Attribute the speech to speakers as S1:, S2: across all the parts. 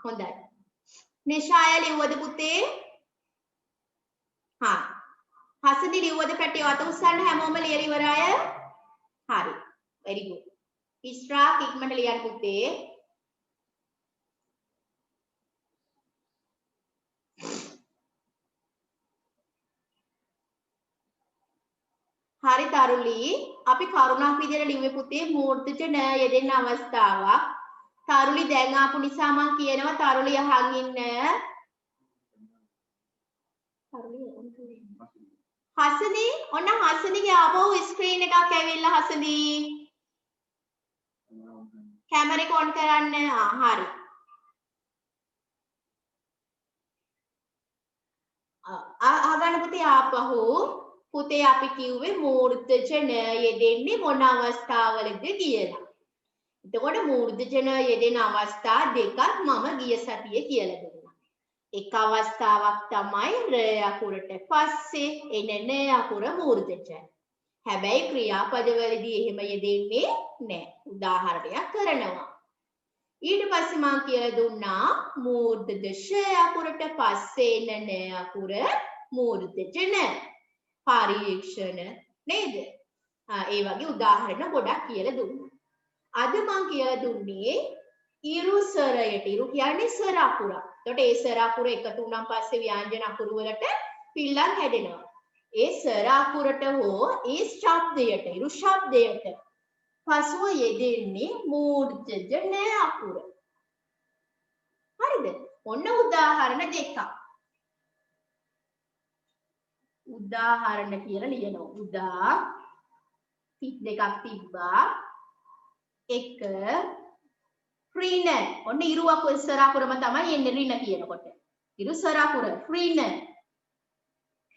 S1: හොඳයි. නිශාය ලිව්වද පුතේ? හා. හසදි ලිව්වද පැටියෝ අත උස්සන්න හැමෝම ලියලා ඉවරයි. හරි. very good. ඉස්රා ඉක්මනට ලියන්න පුතේ. හරි තරුලි අපි කරුණක් විදියට ලිව්වේ පුතේ මූර්තජ න යෙදෙන අවස්ථාවක්. තරුලි දැන් ආපු නිසා මම කියනවා තරුලි අහන් ඉන්න. හසදි ඔන්න හසදිගේ ආපහු ස්ක්‍රීන් එකක් ඇවිල්ලා හසදි. කැමරා එක ඔන් කරන්න. හරි. අහගන්න පුතේ ආපහු පුතේ අපි කිව්වේ මූර්තජ න යෙදෙන්නේ මොන අවස්ථාවලද කියලා. එතකොට මූර්තජ න යෙදෙන අවස්ථා දෙකක් මම ගිය සතියේ කියලා දුන්නා. එක අවස්ථාවක් තමයි ර අකුරට පස්සේ එන න අකුර මූර්තජ. හැබැයි ක්‍රියාපදවලදී එහෙම යෙදෙන්නේ නැහැ. උදාහරණයක් කරනවා. ඊට පස්සේ මම කියලා දුන්නා මූර්තජ ෂ අකුරට පස්සේ එන න අකුර මූර්තජ න. පරීක්ෂණ නේද? ඒ වගේ උදාහරණ ගොඩක් කියලා දුන්නා. අද මම කියලා දුන්නේ ඉරු සරයට. ඉරු කියන්නේ සර අකුර. එතකොට ඒ සර අකුර එකතු වුණාන් පස්සේ ව්‍යංජන අකුරු වලට පිල්ලම් හැදෙනවා. ඒ සර අකුරට හෝ ඒ ශබ්දයට ඉරු ශබ්දයට පසුව යෙදෙන්නේ මූර්ජජ න අකුර. හරිද? ඔන්න උදාහරණ දෙකක්. උදාහරණ කියලා ලියනවා. උදා තිත් දෙකක් තිබ්බා. එක රින. ඔන්න ඉරු අකුර සර අකුරම තමයි එන්නේ රින කියනකොට. ඉරු සර අකුර රින.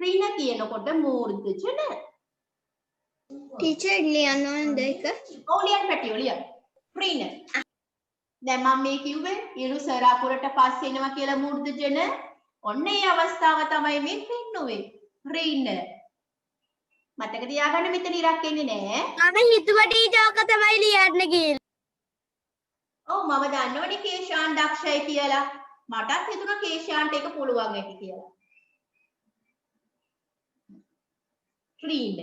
S1: රින කියනකොට මූර්ධජ න.
S2: ටීචර් ලියන්න ඕනද ඒක?
S1: ඔව් ලියන්න පැටියෝ ලියන්න. රින. දැන් මම මේ කිව්වේ ඉරු සර අකුරට පස්සේ එනවා කියලා මූර්ධජ න. ඔන්න ඒ අවස්ථාව තමයි මේ පෙන්නුවේ. රින. මතක තියාගන්න මෙතන ඉරක් එන්නේ නැහැ.
S2: මම හිතුවා ටීචර් ඔක තමයි ලියන්න කියලා.
S1: ඔව් මම දන්නවනේ කේෂාන් දක්ෂයි කියලා. මටත් හිතුණා කේෂාන්ට ඒක පුළුවන් ඇති කියලා. රින.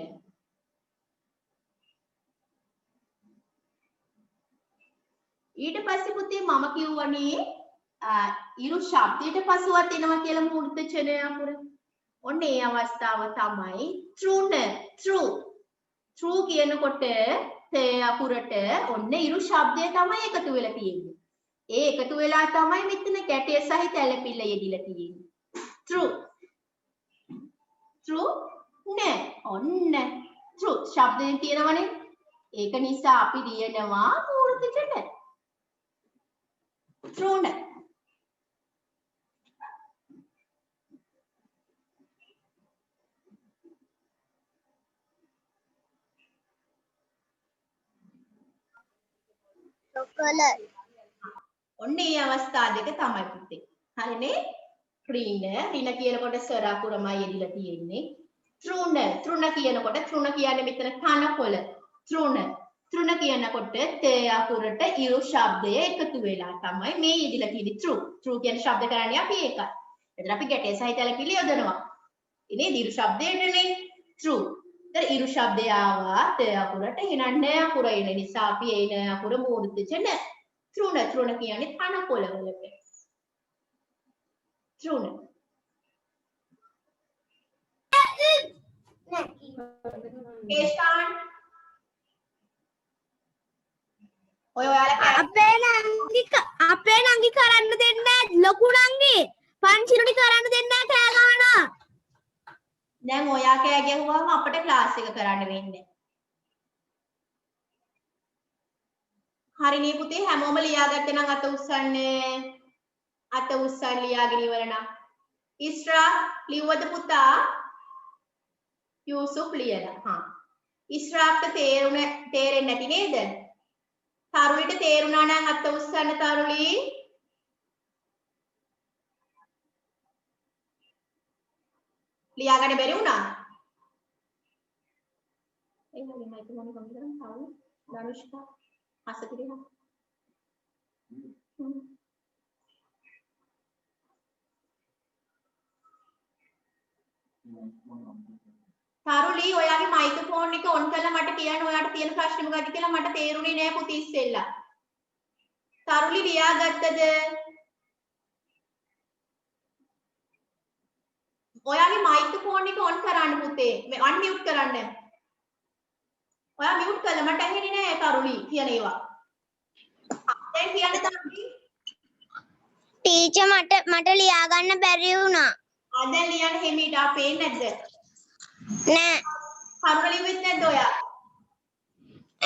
S1: ඊට පස්සේ පුතේ මම කිව්වනේ ඉරු ශබ්දයට පසුවත් එනවා කියලා මූර්ධජ න අකුර. ඔන්න ඒ අවස්ථාව තමයි thrune. true කියනකොට ත අකුරට ඔන්න ඉරු ශබ්දය තමයි එකතු වෙලා තියෙන්නේ. ඒ එකතු වෙලා තමයි මෙතන ගැටය සහිත ඇලපිල්ල යෙදිලා තියෙන්නේ. true නෑ ඔන්න true ශබ්දයෙන් තියෙනවනේ. ඒක නිසා අපි ලියනවා මූර්ධජ න. true.
S2: chocolate.
S1: ඔන්න ඒ අවස්ථා දෙක තමයි පුතේ. හරිනේ? රින කියනකොට සර අකුරමයි යෙදිලා තියෙන්නේ. තෘණ කියනකොට තෘණ කියන්නේ මෙතන කනකොළ. තෘණ කියනකොට ත අකුරට ඉරු ශබ්දය එකතු වෙලා තමයි මේ යෙදිලා තියෙන්නේ. true කියන්නේ ශබ්ද කරන්නේ අපි ඒකයි. එතන අපි ගැටේ සහිත ඇලපිලි යොදනවා. ඉනේ ඉරු ශබ්දයටනේ true. तर ඉරු ශබ්දය ආවා ත අකුරට එහෙනම් න අකුර එන නිසා අපි ඒ න අකුර මූර්ධජ න. තෘණ කියන්නේ කනකොළ වලට. තෘණ. කේෂාන් ඔයාලා
S2: අපේ නංගි කරන්න දෙන්නේ නැහැ. ලොකු නංගි පන්සිලුනි කරන්න දෙන්නේ නැහැ කෑ ගහනවා.
S1: දැන් ඔයා කෑ ගැහුවාම අපිට ක්ලාස් එක කරන්න වෙන්නේ. හරිනේ පුතේ හැමෝම ලියාගත්තේ නම් අත උස්සන්න. අත උස්සන් ලියාගෙන ඉවර නම්. ඉස්රා ලිව්වද පුතා? යූසුෆ් ලියලා. ඉස්රාට තේරෙන්නේ නැති නේද? තරුලිට තේරුණා නම් අත උස්සන්න තරුලි. ලියාගන්න බැරි වුණා. ඒ වගේ මයික් එක මොන කම්පියුටරෙන් තාම ධනුෂ්කා හසතිරිහ. තරුලි ඔයාගේ මයික්‍රොෆෝන් එක ඔන් කරලා මට කියන්න ඔයාට තියෙන ප්‍රශ්න මොකක්ද කියලා මට තේරුනේ නෑ පුතේ ඉස්සෙල්ලා. තරුලි ලියාගත්තද? ඔයාගේ මයික්‍රොෆෝන් එක ඔන් කරන්න පුතේ. මේ අන්මියුට් කරන්න. ඔයා මියුට් කළා මට ඇහෙන්නේ නෑ තරුලි කියන ඒවා. දැන් කියන්න තරුලි.
S2: ටීචර් මට ලියා ගන්න බැරි වුණා.
S1: දැන් ලියන්න හිමීට පේන්නේ නැද්ද?
S2: නෑ.
S1: කරුණ ලිව්වෙත් නැද්ද ඔයා?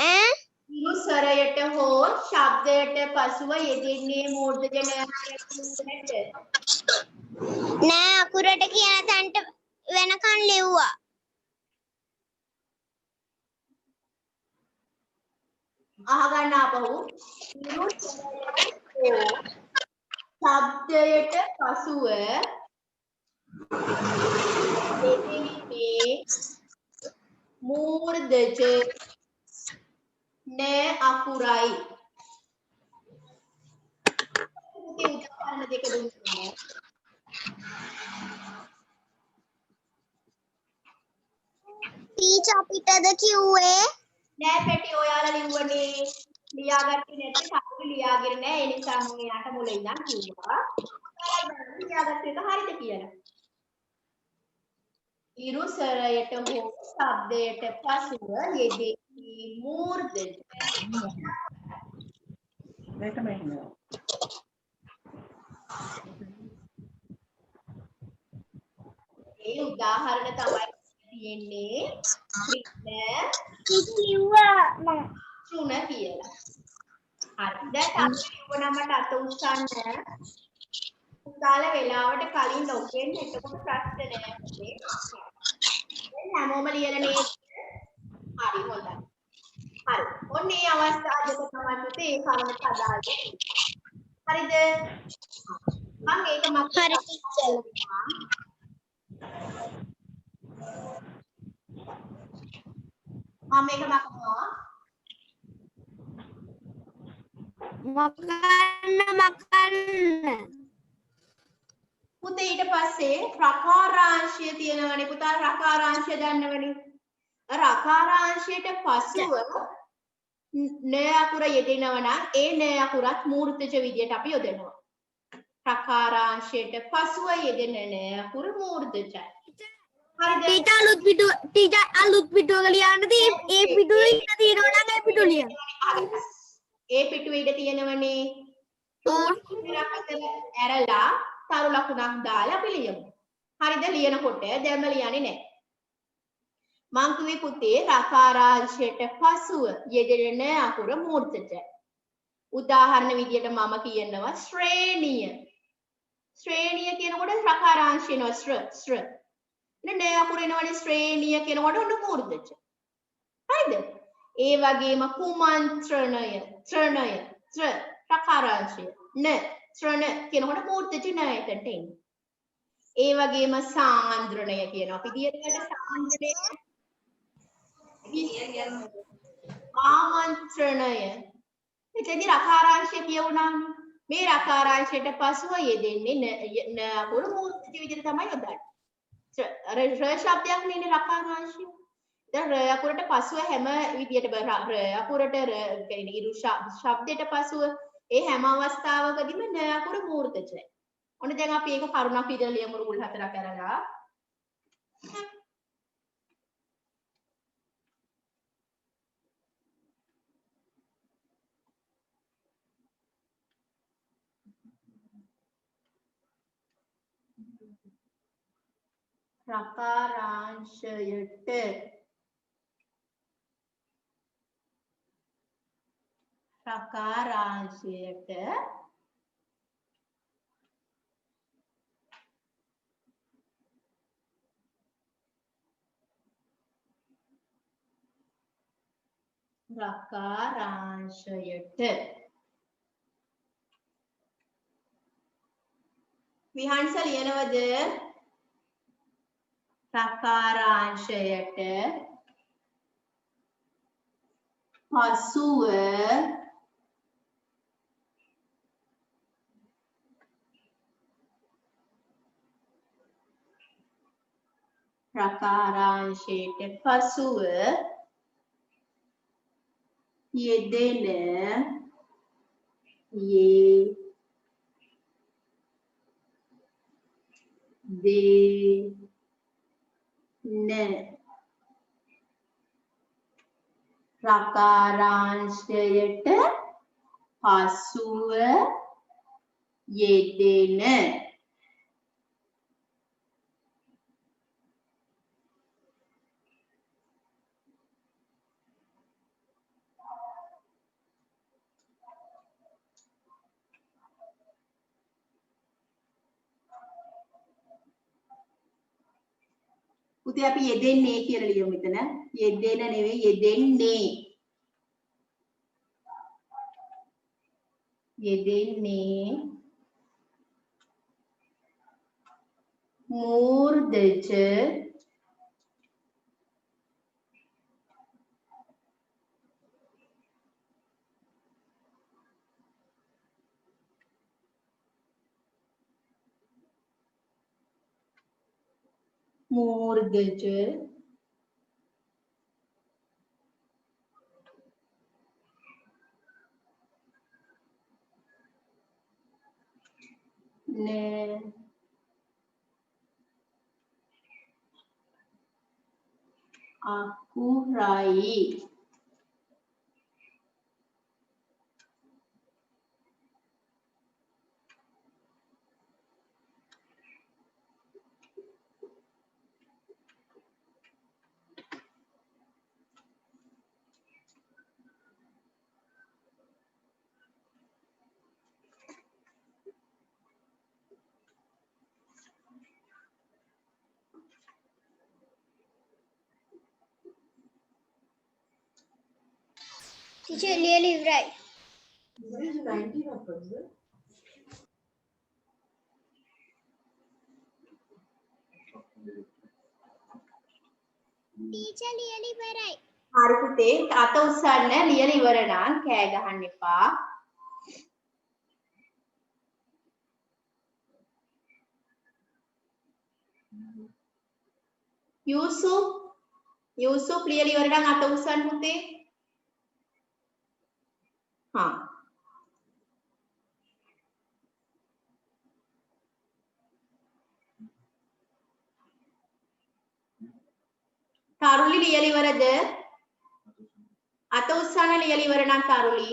S2: ඈ?
S1: ඉරුසරයට හෝ ශබ්දයට පසුව යෙදෙන්නේ මූර්ධජ නැද්ද?
S2: නෑ අකුරට කියන තැනට වෙනකන් ලිව්වා.
S1: අහගන්න ආපහු. ඉරුසරයට හෝ ශබ්දයට පසුව යෙදෙන්නේ මූර්ධජ නෑ අකුරයි. පුතේ උදාහරණ දෙක දුන්නා.
S2: ටීචර් අපිටද කිව්වේ?
S1: නෑ පැටි ඔයාලා ලිව්වනේ. ලියාගත්තේ නැත්නම් කවුරු ලියාගෙන නෑ. ඒ නිසා මම එයාට මුල ඉඳන් කිව්වා. ලියාගත්ත එක හරිද කියලා. ඉරුසරයට හෝ ශබ්දයට පසුව යෙදෙන්නේ මූර්ධජ. ඒ උදාහරණ තමයි තියෙන්නේ
S2: කිව්වා මම.
S1: චුන කියලා. හරි. දැන් අපි කිව්වනම් මට අත උස්සන්න. උදාලා වෙලාවට කලින් ලොකෙන් එතකොට ප්‍රශ්න නෑ පුතේ. දැන් හැමෝම ලියලා නේද? හරි හොඳයි. හරි. ඔන්න මේ අවස්ථාව දෙක තමයි පුතේ ඒ කරුණට අදාළයි. හරිද? මම ඒක මතක
S2: හරි ටීචර්.
S1: මම මේක මතකනවා.
S2: මකන්න.
S1: පුතේ ඊට පස්සේ රකාරාංශය තියෙනවනේ පුතා රකාරාංශය දන්නවනේ. රකාරාංශයට පසුව න අකුර යෙදෙනවා නම් ඒ න අකුරත් මූර්ධජ විදියට අපි යොදනවා. රකාරාංශයට පසුව යෙදෙන න අකුර මූර්ධජයි. හරිද?
S2: ටීචර් අලුත් පිටුවක ලියන්නද ඒ පිටුවේ ඉන්න තියෙනවා නම් ඒ පිටුව ලියන්න.
S1: ඒ පිටුවේ ඉඳ තියෙනවනේ. ඇරලා තරු ලකුණක් දාලා අපි ලියමු. හරිද? ලියනකොට දැම්ම ලියන්නේ නැහැ. මං කිව්වේ පුතේ රකාරාංශයට පසුව යෙදෙන අකුර මූර්ධජයි. උදාහරණ විදියට මම කියනවා ශ්‍රේණිය. ශ්‍රේණිය කියනකොට රකාරාංශයනවා ශ්‍ර. න අකුර එනවනේ ශ්‍රේණිය කියනකොට ඔන්න මූර්ධජ. හරිද? ඒ වගේම කුමන්ත්‍රණය ත්‍රණය ත්‍ර රකාරාංශය න ත්‍රණ කියනකොට මූර්ධජ න එතනට එන්නේ. ඒ වගේම සාන්ද්‍රණය කියනවා. අපි දියරකට සාන්ද්‍රණය ආමන්ත්‍රණය. එතෙන්දී රකාරාංශය කියවුණානේ. මේ රකාරාංශයට පසුව යෙදෙන්නේ න අකුර මූර්ධජ විදිහට තමයි යොදන්නේ. ර ශබ්දයක් නෙනේ රකාරාංශය. දැන් ර අකුරට පසුව හැම විදිහටම ර අකුරට කියන්නේ ඉරු ශබ්දයට පසුව ඒ හැම අවස්ථාවකදීම න අකුර මූර්ධජයි. ඔන්න දැන් අපි ඒක කරුණක් විදිහට ලියමු රුල් හතරක් අරලා. රකාරාංශයට විහංස ලියනවද? රකාරාංශයට පසුව රකාරාංශයට පසුව යෙදෙන රකාරාංශයට පසුව යෙදෙන පුතේ අපි යෙදෙන්නේ කියලා ලියමු මෙතන. යෙදෙන නෙවෙයි යෙදෙන්නේ. යෙදෙන්නේ මූර්ධජ අකුරයි
S2: ටීචර් ලියලා ඉවරයි. ටීචර් ලියලා ඉවරයි.
S1: හරි පුතේ අත උස්සන්න ලියලා ඉවර නම් කෑ ගහන්න එපා. යූසුෆ් ලියලා ඉවර නම් අත උස්සන්න පුතේ. हाँ तारुली ලියලා ඉවරද? අත උස්සන්න ලියලා ඉවර නම් तारुली.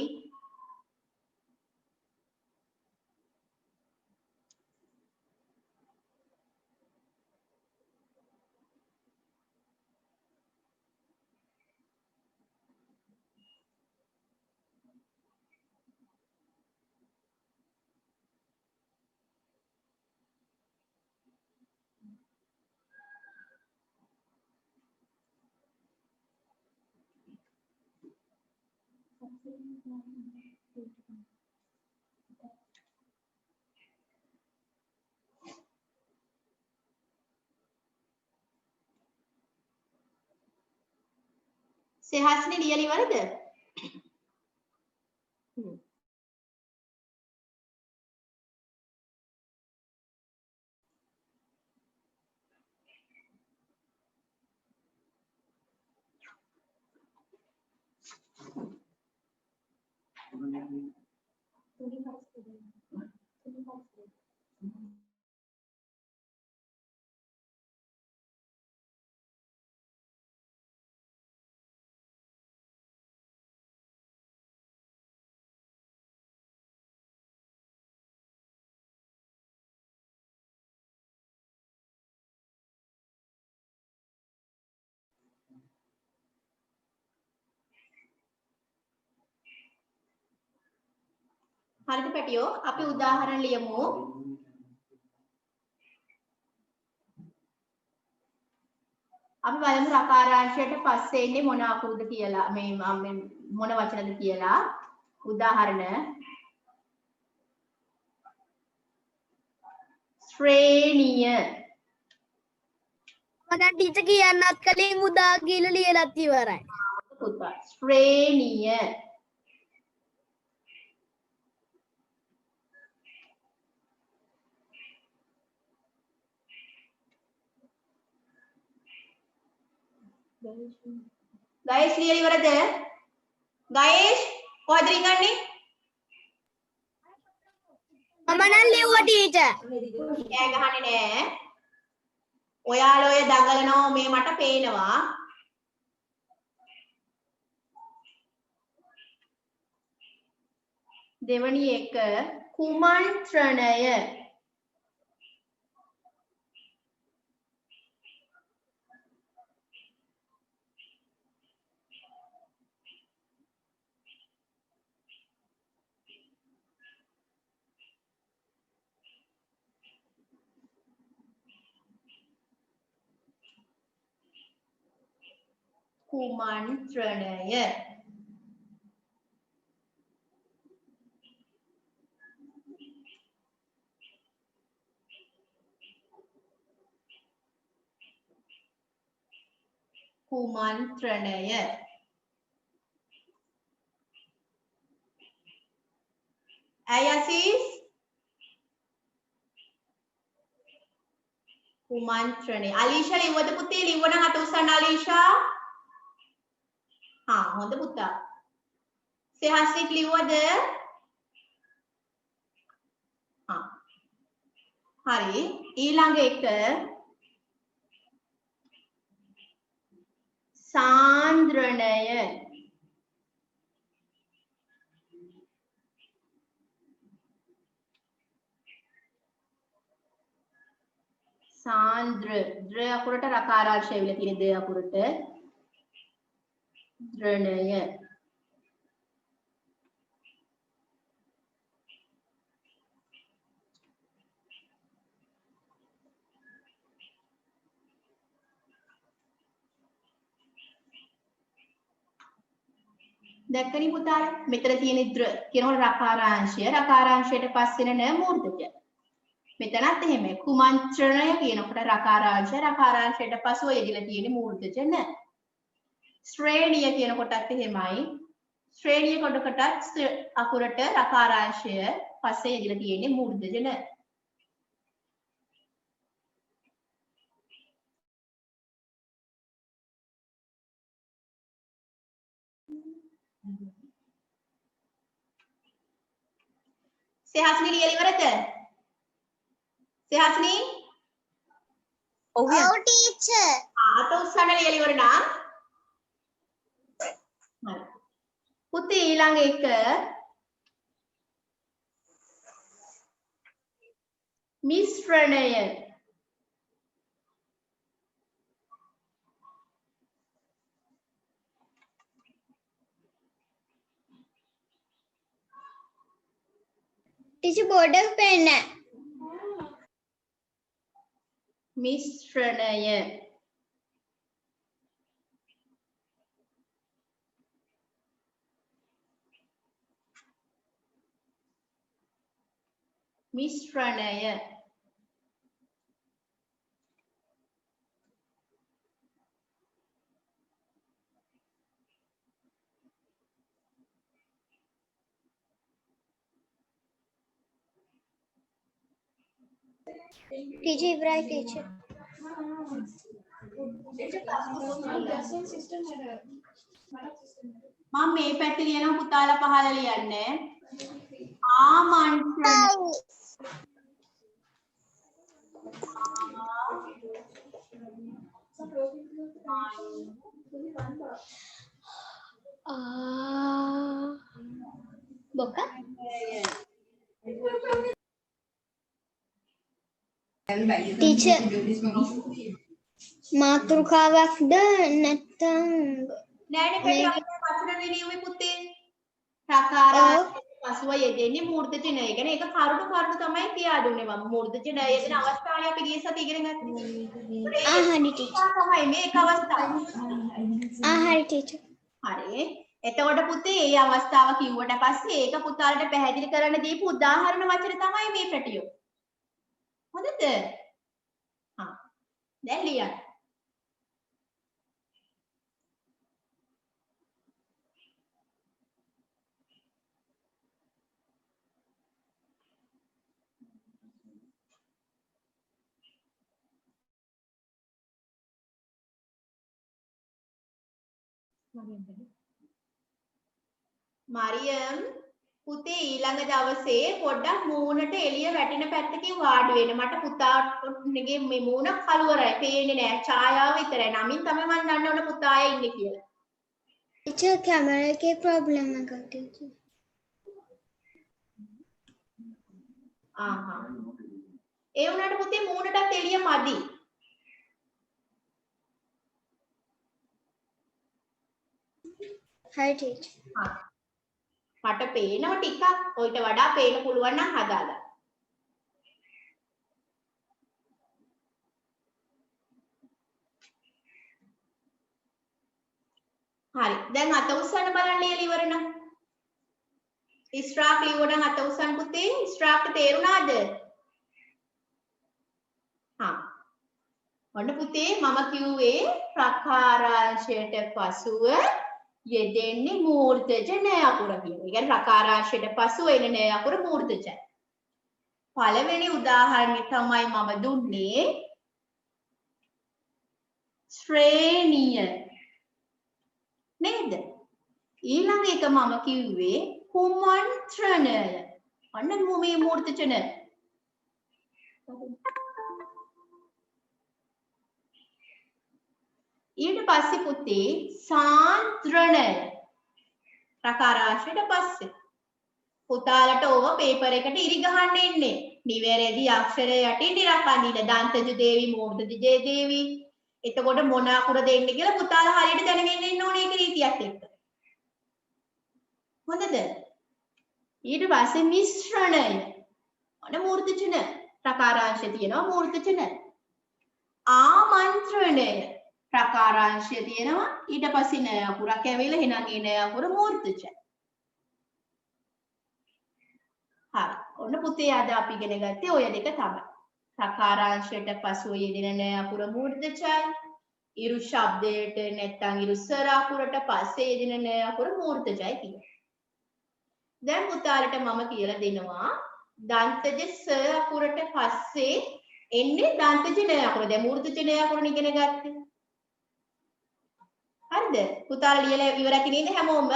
S1: සෙහස්නේ ලියලා ඉවරද? හරිද පැටියෝ? අපි උදාහරණ ලියමු. අපි බලමු රකාරාංශයට පස්සේ ඉන්නේ මොන අකුරුද කියලා. මේ මොන වචනද කියලා. උදාහරණ ශ්‍රේණිය.
S2: මම ටීචර් කියන්නත් කලින් උදා කියලා ලියලත් ඉවරයි.
S1: පුතා ශ්‍රේණිය. ගයේෂ් ලියලා ඉවරද? ගයේෂ් කොහෙද රිංගන්නේ?
S2: මම නම් ලිව්වා ටීචර්.
S1: කෑ ගහන්නේ නෑ. ඔයාලා ඔය දඟලනවා මේ මට පේනවා. දෙවනි එක කුමන්ත්‍රණය. කුමන්ත්‍රණය. කුමන්ත්‍රණය. ඇයි අසීස්? කුමන්ත්‍රණය. අලීෂා ලිව්වද පුතේ? ලිව්වනම් අත උස්සන්න අලීෂා. හා හොඳ පුතා. සෙහස්නික් ලිව්වද? හා. හරි. ඊළඟ එක සාන්ද්‍රණය. සාන්ද්‍ර ද්‍ර අකුරට රකාරාංශය ඇවිල්ලා තියෙන ද අකුරට ද්‍රණය. දැක්කනි පුතාලා මෙතන තියෙන ද්‍ර කියනකොට රකාරාංශයට පස්සේ න මූර්ධජ. මෙතනත් එහෙමයි. කුමන්ත්‍රණය කියනකොට රකාරාංශයට පසුව යෙදিলা තියෙන මූර්ධජ න. ශ්‍රේණිය කියනකොටත් එහෙමයි. ශ්‍රේණිය කොටකටත් අකුරට රකාරාංශය පස්සේ යෙදিলা තියෙන මූර්ධජ න. සෙහස්නි ලියලා ඉවරද? සෙහස්නි?
S2: ඔව් ටීචර්.
S1: අත උස්සන්න ලියලා ඉවර නා. හරි. පුතේ ඊළඟ එක මිශ්‍රණය.
S2: ටීචර් බෝඩ් එක පේන්නේ නැහැ.
S1: මිශ්‍රණය. මිශ්‍රණය.
S2: ටීචර් ඉවරයි ටීචර්.
S1: මම මේ පැත්තේ ලියනවා පුතාලා පහළ ලියන්නේ. ආමන්ත්‍රණ.
S2: බොක ටීචර් මාතෘකාවක්ද නැත්නම්
S1: නෑනේ පැටි වචන ලියුවේ පුතේ. රකාරාංශයට පසුව යෙදෙන්නේ මූර්ධජ ණය. ඒ කියන්නේ ඒක කරුණු තමයි කියා දුන්නේ මම. මූර්ධජ ණය යෙදෙන අවස්ථාවනේ අපි ගිය සතියේ ඉගෙන ගත්තේ.
S2: හරි ටීචර්.
S1: තමයි මේක අවස්ථාව.
S2: හරි ටීචර්.
S1: හරි. එතකොට පුතේ මේ අවස්ථාව කිව්වට පස්සේ ඒක පුතාලට පැහැදිලි කරන්න දීපු උදාහරණ වචන තමයි මේ පැටියෝ. හොඳද? හා. දැන් ලියන්න. මරියම් පුතේ ඊළඟ දවසේ පොඩ්ඩක් මූණට එළිය වැටෙන පැත්තකින් වාඩි වෙන්න. මට පුතාගේ මේ මූණ කළුවරයි. පේන්නේ නෑ. ඡායාව විතරයි. නමින් තමයි මම දන්න ඕන පුතා අය ඉන්නේ කියලා.
S2: टीचर कैमरा के प्रॉब्लम है का टीचर
S1: ආහා. ඒ වුණාට පුතේ මූණටත් එළිය මදි.
S2: हाय टीचर
S1: හා. මට පේනවා ටිකක්. ඔයිට වඩා පේන්න පුළුවන් නම් හදාගන්න. හරි. දැන් අත උස්සන්න බලන්න ලියලා ඉවර නම්. ඉස්රාක් ලියුවනම් අත උස්සන්න පුතේ. ඉස්රාක්ට තේරුණාද? හා. ඔන්න පුතේ මම කිව්වේ ප්‍රකාරාංශයට පසුව යෙදෙන්නේ මූර්තජ න අකුර කියලා. ඒ කියන්නේ ප්‍රකාරාංශයට පසුව එන න අකුර මූර්තජයි. පළවෙනි උදාහරණය තමයි මම දුන්නේ ශ්‍රේණිය. නේද? ඊළඟ එක මම කිව්වේ කුමන්ත්‍රණය. අන්න මේ මූර්තජ න. ඊට පස්සේ පුතේ සාන්ද්‍රණය. ප්‍රකාරාංශයට පස්සේ පුතාලට ඕව පේපර් එකට ඉරි ගහන්න එන්නේ. නිවැරදි අක්ෂරය යටින් ඉරක් අඳින්න. දන්තජ දේවි මූර්තජ දේවි. එතකොට මොන අකුර දෙන්න කියලා පුතාලා හරියට දැනගෙන ඉන්න ඕනේ ඒක රීතියත් එක්ක. හොඳද? ඊට පස්සේ මිශ්‍රණය. ඔන්න මූර්තජ න. ප්‍රකාරාංශය තියෙනවා මූර්තජ න. ආමන්ත්‍රණය. ප්‍රකාරාංශය තියෙනවා ඊට පස්සේ න අකුරක් ඇවිල්ලා එහෙනම් ඒ න අකුර මූර්තජයි. හරි. ඔන්න පුතේ අද අපි ඉගෙන ගත්තේ ඔය දෙක තමයි. ප්‍රකාරාංශයට පසුව යෙදෙන න අකුර මූර්තජයි. ඉරු ශබ්දයට නැත්නම් ඉරු ස්වර අකුරට පස්සේ යෙදෙන න අකුර මූර්තජයි කියලා. දැන් පුතාලට මම කියලා දෙනවා දන්තජ ස අකුරට පස්සේ එන්නේ දන්තජ න අකුර. දැන් මූර්තජ න අකුරනේ ඉගෙන ගත්තේ. හරිද? පුතාලා ලියලා ඉවරයි නේද හැමෝම?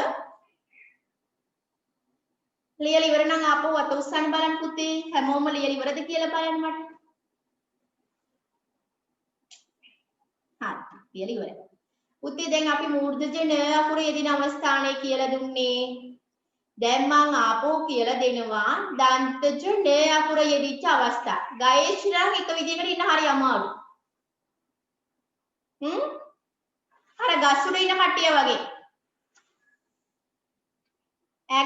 S1: ලියලා ඉවර නම් ආපහු අත උස්සන්න බලන්න පුතේ. හැමෝම ලියලා ඉවරද කියලා බලන්න මට. හරි. ලියලා ඉවරයි. පුතේ දැන් අපි මූර්ධජ න අකුර යෙදින අවස්ථානය කියලා දුන්නේ. දැන් මං ආපහු කියලා දෙනවා දන්තජ න අකුර යෙදිච්ච අවස්ථා. ගයේශ්‍රාන් එක විදිහකට ඉන්න හරි අමාරු. අර ගස්ුඩ ඉන්න කට්ටිය වගේ.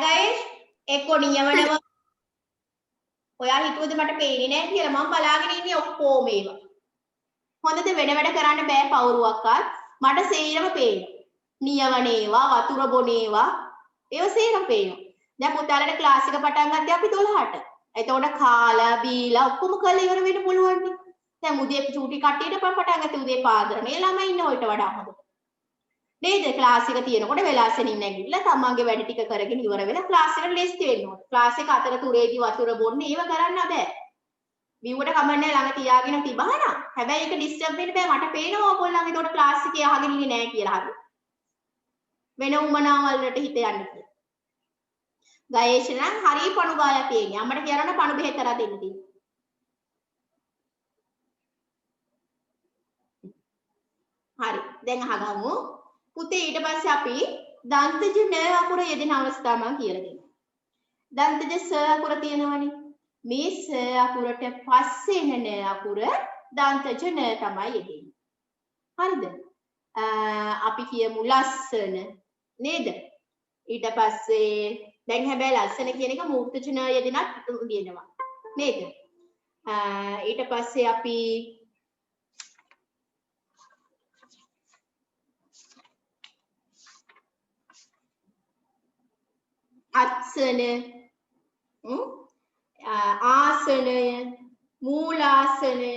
S1: ගයේෂ් එක්කෝ නියමනව ඔයා හිතුවද මට පේන්නේ නැහැ කියලා මම බලාගෙන ඉන්නේ ඔක්කොම ඒවා. හොඳද වෙන වැඩ කරන්න බෑ පවුරුවක්වත්. මට සේරම පේනවා. නියමනේවා වතුර බොනේවා ඒව සේරම පේනවා. දැන් පුතාලට ක්ලාස් එක පටන් ගත්තේ අපි 12ට. එතකොට කාලා බීලා ඔක්කොම කරලා ඉවර වෙන්න පුළුවන් නේ. දැන් උදේ චූටි කට්ටියට පටන් ගත්තේ උදේ පාන්දර. මේ ළමයි ඉන්න ඔයිට වඩා හොඳ. නේද? ක්ලාස් එක තියෙනකොට වෙලාසෙනින් නැගිටලා තමන්ගේ වැඩ ටික කරගෙන ඉවර වෙලා ක්ලාස් එකට ලෙස්ට් වෙන්න ඕනේ. ක්ලාස් එක අතරතුරේදී වතුර බොන්න ඒව කරන්න බෑ. බිව්වට කමන්නේ ළඟ තියාගෙන තිබහන. හැබැයි ඒක ඩිස්ටර්බ් වෙන්න බෑ. මට පේනවා ඔයගොල්ලන් ඒකට ක්ලාස් එකේ අහගෙන ඉන්නේ නැහැ කියලා හරි. වෙන උමනාවල් වලට හිත යන්නේ කියලා. ගයේෂ් නම් හරි පණු ගාලා තියෙන්නේ. අම්මට කියනවා පණු බෙහෙතර දෙන්න තියෙනවා. හරි. දැන් අහගමු. පුතේ ඊට පස්සේ අපි දන්තජ න අකුර යෙදෙන අවස්ථාව මම කියලා දෙනවා. දන්තජ ස අකුර තියෙනවනේ. මේ ස අකුරට පස්සේ එන න අකුර දන්තජ න තමයි යෙදෙන්නේ. හරිද? අපි කියමු ලස්සන නේද? ඊට පස්සේ දැන් හැබැයි ලස්සන කියන එක මූර්තජ න යෙදෙනත් ලියනවා. නේද? ඊට පස්සේ අපි අත්සන ආසනය මූලාසනය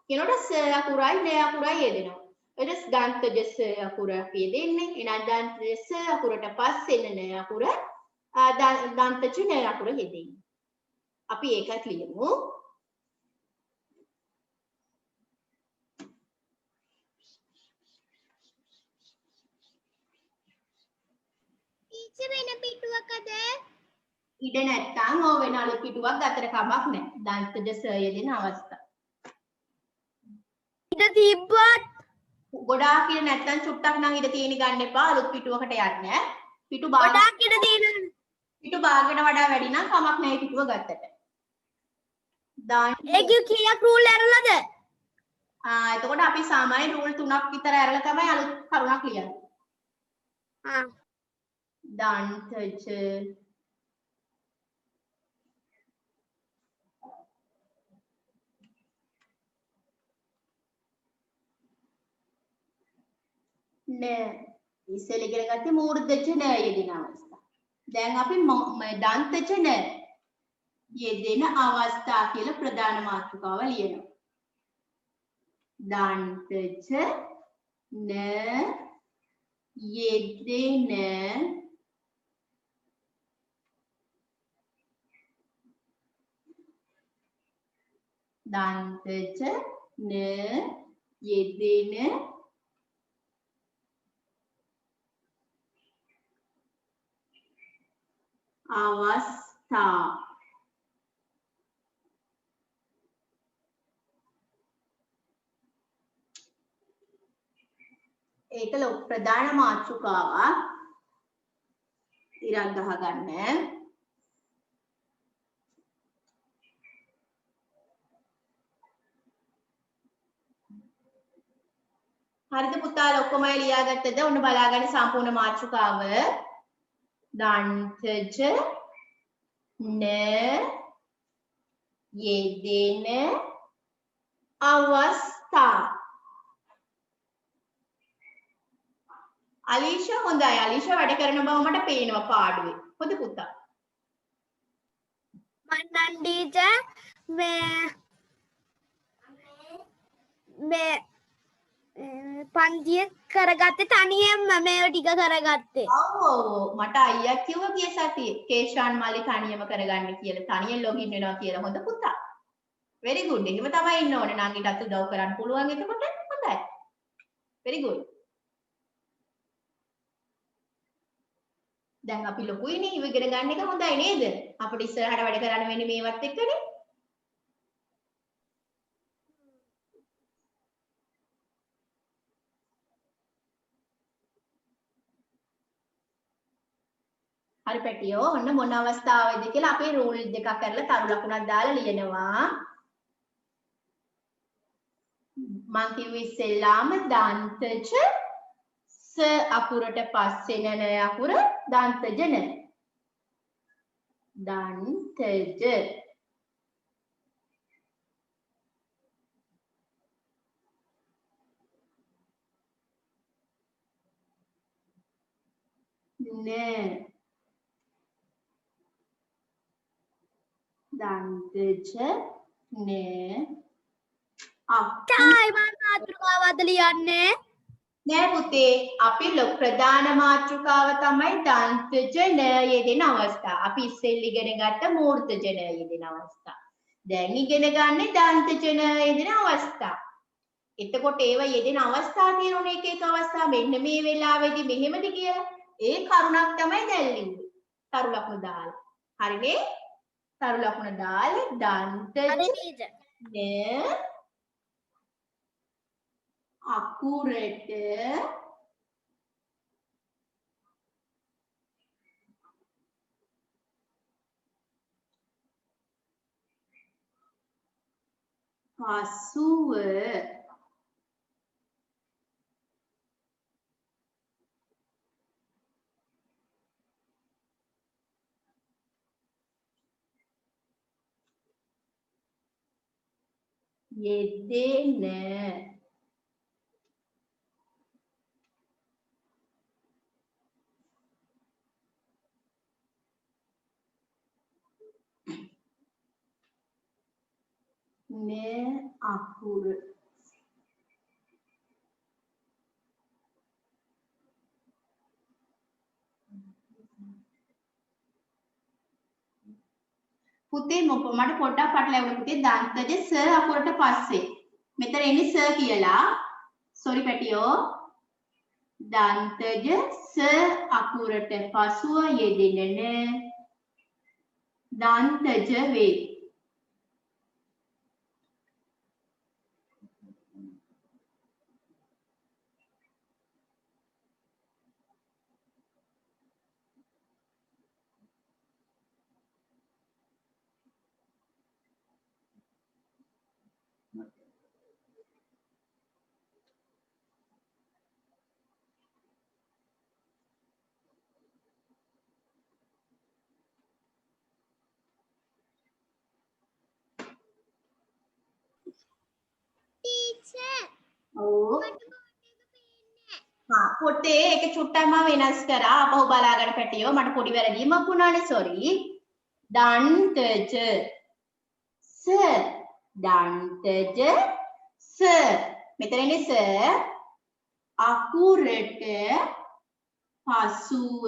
S1: කියනකොට ස අකුරයි න අකුරයි යෙදෙනවා. එතකොට දන්තජ ස අකුර යෙදෙන්නේ. එහෙනම් දන්තජ ස අකුරට පස්සේ එන න අකුර දන්තජ න අකුර යෙදෙන්නේ. අපි ඒකත් ලියමු. ඉඩ නැත්තම් ඕ වෙන අලුත් පිටුවක් ගතට කමක් නැහැ. දන්තජ ස යෙදෙන අවස්ථා.
S2: ඉඩ තිබ්බත්
S1: ගොඩාක් ඉඩ නැත්තම් චුට්ටක් නම් ඉඩ තියෙන ගන්න එපා. අලුත් පිටුවකට යන්න. පිටු භාග
S2: ගොඩාක් ඉඩ තියෙනවා.
S1: පිටු භාගයට වඩා වැඩි නම් කමක් නැහැ පිටුව ගත්තට.
S2: ඒක කීයක් රූල් ඇරලාද?
S1: එතකොට අපි සාමාන්‍ය රූල් 3ක් විතර ඇරලා තමයි අලුත් කරුණක් ලියන්නේ. දන්තජ න ඉස්සෙල්ලා ඉගෙන ගත්තේ මූර්ධජ න යෙදෙන අවස්ථා. දැන් අපි දන්තජ න යෙදෙන අවස්ථා කියලා ප්‍රධාන මාතෘකාව ලියනවා. දන්තජ න යෙදෙන දන්තජ න යෙදෙන අවස්ථා. ඒක ප්‍රධාන මාතෘකාවක්. ඉරක් ගහගන්න. හරිද පුතාලා ඔක්කොම ලියාගත්තද? ඔන්න බලාගන්න සම්පූර්ණ මාතෘකාව. දන්තජ න යෙදෙන අවස්ථා. අලීෂා හොඳයි. අලීෂා වැඩ කරන බව මට පේනවා පාඩුවේ. හොඳ පුතා.
S2: මන්නම් ටීචර් මේ පන්තිය කරගත්තේ තනියෙන්ම මේව ටික කරගත්තේ.
S1: ඔව් මට අයියා කිව්වා ගිය සතියේ කේෂාන් මාලි තනියම කරගන්න කියලා. තනියෙන් ලොගින් වෙනවා කියලා. හොඳ පුතා. very good. එහෙම තමයි ඉන්න ඕනේ. නංගිටත් උදව් කරන්න පුළුවන් එතකොට හොඳයි. very good. දැන් අපි ලොකුයිනේ ඉගෙන ගන්න එක හොඳයි නේද? අපිට ඉස්සරහට වැඩ කරන්න වෙන්නේ මේවත් එක්කනේ. හරි පැටියෝ ඔන්න මොන අවස්ථාවේද කියලා අපේ රූල් දෙකක් කරලා තරු ලකුණක් දාලා ලියනවා. මං කිව්වේ ඉස්සෙල්ලාම දන්තජ ස අකුරට පස්සේ න අකුර දන්තජ න. දන්තජ න දන්තජ න
S2: ටයි මම මාතෘකාවද ලියන්නේ.
S1: නෑ පුතේ අපි ප්‍රධාන මාතෘකාව තමයි දන්තජ න යෙදෙන අවස්ථා. අපි ඉස්සෙල්ලා ඉගෙන ගත්ත මූර්තජ න යෙදෙන අවස්ථා. දැන් ඉගෙන ගන්න දන්තජ න යෙදෙන අවස්ථා. එතකොට ඒව යෙදෙන අවස්ථා තියෙනුනේ එක එක අවස්ථා මෙන්න මේ වෙලාවේදී මෙහෙමද කියලා. ඒ කරුණක් තමයි දැන් ලිව්වේ. තරු ලකුණු දාලා. හරිනේ? තරු ලකුණ දාලා දන්තජ න අකුරට පසුව යෙදෙන නේ අකුර පුතේ මට පොඩ්ඩක් පටලැවුණා පුතේ දන්තජ ස අකුරට පස්සේ මෙතන එන්නේ ස කියලා සෝරි පැටියෝ දන්තජ ස අකුරට පසුව යෙදෙන දන්තජ වේ.
S2: ටීචර්
S1: ඔව්.
S2: මට බෝඩ් එක පේන්නේ
S1: හා පොතේ ඒක චුට්ටක් මම වෙනස් කරා. අපහු බලා ගන්න පැටියෝ. මට පොඩි වැරදීමක් වුණානේ සෝරි. දන්තජ ස දන්තජ ස මෙතන ඉන්නේ ස අකුරට පසුව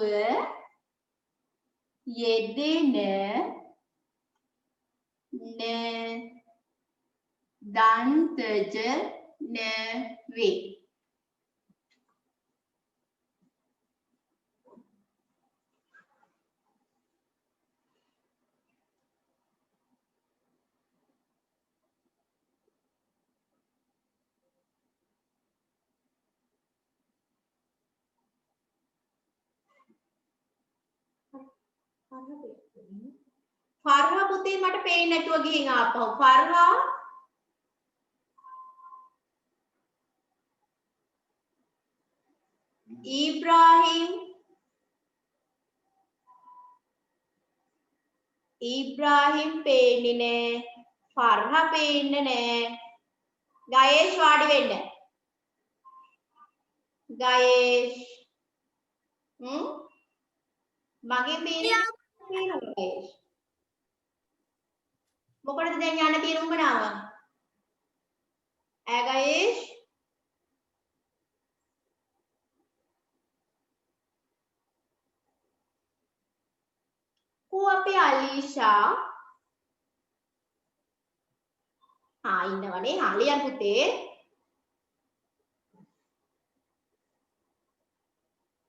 S1: යෙදෙන න දන්තජ න වේ. ෆර්හා පුතේ මට පේන්නේ නැතුව ගිහින් ආපහු. ෆර්හා ඉබ්‍රාහිම් පේන්නේ නෑ. ෆර්හා පේන්නේ නෑ. ගයේෂ් වාඩි වෙන්න. ගයේෂ් මගේ පේන්නේ ගයේෂ්. මොකටද දැන් යන්න තියෙන උඹනාව? ඈ ගයේෂ් කෝ අපේ අලීෂා ඉන්නවනේ. ලියන් පුතේ.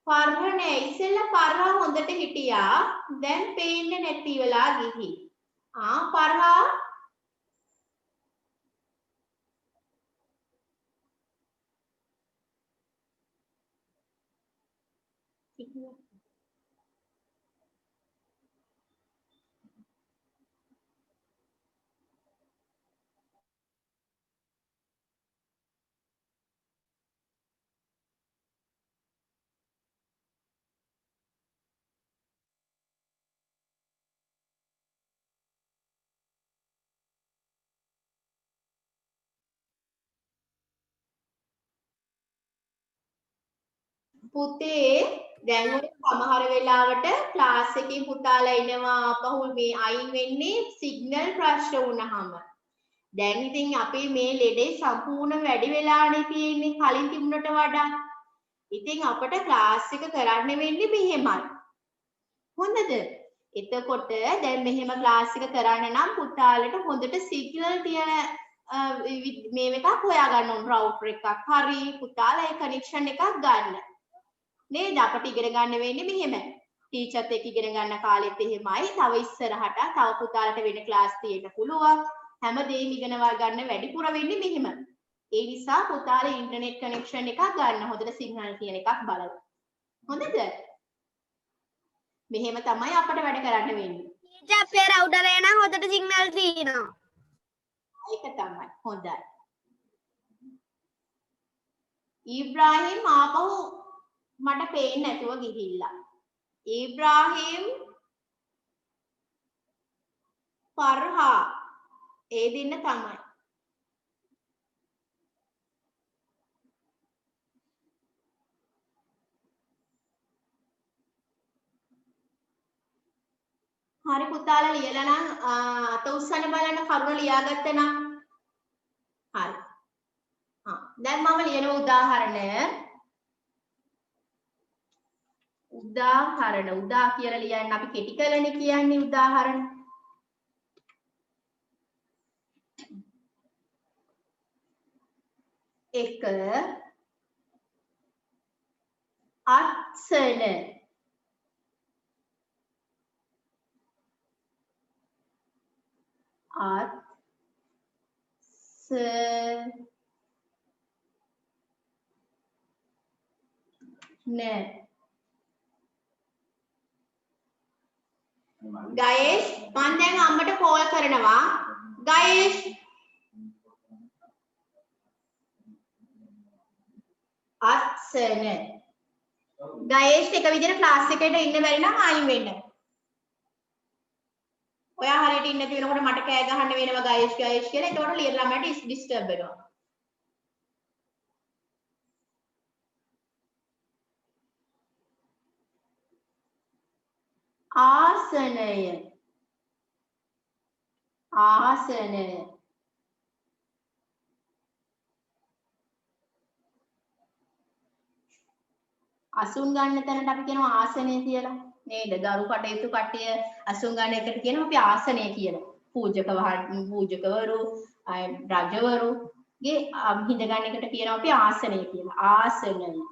S1: ෆර්හා නෑ. ඉස්සෙල්ලා ෆර්හා හොඳට හිටියා. දැන් පේන්නේ නැති වෙලා ගිහි. ෆර්හා පුතේ දැන් ඔය සමහර වෙලාවට ක්ලාස් එකේ පුතාලා එනවා ආපහු මේ අයින් වෙන්නේ සිග්නල් ප්‍රශ්න වුණාම. දැන් ඉතින් අපේ මේ ලෙඩේ සම්පූර්ණ වැඩි වෙලානේ තියෙන්නේ කලින් තිබුණට වඩා. ඉතින් අපිට ක්ලාස් එක කරන්න වෙන්නේ මෙහෙමයි. හොඳද? එතකොට දැන් මෙහෙම ක්ලාස් එක කරන්න නම් පුතාලට හොඳට සිග්නල් තියෙන මේ එකක් හොයාගන්න ඕන රවුටර් එකක්. හරි පුතාලා ඒ කනෙක්ෂන් එකක් ගන්න. නේද? අපිට ඉගෙන ගන්න වෙන්නේ මෙහෙම. ටීචර්ත් එක්ක ඉගෙන ගන්න කාලෙත් එහෙමයි. තව ඉස්සරහට තව පුතාලට වෙන ක්ලාස් තියෙන්න පුළුවන්. හැමදේම ඉගෙන ගන්න වැඩිපුර වෙන්නේ මෙහෙම. ඒ නිසා පුතාලා ඉන්ටර්නෙට් කනෙක්ෂන් එකක් ගන්න. හොඳට සිග්නල් තියෙන එකක් බලන්න. හොඳද? මෙහෙම තමයි අපිට වැඩ කරන්න වෙන්නේ.
S2: ටීචර් අපේ රවුටරේ නම් හොඳට සිග්නල් තියෙනවා.
S1: ඒක තමයි. හොඳයි. ඉබ්‍රාහිම් ආපහු මට පේන්නේ නැතුව ගිහිල්ලා. ඉබ්‍රාහිම් ෆර්හා ඒ දෙන්න තමයි. හරි පුතාලා ලියලා නම් අත උස්සන්න බලන්න කරුණ ලියාගත්ත නම්. හරි. දැන් මම ලියන උදාහරණය උදා කියලා ලියන්න අපි කෙටි කරලානේ කියන්නේ උදාහරණ. එක අත්සන ගයේෂ් මම දැන් අම්මට කෝල් කරනවා. ගයේෂ් අත්සන ගයේෂ් එක විදිහට ක්ලාස් එකේට ඉන්න බැරි නම් ආයින් වෙන්න. ඔයා හරියට ඉන්න තියෙනකොට මට කෑ ගහන්න වෙනවා ගයේෂ් ගයේෂ් කියලා. ඒකට ලියන ළමයට ඩිස්ටර්බ් වෙනවා. ආසනය ආසනය අසුන් ගන්න තැනට අපි කියනවා ආසනය කියලා නේද? දරු කටයුතු කට්ටිය අසුන් ගන්න එකට කියනවා අපි ආසනය කියලා. පූජකවරු රජවරුගේ හිඳ ගන්න එකට කියනවා අපි ආසනය කියලා. ආසනය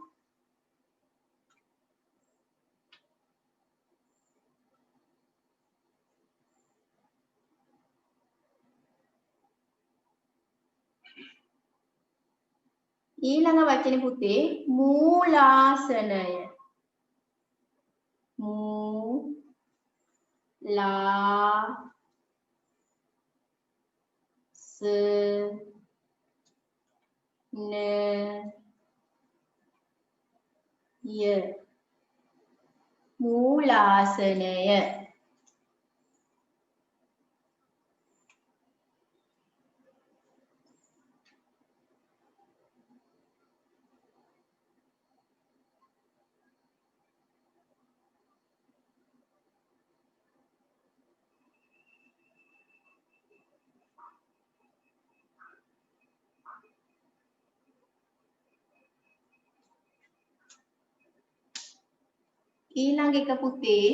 S1: ඊළඟ වචනේ පුතේ මූලාසනය. මූලාසනය ඊළඟ එක පුතේ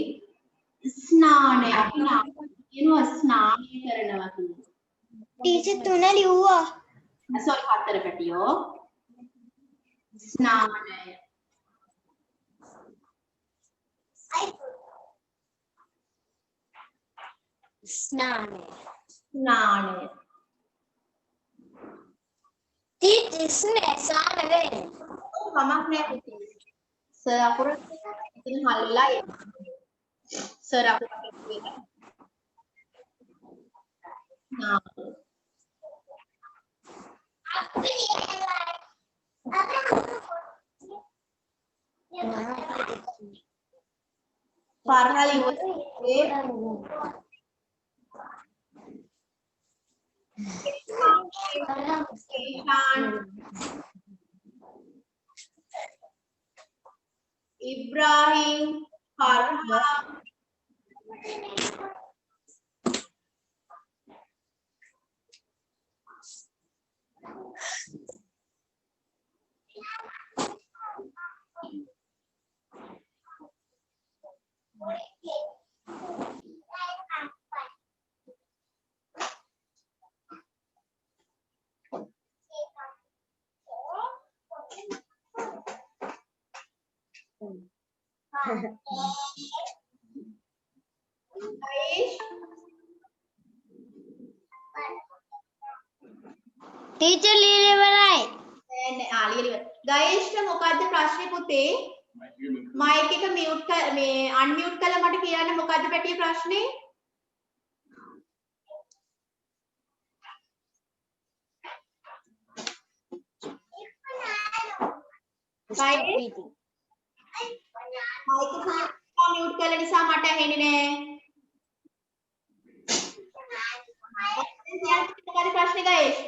S1: ස්නානය. අපි කියනවා ස්නානය කරනවා කියලා.
S2: ටීචර් 3 ලිව්වා.
S1: සෝරි 4 පැටියෝ. ස්නානය.
S2: ස්නානය.
S1: ස්නානය.
S2: ටීචර් ස්නාන වෙන්නේ.
S1: කමක් නෑ පුතේ. සර් අකුර ඉතින් හල්ලා සර් අකුර Farhal Ibrahim Farhal
S2: ටීචර් ලියලා ඉවරයි.
S1: ගයේෂ්ට මොකද්ද ප්‍රශ්නේ පුතේ? මයික් එක මියුට් මේ අන්මියුට් කරලා මට කියන්න මොකද්ද පැටිය ප්‍රශ්නේ? මයික් එක මියුට් කරලා නිසා මට ඇහෙන්නේ නෑ. මොකද්ද ප්‍රශ්නේ ගයේෂ්?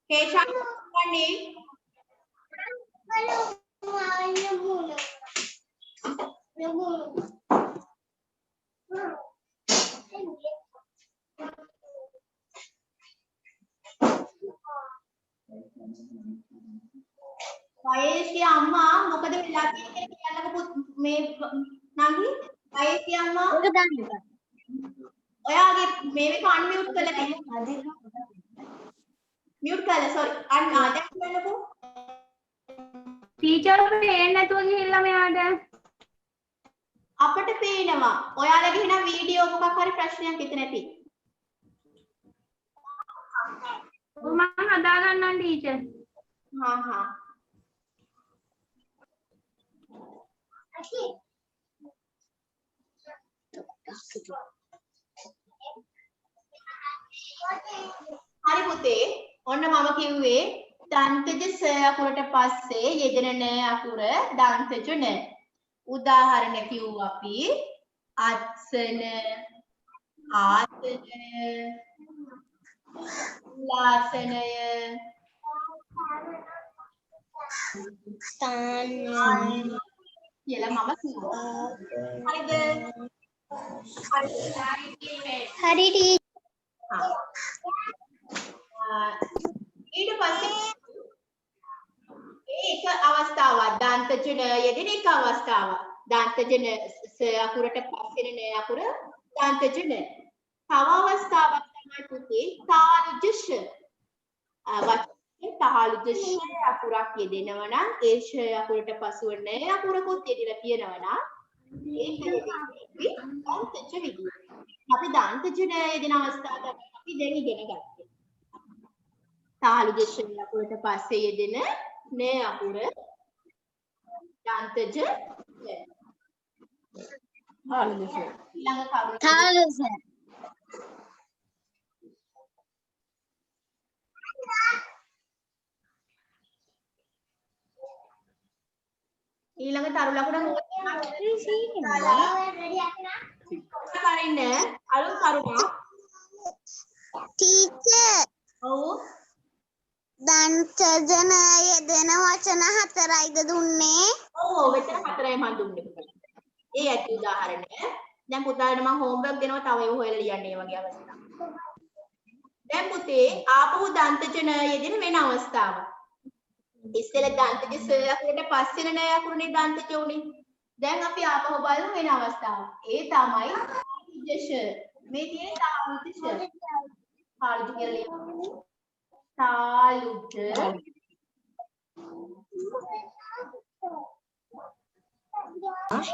S1: Keshan Kani වයස්ගේ අම්මා මොකද වෙලා තියෙන්නේ කියන්නකෝ මේ නංගි වයස්ගේ අම්මා
S2: ඔක දාන්න.
S1: ඔයාගේ මේක අන්මියුට් කරලා තියෙන්නේ මියුට් කරලා සෝරි දැන් කියන්නකෝ
S2: ටීචර් පේන්නේ නැතුව ගිහිල්ලා මෙයාට.
S1: අපිට පේනවා. ඔයාලගේ එහෙනම් වීඩියෝ මොකක් හරි ප්‍රශ්නයක් එතන ඇති.
S2: මම හදා ගන්නම් ටීචර්.
S1: හා. හරි පුතේ. ඔන්න මම කිව්වේ දන්තජ ස අකුරට පස්සේ යෙදෙන න අකුර දන්තජ න. උදාහරණ කිව්වා අපි අත්සන, ආසන, ලාසනය, ස්ථාන කියලා මම කිව්වා. හරිද?
S2: හරි ටීචර්.
S1: ඊට පස්සේ ඒක අවස්ථාවක් දන්තජ න යෙදෙන එක අවස්ථාවක්. දන්තජ න ස අකුරට පස්සේ න අකුර දන්තජ න. තව අවස්ථාවක් තමයි පුතේ තාලුජ ෂ. වචනේ තාලුජ ෂ අකුරක් යෙදෙනවා නම් ඒ ෂ අකුරට පසුව න අකුරකුත් යෙදලා තියෙනවා නම් ඒක යෙදෙන්නේ දන්තජ විදියට. අපි දන්තජ න යෙදෙන අවස්ථාව තමයි අපි දැන් ඉගෙන ගත්තේ. තාලුජ ෂ අකුරට පස්සේ යෙදෙන න අකුර දන්තජ න. තාලුජ ඊළඟ කවුරු?
S2: තාලුජ.
S1: ඊළඟ තරු ලකුණ මොකක්ද? කලින් අලුත් කරුණා.
S3: ටීචර්
S1: ඔව්.
S3: දන්තජ න යෙදෙන වචන 4යිද දුන්නේ?
S1: ඔව් මෙතන 4යි මම දුන්නේ පුතට. ඒ ඇති උදාහරණ. දැන් පුතාට මම හෝම්වර්ක් දෙනවා තව ඒව හොයලා ලියන්න ඒ වගේ අවස්ථා. දැන් පුතේ ආපහු දන්තජ න යෙදෙන වෙන අවස්ථාවක්. ඉස්සෙල්ලා දන්තජ ස අකුරට පස්සේ න අකුරනේ දන්තජ උනේ. දැන් අපි ආපහු බලමු වෙන අවස්ථාවක්. ඒ තමයි තාලුජ ෂ. මේ තියෙන තාලුජ ෂ. තාලුජ කියලා ලියමු. තාලුජ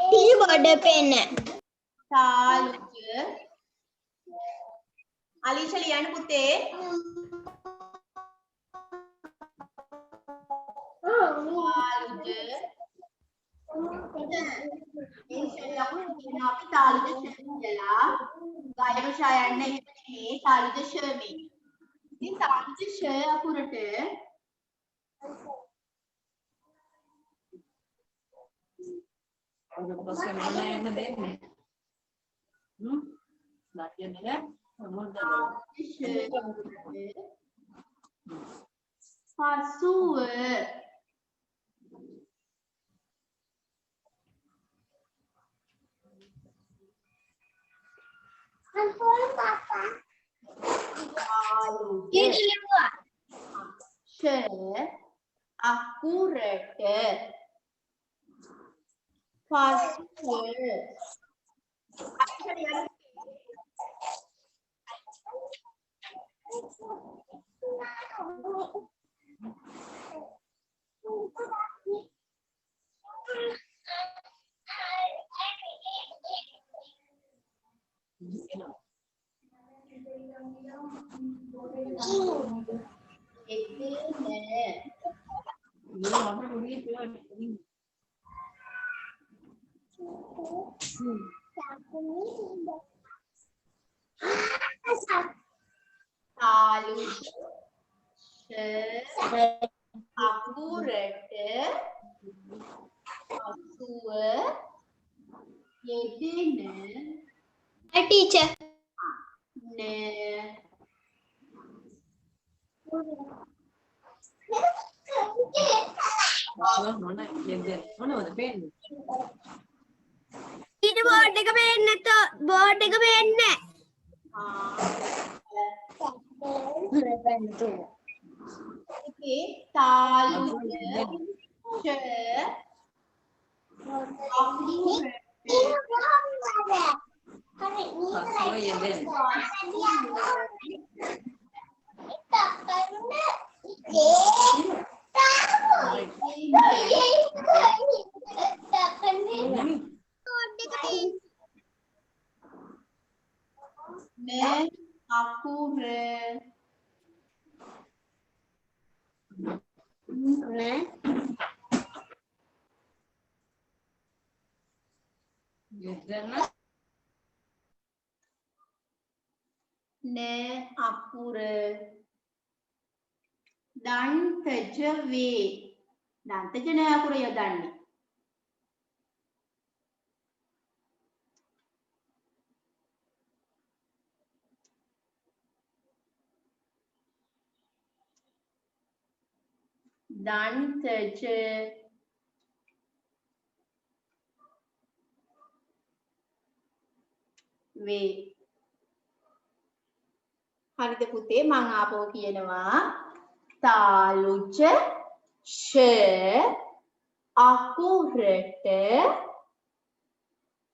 S3: කීබෝඩ් පෙන්න.
S1: තාලුජ අලිෂා ලියන්න පුතේ. තාලුජ අපි තාලුජ ෂ කියලා ගායන ඡායන්න එහෙම නෙමෙයි තාලුජ ෂ මේ. ඉතින් තාලුජ ෂ අකුරට පසුව ෂ අකුරට පසුව තාලුජ ෂ අකුරට පසුව යෙදෙන
S3: ටීචර්
S1: න
S2: ඊට බෝඩ් එක පේන්නේ නැතෝ බෝඩ් එක පේන්නේ
S1: ඉතින් තාලුජ ෂ
S3: හරි
S1: අකුර න අකුර දන්තජ වේ. දන්තජ න අකුර යොදන්නේ. දන්තජ වේ. හරිද පුතේ මම ආපහු කියනවා තාලුජ ෂ අකුරට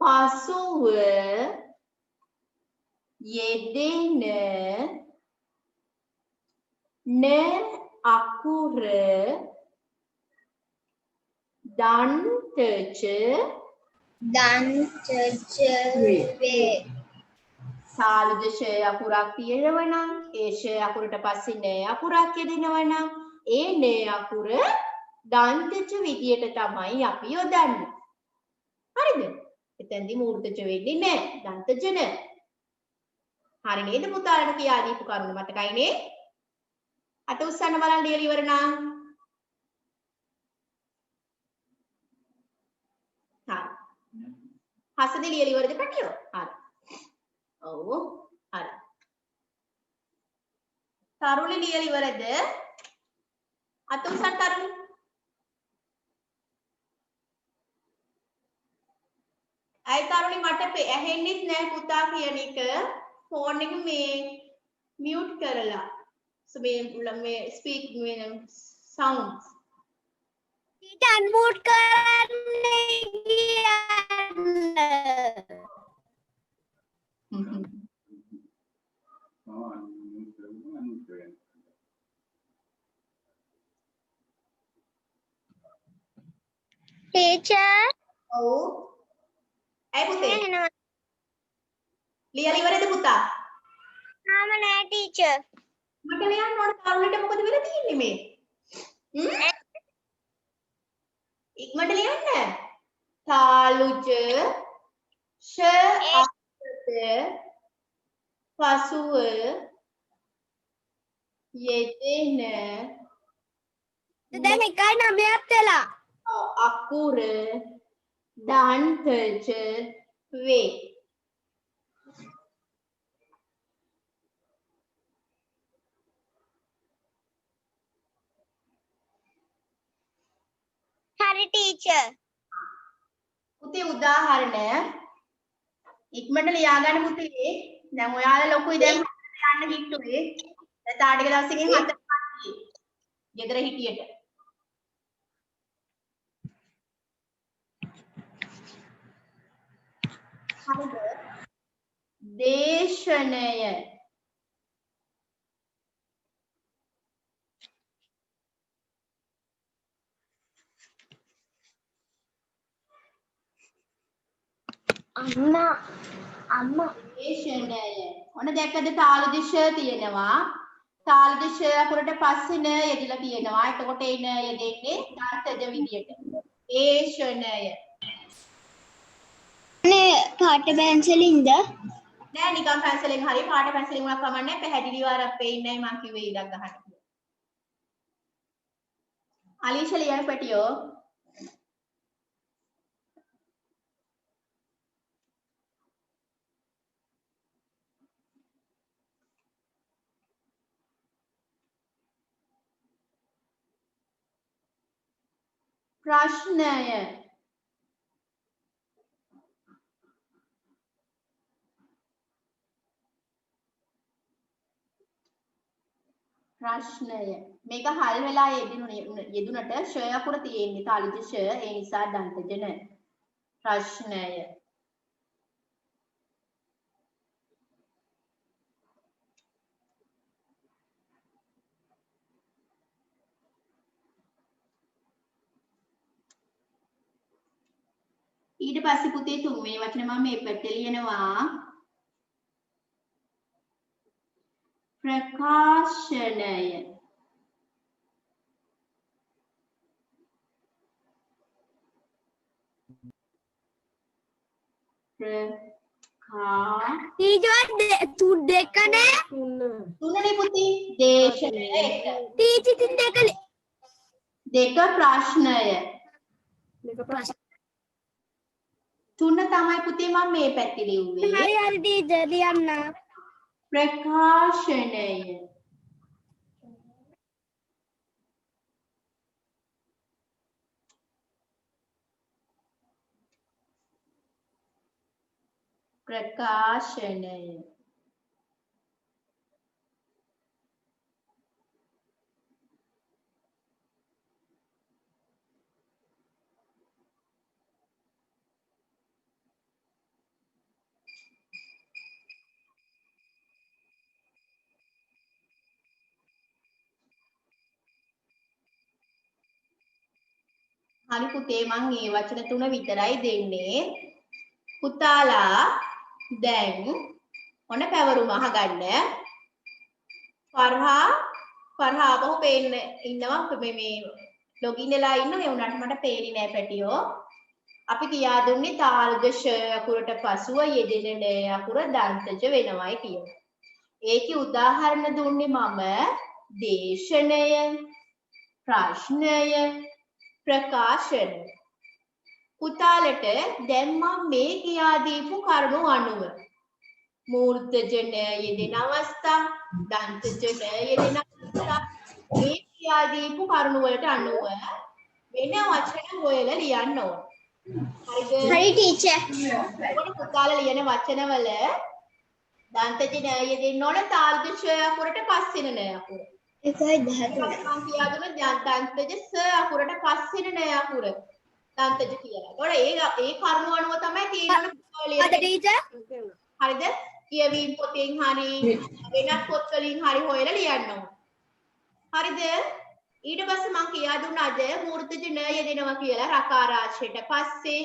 S1: පසුව යෙදෙන න අකුර දන්තජ වේ. සාලුජ ෂ අකුරක් තියෙනවා නම් ඒ ෂ අකුරට පස්සේ න අකුරක් යෙදෙනවා නම් ඒ න අකුර දන්තජ විදියට තමයි අපි යොදන්නේ. හරිද? එතෙන්දී මූර්තජ වෙන්නේ නැහැ. දන්තජ න. හරි නේද පුතාලට කියා දීපු කරුණ මතකයිනේ? අත උස්සන්න බලන්න ලියලා ඉවර නම්. හරි. හසද ලියලා ඉවරද කටියෝ? හරි. ඔව්. හරි. තරුණි ලියලා ඉවරද? අත උස්සන්න තරුණි. අය තරුණි මට ඇහෙන්නෙත් නෑ පුතා කියන එක. ෆෝන් එක මේ මියුට් කරලා. මේ ස්පීක් sounds.
S2: ඊට අන්මූට් කරන්න
S3: ටීචර්
S1: ඔව්. ඇයි පුතේ? ලියලා ඉවරද පුතා?
S3: තාම නෑ ටීචර්.
S1: මට ලියන්න ඕන තරුණිට මොකද වෙලා තියෙන්නේ මේ? ඉක්මනට ලියන්න. තාලුජ ෂ අකුරට පසුව යෙදෙන
S2: දැන් 1.9ක් වෙලා.
S1: අකුර දන්තජ වේ.
S3: හරි ටීචර්.
S1: පුතේ උදාහරණ ඉක්මනට ලියා ගන්න පුතේ. දැන් ඔයාලා ලොකුයි දැන් යන්න හිටුවේ. දැන් තාටික දවසකින් 4 පාටියේ. ගෙදර හිටියට. හරිද? දේශනය
S3: අම්මා
S1: දේශනය. ඔන්න දැක්කද තාලුජ ෂ තියෙනවා. තාලුජ ෂ අකුරට පස්සේ න යෙදලා තියෙනවා. එතකොට ඒ න යෙදෙන්නේ දන්තජ විදියට. දේශනය.
S3: නේ පාට පැන්සලින්ද?
S1: නෑ නිකන් පැන්සලෙන් හරි පාට පැන්සලෙන් වුණා කමන්නේ. පැහැදිලිව අර පේන්නේ නැහැ මං කිව්වේ ඉඩක් ගහන්න. අලීෂා ලියන පැටියෝ ප්‍රශ්නය මේක හල් වෙලා යෙදුනට ෂ අකුර තියෙන්නේ තාලුජ ෂ ඒ නිසා දන්තජ න. ප්‍රශ්නය ඊට පස්සේ පුතේ තුන්වෙනි වචනේ මම මේ පැත්තේ ලියනවා ප්‍රකාශනය
S2: ටීචර් දෙකනේ
S1: තුනනේ පුතේ දේශනය එක
S2: ටීචර් ඉතින්
S1: දෙක ප්‍රශ්නය තුන තමයි පුතේ මම මේ පැත්තේ ලිව්වේ
S2: හරි හරි ටීචර් ලියන්න
S1: ප්‍රකාශනය ප්‍රකාශනය හරි පුතේ මං මේ වචන තුන විතරයි දෙන්නේ පුතාලා දැන් ඔන්න පැවරුම අහගන්න පරහා බහු පේන්න ඉන්නවා මේ ලොගින් වෙලා ඉන්න ඒ උනාට මට පේන්නේ නැහැ පැටියෝ අපි කියා දුන්නේ තාර්ග ෂ අකුරට පසුව යෙදෙන න අකුර දන්තජ වෙනවයි කියලා. ඒකේ උදාහරණ දුන්නේ මම දේශනය ප්‍රශ්නය ප්‍රකාශන පුතාලට දැන් මම මේ කියා දීපු කරුණු අනුව මූර්ධජන යෙදෙන අවස්ථා දන්තජන යෙදෙන අවස්ථා මේ කියා දීපු කරුණු වලට අනුව වෙන වචන හොයලා ලියන්න ඕන. හරිද?
S2: හරි ටීචර්
S1: එතකොට පුතාලා ලියන වචනවල දන්තජන යෙදෙන්න ඕන තාර්ග ෂ අකුරට පස්සෙන න අකුර.
S2: එකයි 13
S1: මම කියා දුන්න දන්තජ ස අකුරට පස්සෙන න අකුර. දන්තජ කියලා. ඒතකොට ඒ කරුණු අනුව තමයි තීරණ ලියන්නේ.
S2: අද ටීචර්
S1: හරිද? කියවීම් පොතෙන් හරි වෙනත් පොත් වලින් හරි හොයලා ලියන්න ඕන. හරිද? ඊට පස්සේ මම කියා දුන්න අද මූර්ධජ න යෙදෙනවා කියලා රකාරාශයට පස්සේ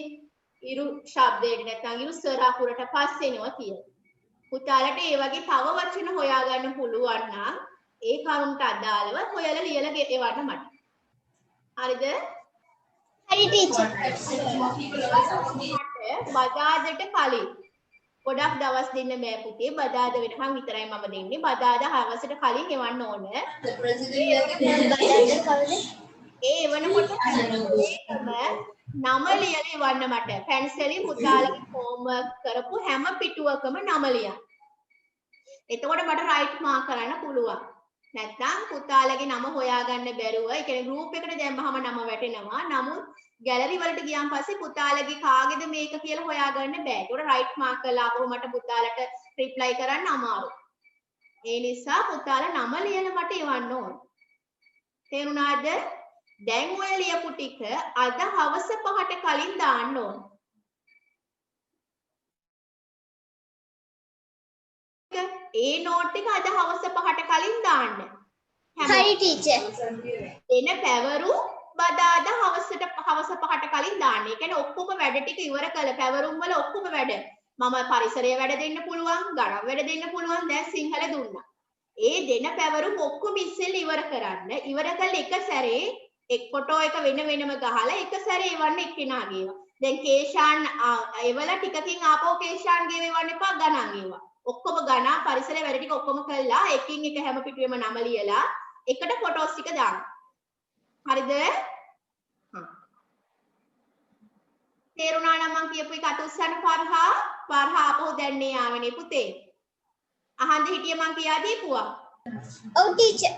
S1: ඉරු ශබ්දයට නැත්නම් ඉරු ස්වර අකුරට පස්සේ එනවා කියලා. පුතාලට ඒ වගේ තව වචන හොයාගන්න පුළුවන් නම් ඒ කරුණට අදාළව හොයලා ලියලා එවන්න මට. හරිද?
S2: හරි ටීචර්
S1: බදාදට කලින් ගොඩක් දවස් දෙන්න බෑ පුතේ බදාද වෙනකන් විතරයි මම දෙන්නේ බදාද හවසට කලින් එවන්න ඕන ඒ එවනකොට ඒකම නම ලියලා එවන්න මට පැන්සලෙන් පුතාලගේ හෝම්වර්ක් කරපු හැම පිටුවකම නම ලියන්න එතකොට මට රයිට් මාක් කරන්න පුළුවන් නැත්නම් පුතාලගේ නම හොයාගන්න බැරුව ඒ කියන්නේ ගෲප් එකට දැම්මහම නම වැටෙනවා නමුත් ගැලරි වලට ගියාන් පස්සේ පුතාලගේ කාගේද මේක කියලා හොයාගන්න බෑ. ඒකට රයිට් මාක් කරලා අපහු මට පුතාලට රිප්ලයි කරන්න අමාරුයි. ඒ නිසා පුතාලා නම ලියලා මට එවන්න ඕන. තේරුණාද? දැන් ඔය ලියපු ටික අද හවස 5ට කලින් දාන්න ඕන. ඒ නෝට් එක අද හවස 5ට කලින් දාන්න.
S2: හරි ටීචර්
S1: එන පැවරු බදාදා හවස 5ට කලින් දාන්න. ඒ කියන්නේ ඔක්කොම වැඩ ටික ඉවර කළ පැවරුම් වල ඔක්කොම වැඩ. මම පරිසරයේ වැඩ දෙන්න පුළුවන්, ගණන් වැඩ දෙන්න පුළුවන්. දැන් සිංහල දුන්නා. ඒ දෙන පැවරුම් ඔක්කොම ඉස්සෙල්ලා ඉවර කරන්න. ඉවර කළ එක සැරේ එක් ෆොටෝ එක වෙන වෙනම ගහලා එක සැරේ එවන්න එක්කෙනාගේව. දැන් කේෂාන් එවල ටිකකින් ආපහු කේෂාන්ගේ එවන්න එපා ගණන් ඒවා. ඔක්කොම ගණන් පරිසරයේ වැඩ ටික ඔක්කොම කළා එකින් එක හැම පිටුවෙම නම ලියලා එකට ෆොටෝස් ටික දාන්න. හරිද? තේරුණා නම් මම කියපු එක අතුස්සන්න පරහා ආපහු දැන්නේ ආවනේ පුතේ. අහන්න හිටිය මං කියා දීපුවා.
S2: ඔව් ටීචර්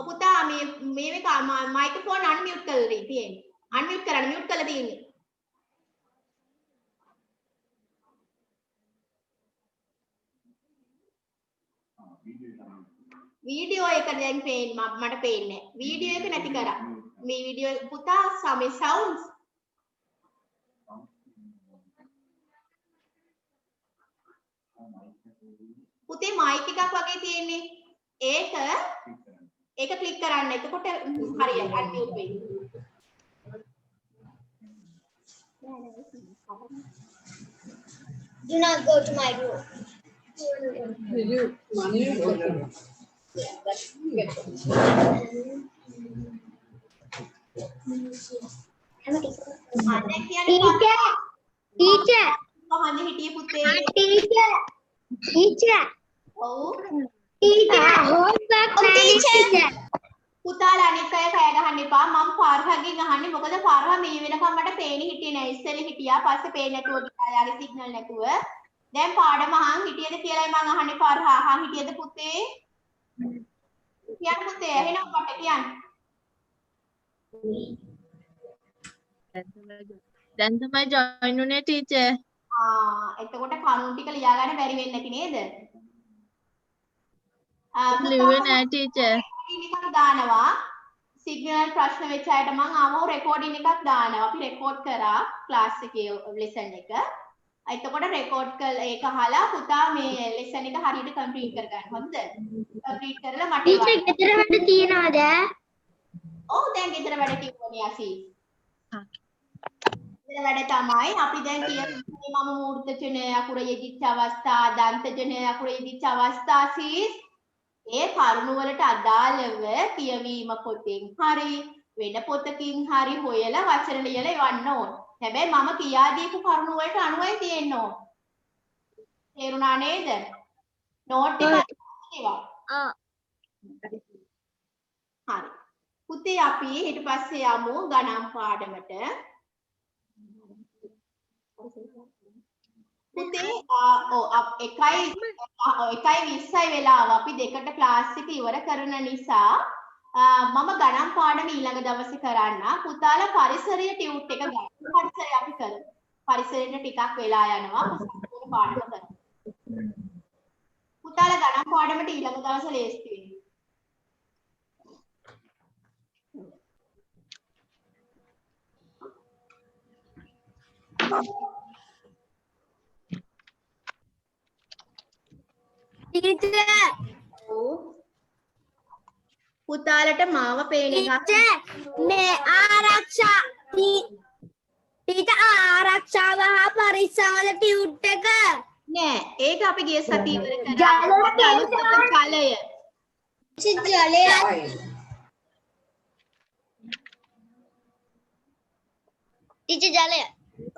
S1: පුතා මේ මයික්‍රොෆෝන් අන්මියුට් කරලා තියෙන්නේ. අන්මියුට් කරන්න මියුට් කරලා තියෙන්නේ. වීඩියෝ එක දැන් මට පේන්නේ නැහැ. වීඩියෝ එක නැති කරා. මේ වීඩියෝ පුතා සමේ සවුන්ඩ්ස් පුතේ මයික් එකක් වගේ තියෙන්නේ. ඒක ක්ලික් කරන්න. එතකොට හරියට අන්මියුට් වෙයි.
S2: do not go to my room
S1: දැන් කියන්නේ
S2: teacher
S1: අහන්න හිටියේ පුතේ.
S2: teacher
S1: ඔව්.
S2: homework teacher
S1: පුතාලා අනිත් අය කෑ ගහන්න එපා. මම පාරහගෙන් අහන්නේ මොකද පාරහ මේ වෙනකම් මට පේන්නේ හිටියේ නෑ. ඉස්සෙල්ලා හිටියා. පස්සේ පේන්නේ නැතුව ගියා. යාගේ සිග්නල් නැතුව. දැන් පාඩම අහන් හිටියද කියලායි මං අහන්නේ පාරහ. අහන් හිටියද පුතේ? කියන්න පුතේ. එහෙනම් මට කියන්න.
S4: දැන් තමයි join උනේ teacher.
S1: එතකොට කරුණු ටික ලියා ගන්න බැරි වෙන්නේ නැති නේද?
S4: ලිව්වේ නෑ teacher.
S1: එකක් දානවා. සිග්නල් ප්‍රශ්න වෙච්ච අයට මම ආවෝ රෙකෝඩින් එකක් දානවා. අපි රෙකෝඩ් කරා ක්ලාස් එකේ ලෙසන් එක. එතකොට රෙකෝඩ් කළ ඒක අහලා පුතා මේ ලෙසන් එක හරියට කම්ප්ලීට් කරගන්න. හොඳද? කම්ප්ලීට් කරලා මට
S2: teacher ගෙදර වැඩ තියනවද?
S1: ඔව් දැන් ගෙදර වැඩ කිව්වනේ අසී. ගෙදර වැඩ තමයි අපි දැන් කියන්නේ මම මූර්තජන අකුර යෙදිච්ච අවස්ථා, දන්තජන අකුර යෙදිච්ච අවස්ථා සීස් ඒ කරුණු වලට අදාළව කියවීම පොතෙන් හරි වෙන පොතකින් හරි හොයලා වචන ලියලා එවන්න ඕන. හැබැයි මම කියා දීපු කරුණු වලට අනුවයි තියෙන්න ඕන. තේරුණා නේද? නෝට් එක ඒවා. හරි. පුතේ අපි ඊට පස්සේ යමු ගණන් පාඩමට. පුතේ එකයි 20යි වෙලාව අපි දෙකට ක්ලාස් එක ඉවර කරන නිසා මම ගණන් පාඩම ඊළඟ දවසේ කරන්න. පුතාලා පරිසරයේ ටියුට් එක ගන්න. පරිසරය අපි කරමු. පරිසරයට ටිකක් වෙලා යනවා. පුතාලා පාඩම කරමු. පුතාලා ගණන් පාඩමට ඊළඟ දවසේ ලේස්ති වෙන්න.
S2: teacher
S1: පුතාලට මාව පේන එක
S2: මේ ආරක්ෂා teacher ආරක්ෂාව හා පරිස්සම් වල ටියුට් එක
S1: නෑ. ඒක අපි ගිය සතියේ ඉවර කරා. ජලය.
S2: teacher ජලය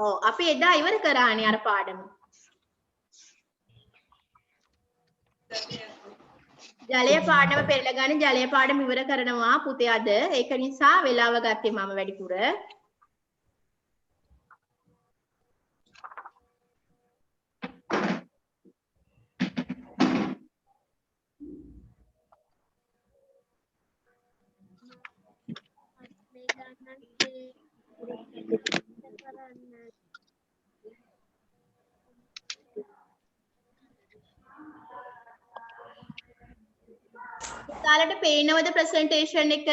S1: ඔව් අපි එදා ඉවර කරානේ අර පාඩම. ජලය පාඩම පෙරලා ගන්න ජලය පාඩම ඉවර කරනවා පුතේ අද. ඒක නිසා වෙලාව ගත්තේ මම වැඩිපුර. පුතාලට පේනවද ප්‍රසන්ටේෂන් එක?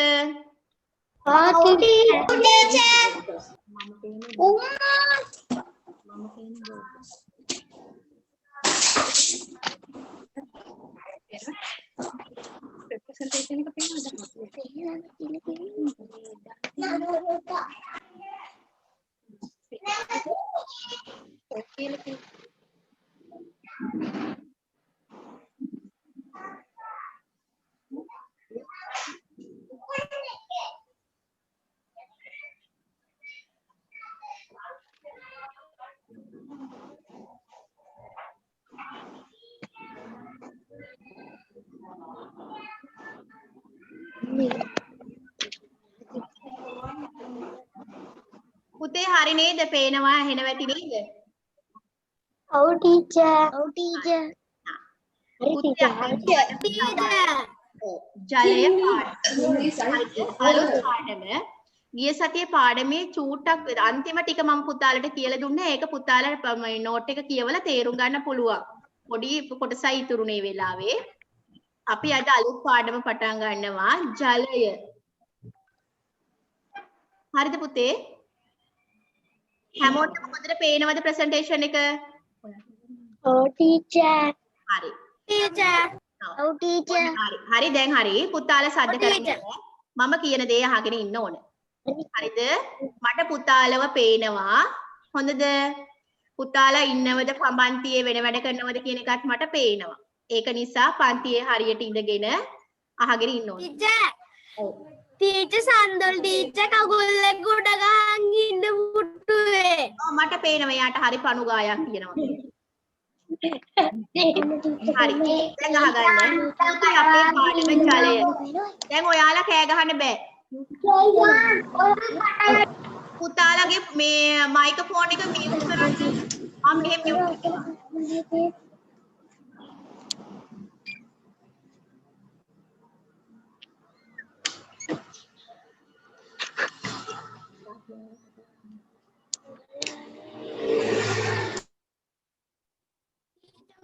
S1: පුතේ හරි නේද? පේනවා ඇහෙනවා ඇති නේද?
S2: ඔව් teacher
S1: පුතේ ජලය අලුත් පාඩම ගිය සතියේ පාඩමේ චූට්ටක් අන්තිම ටික මම පුතාලට කියලා දුන්නා. ඒක පුතාලට නෝට් එක කියවලා තේරුම් ගන්න පුළුවන්. පොඩි කොටසයි ඉතුරුනේ වෙලාවේ. අපි අද අලුත් පාඩම පටන් ගන්නවා ජලය. හරිද පුතේ? හැමෝටම හොඳට පේනවද ප්‍රසන්ටේෂන් එක?
S2: ඔව් teacher
S1: හරි.
S2: teacher ඔව් teacher
S1: හරි දැන් හරි. පුතාලා සද්ද කරන්නේ මම කියන දේ අහගෙන ඉන්න ඕන. හරිද? මට පුතාලව පේනවා. හොඳද? පුතාලා ඉන්නවද පන්තියේ වෙන වැඩ කරනවද කියන එකත් මට පේනවා. ඒක නිසා පන්තියේ හරියට ඉඳගෙන අහගෙන ඉන්න ඕනේ.
S2: ටීචර්
S1: ඔව්.
S2: ටීචර් සන්දල් ටීචර් කකුල්ලේ ගොඩ ගහන් ඉන්න පුටුවේ.
S1: ඔව් මට පේනවා එයාට හරි පණු ගායක් තියෙනවා. හරි. දැන් අහගන්න. පුතේ අපේ පාඩම ජලය. දැන් ඔයාලා කෑ ගහන්න බෑ. පුතාලගේ මේ මයික්‍රොෆෝන් එක මියුට් කරන්න. මම මෙහෙම මියුට් කරනවා.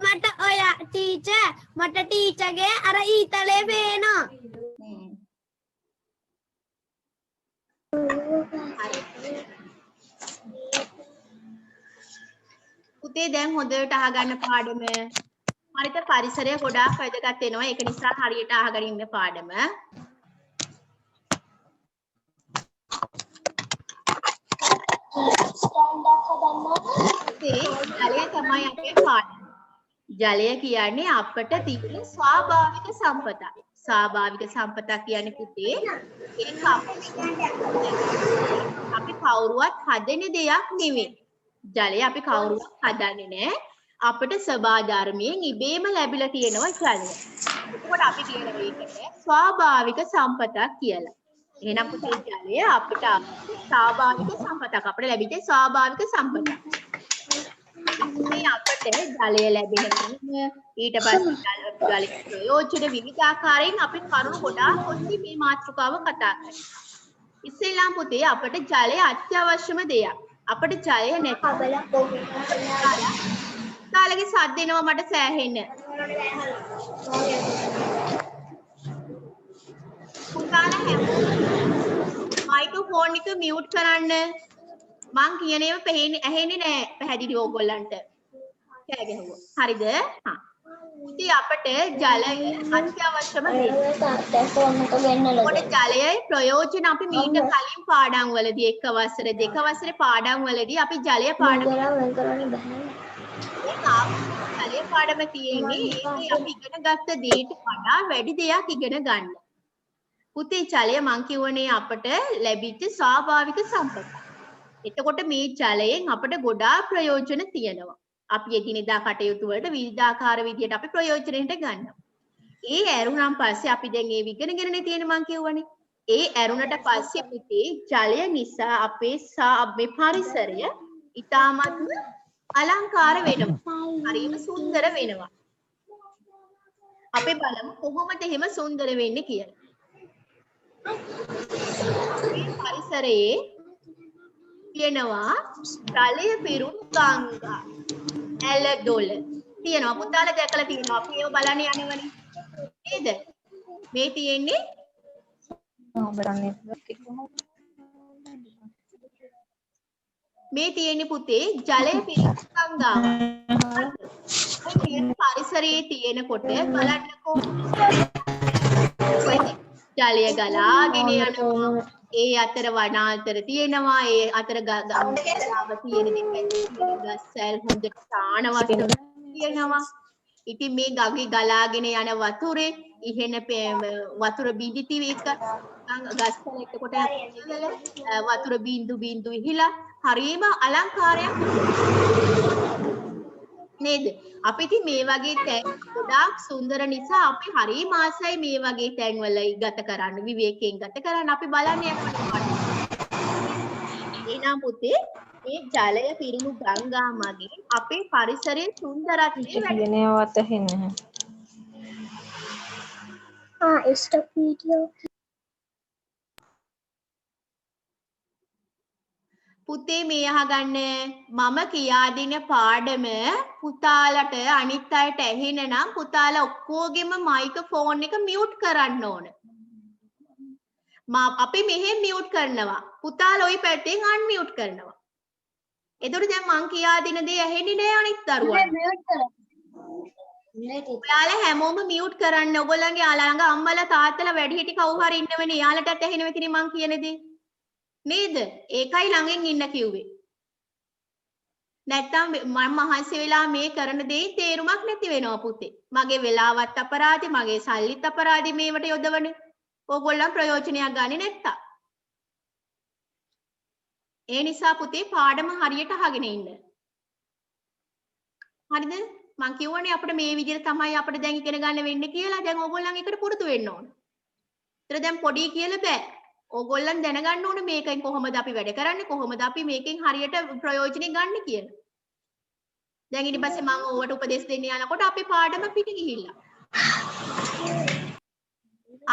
S2: මට ඔයා ටීචර් මට ටීචර්ගේ අර ඊතලේ පේනවා.
S1: පුතේ දැන් හොඳට අහගන්න පාඩම. හරිත පරිසරය ගොඩාක් වැදගත් වෙනවා. ඒක නිසා හරියට අහගෙන ඉන්න පාඩම. පුතේ ජලය තමයි අපේ පාඩම. ජලය කියන්නේ අපට තියෙන ස්වාභාවික සම්පතක්. ස්වාභාවික සම්පතක් කියන්නේ පුතේ ඒක අපි කවුරුවත් හදන දෙයක් නෙවෙයි. ජලය අපි කවුරුවත් හදන්නේ නැහැ. අපට සබා ධර්මයෙන් ඉබේම ලැබිලා තියෙනවා ජලය. ඒකට අපි කියනවා ඒකට ස්වාභාවික සම්පතක් කියලා. එහෙනම් පුතේ ජලය අපට ස්වාභාවික සම්පතක්. අපට ලැබිච්ච ස්වාභාවික සම්පතක්. මේ අපට ජලය ලැබෙන ඊට පස්සේ ජලය ප්‍රයෝජන විවිධාකාරයෙන් අපි කරුණු ගොඩාක් ඔස්සේ මේ මාතෘකාව කතා කරනවා. ඉස්සෙල්ලාම පුතේ අපට ජලය අත්‍යවශ්‍යම දෙයක්. අපට ජලය නැත්නම් තාලගේ සද්ද එනවා මට සෑහෙන්න. පුතාලා මයික්‍රොෆෝන් එක මියුට් කරන්න. මං කියන ඒවා ඇහෙන්නේ නැහැ පැහැදිලි ඕගොල්ලන්ට. කෑ ගැහුවා. හරිද? හා. ඉතින් අපට ජලය අත්‍යවශ්‍යම දෙයක්. ජලයේ ප්‍රයෝජන අපි මීට කලින් පාඩම් වලදී එක වසර දෙක වසරේ පාඩම් වලදී අපි ජලය පාඩම් ජලය පාඩම තියෙන්නේ ඒකේ අපි ඉගෙන ගත්ත දේට වඩා වැඩි දෙයක් ඉගෙන ගන්න. පුතේ ජලය මං කියවනේ අපට ලැබිච්ච ස්වාභාවික සම්පතක්. එතකොට මේ ජලයෙන් අපට ගොඩාක් ප්‍රයෝජන තියෙනවා. අපි එදිනෙදා කටයුතු වලට විවිධාකාර විදියට අපි ප්‍රයෝජනෙට ගන්නවා. ඒ ඇරුණාන් පස්සේ අපි දැන් ඒ විගණගෙනනේ තියෙන මං කියවනේ. ඒ ඇරුණට පස්සේ පුතේ ජලය නිසා අපේ පරිසරය ඉතාමත්ම අලංකාර වෙනවා. හරිම සුන්දර වෙනවා. අපි බලමු කොහොමද එහෙම සුන්දර වෙන්නේ කියලා. මේ පරිසරයේ තියෙනවා ජලය පිරුණු ගංගා ඇල දොල තියෙනවා. පුතාලා දැකලා තියෙනවා. අපි ඒව බලන්න යනවනේ. නේද? මේ තියෙන්නේ මේ තියෙන්නේ පුතේ ජලය පිරුණු ගංගාව. මේ පරිසරයේ තියෙනකොට බලන්නකෝ ජලය ගලාගෙන යනවා. ඒ අතර වනාන්තර තියෙනවා. ඒ අතර ගංගාව තියෙන ගස්සල් හොඳට සානවට තියෙනවා. ඉතින් මේ ගඟේ ගලාගෙන යන වතුරේ ඉහෙන වතුර බිඳිති එක ගස්සල එක්කොට වතුර බිඳු බිඳු ඉහිලා හරිම අලංකාරයක් නේද? අපි ඉතින් මේ වගේ තැන් ගොඩාක් සුන්දර නිසා අපි හරිම ආසයි මේ වගේ තැන් වල ගත කරන්න, විවේකයෙන් ගත කරන්න. අපි බලන්නේ එහෙනම් පුතේ මේ ජලය පිරුණු ගංගා මගින් අපේ පරිසරයේ සුන්දරත්වය වැඩි.
S3: stop video.
S1: පුතේ මේ අහගන්න මම කියා දෙන පාඩම පුතාලට අනිත් අයට ඇහෙනනම් පුතාලා ඔක්කොගෙම මයික්‍රොෆෝන් එක මියුට් කරන්න ඕන. අපි මෙහෙම මියුට් කරනවා. පුතාලා ওই පැත්තෙන් අන්මියුට් කරනවා. එතකොට දැන් මං කියා දෙන දේ ඇහෙන්නේ නෑ අනිත් දරුවන්ට. ඔයාලා හැමෝම මියුට් කරන්න. ඔයගොල්ලන්ගේ ළඟ අම්මලා තාත්තලා වැඩිහිටි කවුරු හරි ඉන්නවනේ. යාලටත් ඇහෙනවා ඉතින් මං කියන දේ. නේද? ඒකයි ළඟින් ඉන්න කිව්වේ. නැත්තම් මම මහන්සි වෙලා මේ කරන දේ තේරුමක් නැති වෙනවා පුතේ. මගේ වෙලාවත් අපරාධේ, මගේ සල්ලිත් අපරාධේ මේවට යොදවන. ඕගොල්ලන් ප්‍රයෝජනයක් ගන්නේ නැත්තා. ඒ නිසා පුතේ පාඩම හරියට අහගෙන ඉන්න. හරිද? මං කියවනේ අපිට මේ විදිහට තමයි අපිට දැන් ඉගෙන ගන්න වෙන්නේ කියලා. දැන් ඕගොල්ලන් එකට පුරුදු වෙන්න ඕන. ඒතර දැන් පොඩි කියලා බෑ. ඕගොල්ලන් දැනගන්න ඕනේ මේකෙන් කොහොමද අපි වැඩ කරන්නේ, කොහොමද අපි මේකෙන් හරියට ප්‍රයෝජනෙ ගන්න කියලා. දැන් ඊට පස්සේ මම ඕවට උපදෙස් දෙන්න යනකොට අපේ පාඩම පිට ගිහිල්ලා.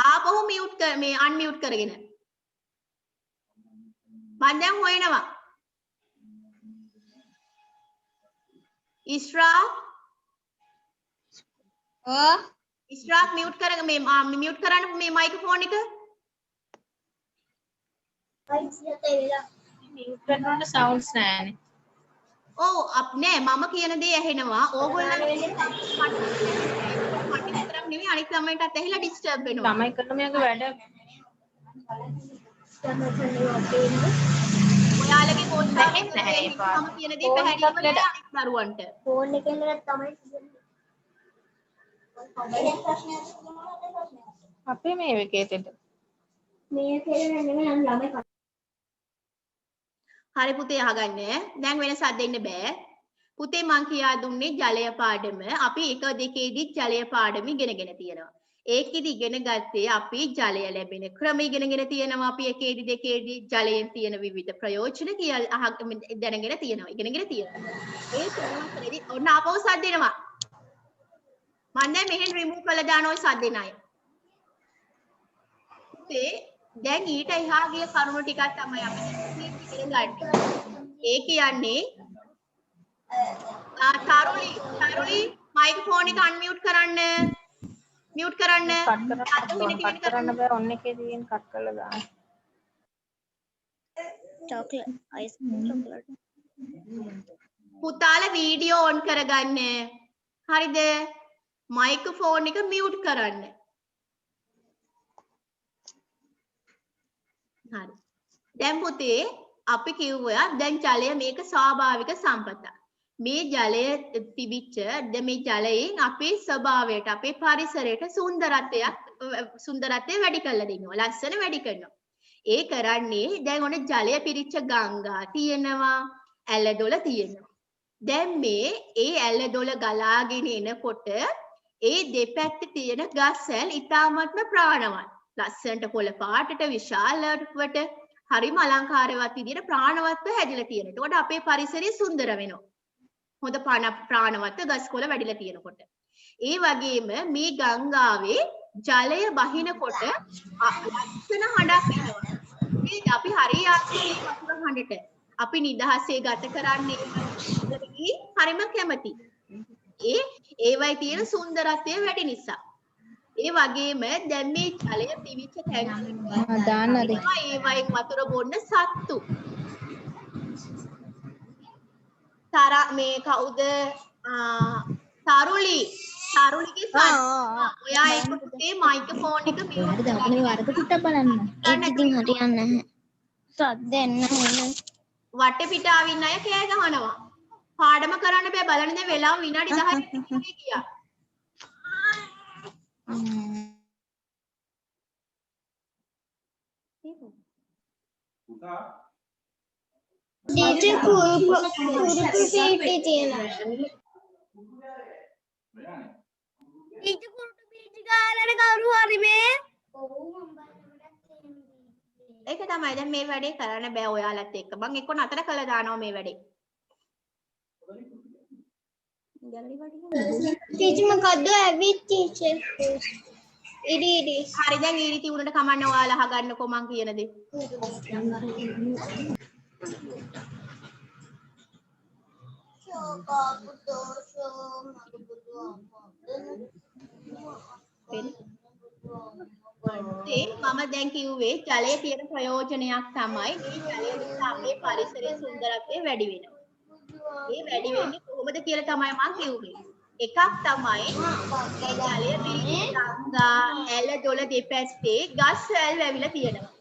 S1: ආපහු මියුට් මේ අන්මියුට් කරගෙන. මම දැන් හොයනවා. ඉස්රාක් මියුට් කරගෙන මේ මියුට් කරන්න මේ මයික්‍රොෆෝන් එක.
S4: මියුට් කරනකොට සවුන්ඩ්ස් නැහැනේ.
S1: ඔව් නෑ මම කියන දේ ඇහෙනවා. ඕගොල්ලන් මට විතරක් නෙවෙයි අනිත් ළමයින්ටත් ඇහිලා ඩිස්ටර්බ් වෙනවා.
S4: ළමයි කරන මේක වැඩ
S1: ඔයාලගේ පොත්
S4: ඇහෙන්නේ නැහැ ඒ පාර.
S1: මම කියන දේ පැහැදිලිව නෑ අනිත් දරුවන්ට.
S3: ෆෝන් එකෙන් තමයි
S4: අපේ මේ විකේතෙට.
S3: මේ කියලා නෙමෙයි නම් ළමයි
S1: හරි පුතේ අහගන්න. දැන් වෙනසක් දෙන්න බෑ. පුතේ මං කියා දුන්නේ ජලය පාඩම. අපි 1 2 ජලය පාඩම ඉගෙනගෙන තියෙනවා. ඒකෙදි ඉගෙන ගත්තේ අපි ජලය ලැබෙන ක්‍රම ඉගෙනගෙන තියෙනවා. අපි 1 2 ජලයෙන් තියෙන විවිධ ප්‍රයෝජන කියලා දැනගෙන තියෙනවා. ඉගෙනගෙන තියෙනවා. ඒ තුනතරේදී ඔන්න ආපහු සද්ද එනවා. මම දැන් මෙහෙන් රිමූව් කරලා දාන ඔය සද්ද එන අය. පුතේ දැන් ඊට එහා ගිය කරුණු ටිකක් තමයි අපි ඉගෙන ගන්න. ඒ කියන්නේ තරුලි මයික්‍රොෆෝන් එක අන්මියුට් කරන්න. මියුට් කරන්න.
S4: කට් කරන්න බෑ ඔන්න එකේ තියෙන කට් කරලා දාන්න.
S3: චොක්ලට් අයිස්ක්‍රීම් චොක්ලට්
S1: පුතාලා වීඩියෝ ඔන් කරගන්න. හරිද? මයික්‍රොෆෝන් එක මියුට් කරන්න. හරි. දැන් පුතේ අපි කිව්වා දැන් ජලය මේක ස්වාභාවික සම්පතක්. මේ ජලය තිබිච්ච මේ ජලයෙන් අපේ ස්වභාවයට අපේ පරිසරයට සුන්දරත්වය වැඩි කරලා දෙනවා. ලස්සන වැඩි කරනවා. ඒ කරන්නේ දැන් ඔන්න ජලය පිරිච්ච ගංගා තියෙනවා, ඇලදොල තියෙනවා. දැන් මේ ඒ ඇලදොල ගලාගෙන එනකොට ඒ දෙපැත්තේ තියෙන ගස්වැල් ඉතාමත්ම ප්‍රාණවත්. ලස්සනට කොළ පාටට විශාලවට හරිම අලංකාරවත් විදියට ප්‍රාණවත්ව හැදිලා තියෙනවා. එතකොට අපේ පරිසරය සුන්දර වෙනවා. හොඳ ප්‍රාණවත්ව ගස්කොළ වැඩිලා තියෙනකොට. ඒ වගේම මේ ගංගාවේ ජලය බහිනකොට ලස්සන හඬක් එනවා. මේ අපි හරිය ආසයි වතුර හඬට. අපි නිදහසේ ගත කරන්නේ හරිම කැමති. ඒවයි තියෙන සුන්දරත්වය වැඩි නිසා. ඒ වගේම දැන් මේ ජලය පිවිච්ච තැන්
S4: දාන්නද?
S1: ඒ වයින් වතුර බොන්න සත්තු. මේ කවුද? තරුලිගේ සත්. ඔයා ඒක පුතේ මයික්‍රොෆෝන් එක මියුට් කරලා
S3: වරද පිට බලන්න. ඒක ඉතින් හරියන්නේ නැහැ. සද්ද එන්න
S1: වටේ පිට ආවින්න අය කෑ ගහනවා. පාඩම කරන්න බෑ බලන්න දැන් වෙලාව විනාඩි 10ක් ගියා.
S3: ටීචර් කුරුපු පීටි තියෙනවා.
S2: ඊට කුරුටු පීටි ගාලානේ කවුරු හරි මේ
S1: ඒක තමයි දැන් මේ වැඩේ කරන්න බෑ ඔයාලත් එක්ක. මම එක්ක නතර කළා දානවා මේ වැඩේ.
S3: ටීචර් මොකද්ද ඇවිත් ටීචර්? ඉඩි
S1: හරි දැන් ඊරිති උනට කමන්න ඔයාලා අහගන්නකෝ මං කියන දේ. මම දැන් කිව්වේ ජලයේ තියෙන ප්‍රයෝජනයක් තමයි මේ ජලය නිසා අපේ පරිසරයේ සුන්දරත්වය වැඩි වෙනවා. ඒ වැඩි වෙන්නේ කොහොමද කියලා තමයි මම කිව්වේ. එකක් තමයි මේ ජලය පිරිච්ච ගංගා ඇල දොල දෙපැත්තේ ගස් වැල් වැවිලා තියෙනවා.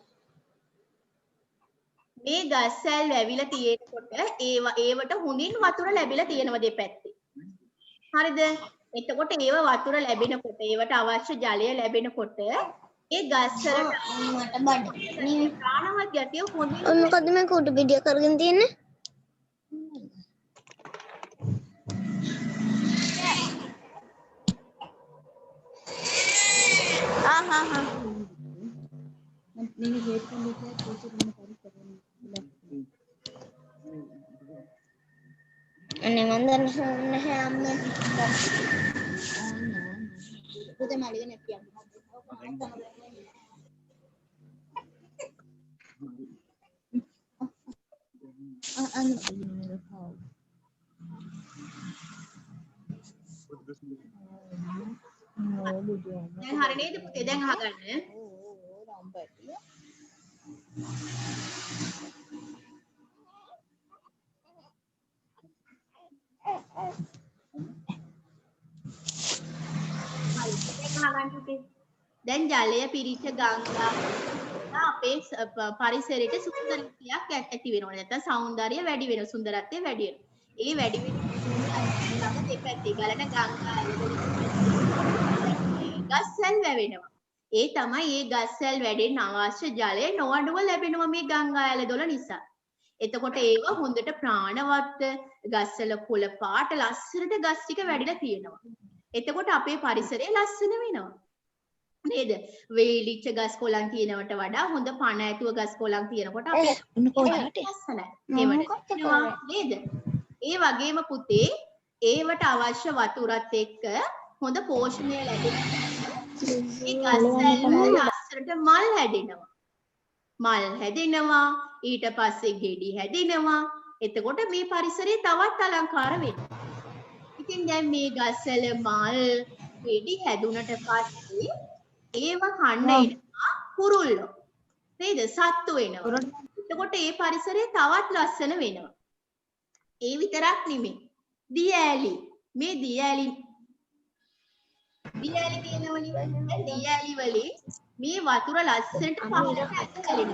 S1: මේ ගස්සැල් වැවිලා තියෙනකොට ඒවට හොඳින් වතුර ලැබිලා තියෙනවා දෙපැත්තේ. හරිද? එතකොට ඒව වතුර ලැබෙනකොට ඒවට අවශ්‍ය ජලය ලැබෙනකොට ඒ ගස්වලට
S3: මට බඩ
S1: ප්‍රාණවත් ගතිය හොඳින්
S3: ඔය මොකද්ද මේ කුඩු පිටිය කරගෙන තියෙන්නේ? අනේ මන් දන්නේ නැහැ අම්මේ. පුතේ මල්ලි නැතිනම්.
S1: දැන් හරි නේද පුතේ? දැන් අහගන්න. දැන් ජලය පිරිච්ච ගංගා අපේ පරිසරයට සුන්දරත්වයක් ඇති වෙනවා. නැත්නම් సౌందර්යය වැඩි වෙනවා. සුන්දරත්වය වැඩි වෙනවා. ඒ වැඩි වෙන දෙපැත්තේ ගලන ගංගා ගස්වැල් වැවෙනවා. ඒ තමයි ඒ ගස්වැල් වැඩෙන්න අවශ්‍ය ජලය නොඅඩුව ලැබෙනවා මේ ගංගා ඇලදොල නිසා. එතකොට ඒව හොඳට ප්‍රාණවත් ගස්වල කොළ පාට ලස්සනට ගස් ටික වැඩිලා තියෙනවා. එතකොට අපේ පරිසරය ලස්සන වෙනවා. නේද? වේලිච්ච ගස් කොළන් තියෙනවට වඩා හොඳ පණ ඇතුව ගස් කොළන් තියෙනකොට අපේ ලස්සනයි. නේද? ඒ වගේම පුතේ ඒවට අවශ්‍ය වතුරත් එක්ක හොඳ පෝෂණය ලැබෙනවා. මේ ගස්වැල් වල ලස්සනට මල් හැදෙනවා. මල් හැදෙනවා ඊට පස්සේ ගෙඩි හැදෙනවා. එතකොට මේ පරිසරය තවත් අලංකාර වෙනවා. ඉතින් දැන් මේ ගස්වල මල් ගෙඩි හැදුනට පස්සේ ඒව කන්න එනවා කුරුල්ලෝ. නේද? සත්තු එනවා. එතකොට මේ පරිසරය තවත් ලස්සන වෙනවා. ඒ විතරක් නෙමෙයි. දියඇලි. මේ දියඇලි තියෙනවනේ. දැන් දියඇලි වලින් මේ වතුර ලස්සනට පහළට ඇතුළේ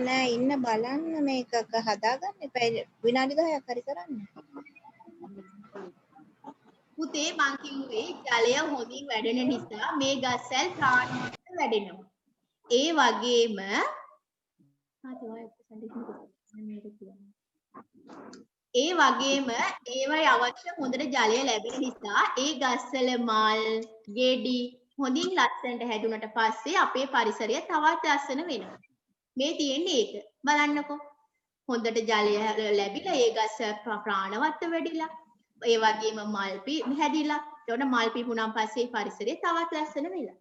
S4: නෑ ඉන්න බලන්න මේක හදාගන්න එපා. විනාඩි 10ක් හරි කරන්න.
S1: පුතේ මං කිව්වේ ජලය හොඳින් වැඩෙන නිසා මේ ගස්වැල් ප්‍රාණවත් වැඩෙනවා. ඒ වගේම ඒවයි අවශ්‍ය හොඳට ජලය ලැබෙන නිසා ඒ ගස්වල මල්, ගෙඩි හොඳින් ලස්සනට හැදුනට පස්සේ අපේ පරිසරය තවත් ලස්සන වෙනවා. මේ තියෙන්නේ ඒක. බලන්නකෝ. හොඳට ජලය ලැබිලා ඒ ගස් ප්‍රාණවත් වැඩිලා ඒ වගේම මල් හැදිලා එතකොට මල් පිපුණාන් පස්සේ පරිසරය තවත් ලස්සන වෙලා.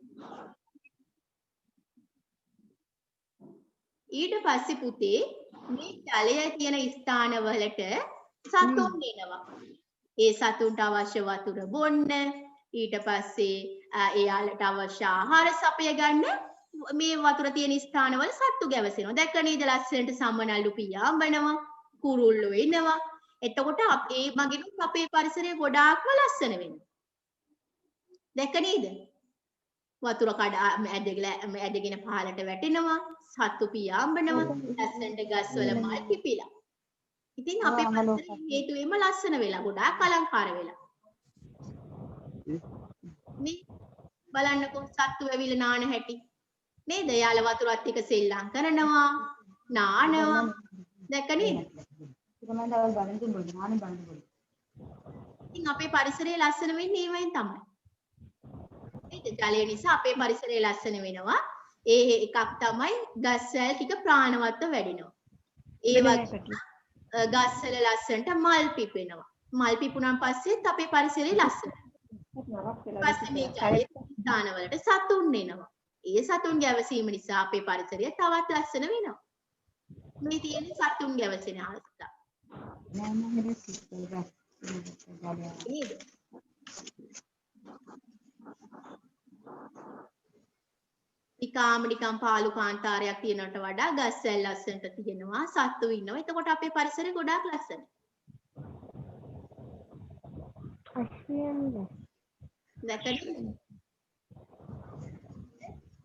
S1: ඊට පස්සේ පුතේ මේ ජලය තියෙන ස්ථානවලට සතුන් එනවා. ඒ සතුන්ට අවශ්‍ය වතුර බොන්න ඊට පස්සේ එයාලට අවශ්‍ය ආහාර සපය ගන්න මේ වතුර තියෙන ස්ථානවල සත්තු ගැවසෙනවා. දැක්ක නේද ලස්සනට සම්මනල්ලු පියාඹනවා, කුරුල්ලෝ එනවා. එතකොට ඒ මගිනුත් අපේ පරිසරය ගොඩාක්ම ලස්සන වෙනවා. දැක්ක නේද? වතුර ඇදගෙන පහළට වැටෙනවා, සත්තු පියාඹනවා, ලස්සනට ගස්වල මල් පිපිලා. ඉතින් අපේ පරිසරය හේතුවෙන්ම ලස්සන වෙලා ගොඩාක් අලංකාර වෙලා. මේ බලන්නකෝ සත්තු වැවිලා නාන හැටි. නේද? යාළ වතුරත් එක්ක සෙල්ලම් කරනවා, නානවා. දැක්ක නේද? ඉතින් අපේ පරිසරය ලස්සන වෙන්නේ ඒවෙන් තමයි. නේද? ජලය නිසා අපේ පරිසරය ලස්සන වෙනවා. ඒ එකක් තමයි ගස්වැල් ටික ප්‍රාණවත්ව වැඩෙනවා. ඒ වගේ ගස්වල ලස්සනට මල් පිපෙනවා. මල් පිපුණාන් පස්සෙත් අපේ පරිසරය ලස්සනයි. පස්සේ මේ ජලය ස්ථානවලට සතුන් එනවා. ඒ සතුන් ගැවසීම නිසා අපේ පරිසරය තවත් ලස්සන වෙනවා. මේ තියෙන සතුන් ගැවසෙන අවස්ථා. නේද? නිකම් පාළු කාන්තාරයක් තියෙනවට වඩා ගස්වැල් ලස්සනට තියෙනවා, සත්තු ඉන්නවා. එතකොට අපේ පරිසරය ගොඩාක් ලස්සනයි. දැක්කද?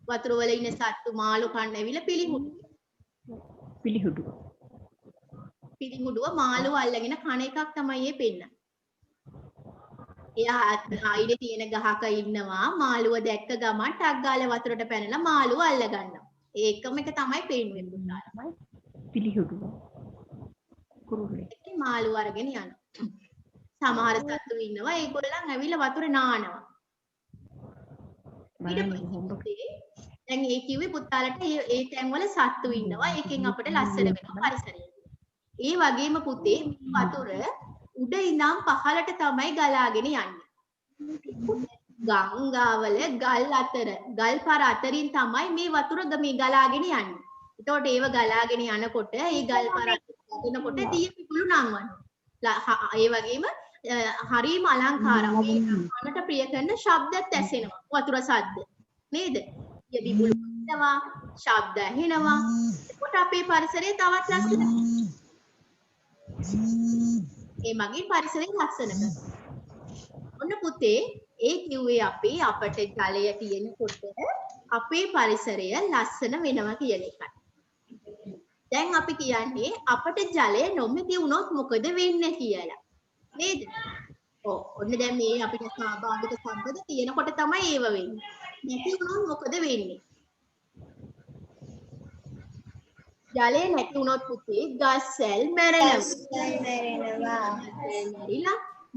S1: වතුර වල ඉන්න සත්තු මාළු කන්න ඇවිල්ලා පිළිහුඩුව මාළුව අල්ලගෙන කන එකක් තමයි ඒ පෙන්නන්නේ. එයා ඉඩේ තියෙන ගහක ඉන්නවා මාළුව දැක්ක ගමන් ටක් ගාලා වතුරට පැනලා මාළුව අල්ල ගන්නවා. ඒකම එක තමයි පෙන්වෙන්නේ පුතාලා.
S5: පිළිහුඩුව. කුරුල්ලේ.
S1: ඉතින් මාළුව අරගෙන යනවා. සමහර සත්තු ඉන්නවා ඒගොල්ලන් ඇවිල්ලා වතුර නානවා. දැන් ඒ කිව්වේ පුතාලට ඒ තැන්වල සත්තු ඉන්නවා. ඒකෙන් අපිට ලස්සන වෙනවා පරිසරය. ඒ වගේම පුතේ වතුර උඩ ඉඳන් පහළට තමයි ගලාගෙන යන්නේ. ගංගාවල ගල් පර අතරින් තමයි මේ වතුර මේ ගලාගෙන යන්නේ. එතකොට ඒව ගලාගෙන යනකොට ඒ ගල් පර අතරින්කොට දිය පිපුළු නංවනවා. ඒ වගේම හරීම අලංකාරයි. කනට ප්‍රිය කරන ශබ්දත් ඇසෙනවා. වතුර ශබ්ද. නේද? දිය පිපුළු වෙනවා, ශබ්ද ඇහෙනවා. එතකොට අපේ පරිසරය තවත් ලස්සනයි. ඒ මගේ පරිසරය ලස්සන කරනවා. ඔන්න පුතේ ඒ කිව්වේ අපි අපට ජලය තියෙනකොට අපේ පරිසරය ලස්සන වෙනවා කියන එකයි. දැන් අපි කියන්නේ අපට ජලය නොමැති වුණොත් මොකද වෙන්නේ කියලා. නේද? ඔන්න දැන් මේ අපිට ස්වාභාවික සම්පත තියෙනකොට තමයි ඒව වෙන්නේ. නැති වුණොත් මොකද වෙන්නේ? ජලය නැති වුණොත් පුතේ ගස්වැල් මැරෙනවා.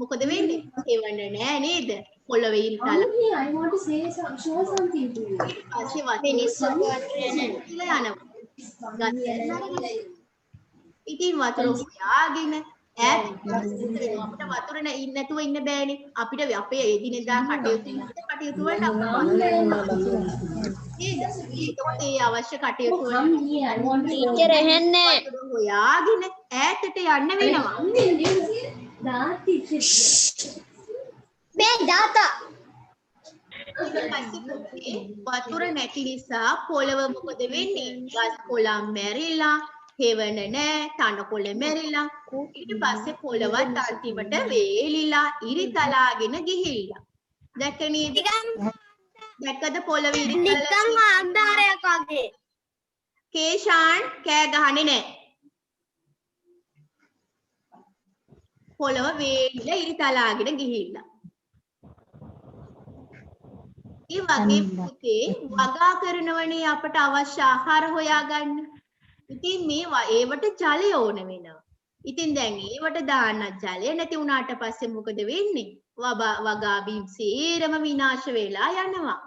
S1: මොකද වෙන්නේ? එවන්න නෑ නේද? පොළවේ ඉරිතල.
S6: I want to say show something to you.
S1: ඉතින් වතුර හොයාගෙන අපිට වතුර නැතුව ඉන්න බෑනේ. අපිට අපේ එදිනෙදා කටයුතු වලට ඒකට ඒ අවශ්‍ය කටයුතු වලට
S3: ටීචර් එහෙන්නේ
S1: හොයාගෙන ඈතට යන්න වෙනවා.
S3: මේ දාතා
S1: වතුර නැති නිසා පොළව මොකද වෙන්නේ? ගස් කොළන් මැරිලා, හෙවණ නෑ, තනකොළ මැරිලා, ඊට පස්සේ පොළවත් අන්තිමට වේලිලා, ඉරිතලාගෙන ගිහිල්ලා. දැක්ක නේද? දැක්කද පොළව ඉරිතලා?
S2: නිකන් අන්ධාරයක් වගේ.
S1: කේෂාන් කෑ ගහන්නේ නෑ. පොළව වේලිලා ඉරිතලාගෙන ගිහිල්ලා. ඒ වගේ පුතේ වගා කරනවනේ අපට අවශ්‍ය ආහාර හොයාගන්න. ඉතින් ඒවට ජලය ඕන වෙනවා. ඉතින් දැන් ඒවට දාන්න ජලය නැති වුණාට පස්සේ මොකද වෙන්නේ? වගා බිම් සේරම විනාශ වෙලා යනවා.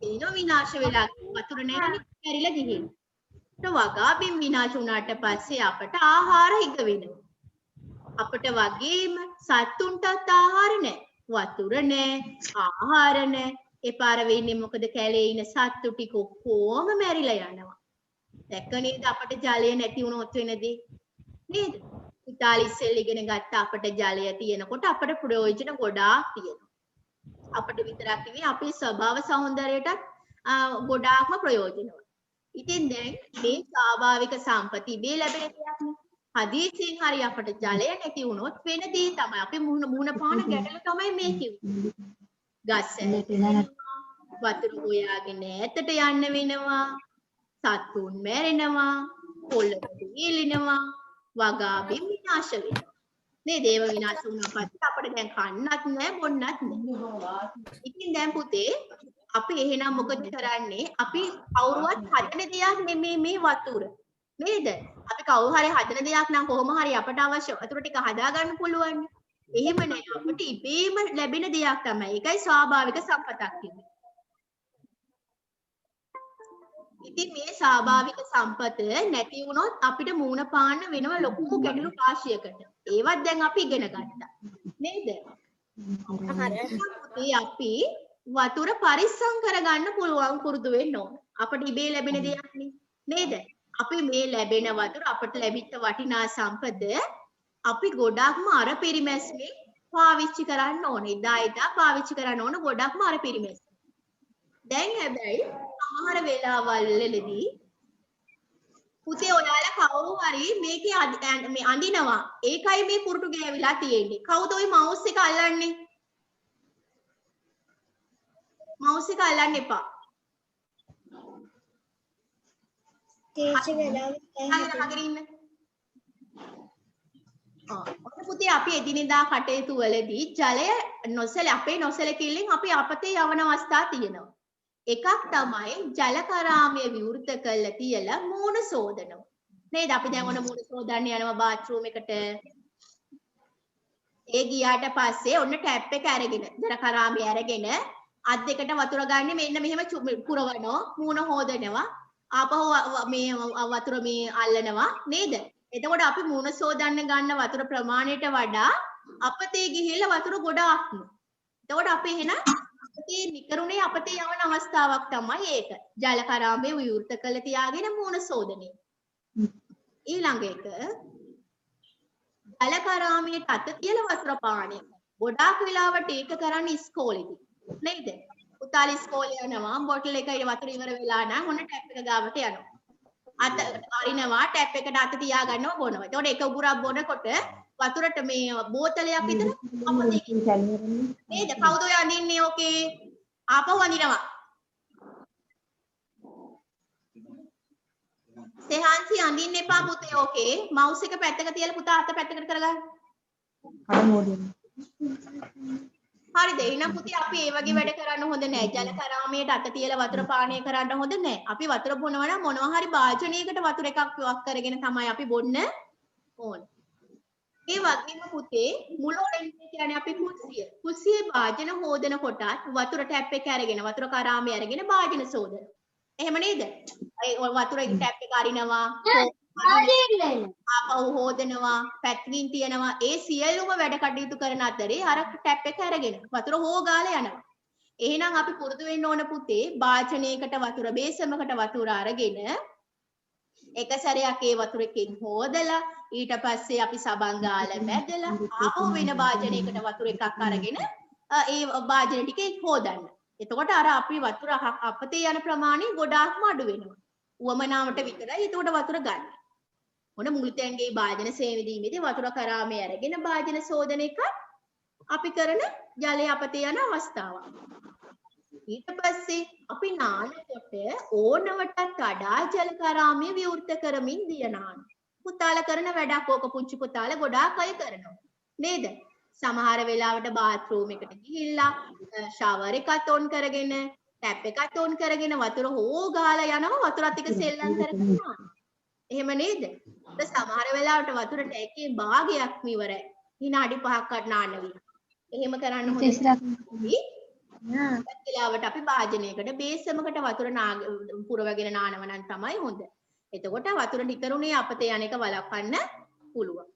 S1: ඒනෝ විනාශ වෙලා වතුර නැරිලා ගිහින්. වගා බිම් විනාශ වුණාට පස්සේ අපට ආහාර හිග වෙනවා. අපට වගේම සත්තුන්ටත් ආහාර නැහැ. වතුර නැහැ, ආහාර නැහැ. ඒ පාර වෙන්නේ මොකද? කැලේ ඉන්න සත්තු ටික කොහොම මැරිලා යනවා. දැක්ක නේද අපට ජලය නැති වුණොත් වෙන දේ? නේද? ඉතාලි ඉස්සෙල් ඉගෙන ගත්ත අපට ජලය තියෙනකොට අපට ප්‍රයෝජන ගොඩාක් තියෙනවා. අපට විතරක් නෙවෙයි අපේ ස්වභාව සෞන්දර්යයටත් ගොඩාක්ම ප්‍රයෝජනවත්. ඉතින් දැන් මේ ස්වාභාවික සම්පති ඉබේ ලැබෙන දෙයක් නේ. හදිසියෙන් හරි අපට ජලය නැති වුණොත් වෙන දේ තමයි අපි මුහුණ පාන ගැටල තමයි මේ කිව්වේ. ගස් වතුර හොයාගෙන ඈතට යන්න වෙනවා. සත්තුන් මැරෙනවා, පොළොව වේලෙනවා, වගා බිම් විනාශ වෙනවා. මේ දේව විනාශ වුණාට පස්සේ අපිට දැන් කන්නත් නැහැ, බොන්නත් නැහැ. ඉතින් දැන් පුතේ අපි එහෙනම් මොකද කරන්නේ? අපි කවුරුවත් හදන දෙයක් නෙමේ මේ වතුර. නේද? අපි කවුරු හරි හදන දෙයක් නම් කොහොම හරි අපට අවශ්‍ය වතුර ටික හදා ගන්න පුළුවන්. එහෙම නෑ අපිට ඉබේම ලැබෙන දෙයක් තමයි. ඒකයි ස්වාභාවික සම්පතක් කියන්නේ. ඉතින් මේ ස්වාභාවික සම්පත නැති වුණොත් අපිට මූණ පාන්න වෙනව ලොකු ගැටලු රාශියකට. ඒවත් දැන් අපි ඉගෙන ගත්තා. නේද? හරි. අපි වතුර පරිස්සම් කරගන්න පුළුවන් පුරුදු වෙන්න ඕන. අපිට ඉබේ ලැබෙන දෙයක් නේද? අපි මේ ලැබෙන වතුර අපට ලැබිච්ච වටිනා සම්පත අපි ගොඩක්ම අර පරිමැස්මේ පාවිච්චි කරන්න ඕනේ. එදා පාවිච්චි කරන්න ඕන ගොඩක්ම අර පරිමැස්. දැන් හැබැයි සමහර වෙලාවල් වලදී පුතේ ඔයාලා කවුරු හරි මේකේ මේ අඳිනවා. ඒකයි මේ කුරුටු ගෑවිලා තියෙන්නේ. කවුද ওই මවුස් එක අල්ලන්නේ? මවුස් එක අල්ලන්න එපා.
S3: තේච වෙලාවට
S1: අහගෙන ඉන්න. ඔන්න පුතේ අපි එදිනෙදා කටයුතු වලදී ජලය අපේ නොසැලකිල්ලෙන් අපි අපතේ යවන අවස්ථා තියෙනවා. එකක් තමයි ජල කරාමය විවෘත කරලා තියලා මූණ සෝදනවා. නේද? අපි දැන් ඔන්න මූණ සෝදන්න යනවා බාත් รู ම් එකට. ඒ ගියාට පස්සේ ඔන්න ටැප් එක අරගෙන ජල කරාමය අරගෙන අත් දෙකට වතුර ගන්න මෙන්න මෙහෙම පුරවනවා මූණ හොදනවා. ආපහු මේ වතුර මේ අල්ලනවා නේද? එතකොට අපි මූණ සෝදන්න ගන්න වතුර ප්‍රමාණයට වඩා අපතේ ගිහිල්ලා වතුර ගොඩාක්. එතකොට අපි එහෙනම් අපතේ නිකරුණේ අපතේ යවන අවස්ථාවක් තමයි ඒක. ජල කරාමය විවෘත කළ තියාගෙන මූණ සෝදනය. ඊළඟ එක ජල කරාමයට අත තියලා වතුර පානය. ගොඩාක් වෙලාවට ඒක කරන්නේ ඉස්කෝලේදී. නේද? පුතාලා ඉස්කෝලේ යනවා බොටල් එකේ වතුර ඉවර වෙලා නම් ඔන්න ටැප් එක ගාවට යනවා. අත අරිනවා ටැප් එකට අත තියා ගන්නවා බොනවා. එතකොට එක උගුරක් බොනකොට වතුරට මේ බෝතලයක් විතර අපතේ නේද? කවුද ඔය අඳින්නේ ඕකේ? ආපහු අඳිනවා. සෙහන්සි අඳින්න එපා පුතේ ඕකේ. මවුස් එක පැත්තක තියලා පුතා අත පැත්තකට කරගන්න. හරිද? එහෙනම් පුතේ අපි මේ වගේ වැඩ කරන්න හොඳ නෑ. ජල කරාමයට අත තියලා වතුර පානය කරන්න හොඳ නෑ. අපි වතුර බොනවා නම් මොනවා හරි භාජනයකට වතුර එකක් වක් කරගෙන තමයි අපි බොන්න ඕන. ඒ වගේම පුතේ මුලෝරෙන් කියන්නේ අපි කුස්සිය. කුස්සියේ භාජන හොදන කොටත් වතුර ටැප් එක අරගෙන වතුර කරාමය අරගෙන භාජන සෝදන. එහෙම නේද? ඒ වතුර ටැප් එක අරිනවා. ආපහු හොදනවා පැත්තකින් තියනවා ඒ සියලුම වැඩ කටයුතු කරන අතරේ අර ටැප් එක අරගෙන වතුර හොගාලා යනවා. එහෙනම් අපි පුරුදු වෙන්න ඕන පුතේ භාජනයකට වතුර බේසමකට වතුර අරගෙන එක සැරයක් ඒ වතුර එකෙන් හොදලා ඊට පස්සේ අපි සබන් ගාලා මැදලා ආපහු වෙන භාජනයකට වතුර එකක් අරගෙන ඒ භාජන ටික හොදන්න. එතකොට අර අපි වතුර අපතේ යන ප්‍රමාණය ගොඩාක්ම අඩු වෙනවා. උවමනාවට විතරයි එතකොට වතුර ගන්න. මොන මුළුතැන්ගේ භාජන සේවීමේදී වතුර කරාමය අරගෙන භාජන සෝදන එක අපි කරන ජලය අපතේ යන අවස්ථාවක්. ඊට පස්සේ අපි නානකොට ඕනවටත් වඩා ජල කරාමය විවෘත කරමින් දියනාන. පුතාලා කරන වැඩක් ඕක පුංචි පුතාලා ගොඩාක් අය කරනවා. නේද? සමහර වෙලාවට බාත් รู ම් එකට ගිහිල්ලා ෂවර් එකත් ඔන් කරගෙන ටැප් එකත් ඔන් කරගෙන වතුර හොගාලා යනවා වතුරත් එක්ක සෙල්ලම් කරගෙන. එහෙම නේද? සමහර වෙලාවට වතුර ටැංකියේ භාගයක් ඉවරයි. විනාඩි 5ක් නාන්න වෙනවා. එහෙම කරන්න හොඳ නැහැ. වෙලාවට අපි භාජනයකට බේසමකට වතුර පුරවගෙන නානව නම් තමයි හොඳ. එතකොට වතුර නිකරුණේ අපතේ යන එක වළක්වන්න පුළුවන්.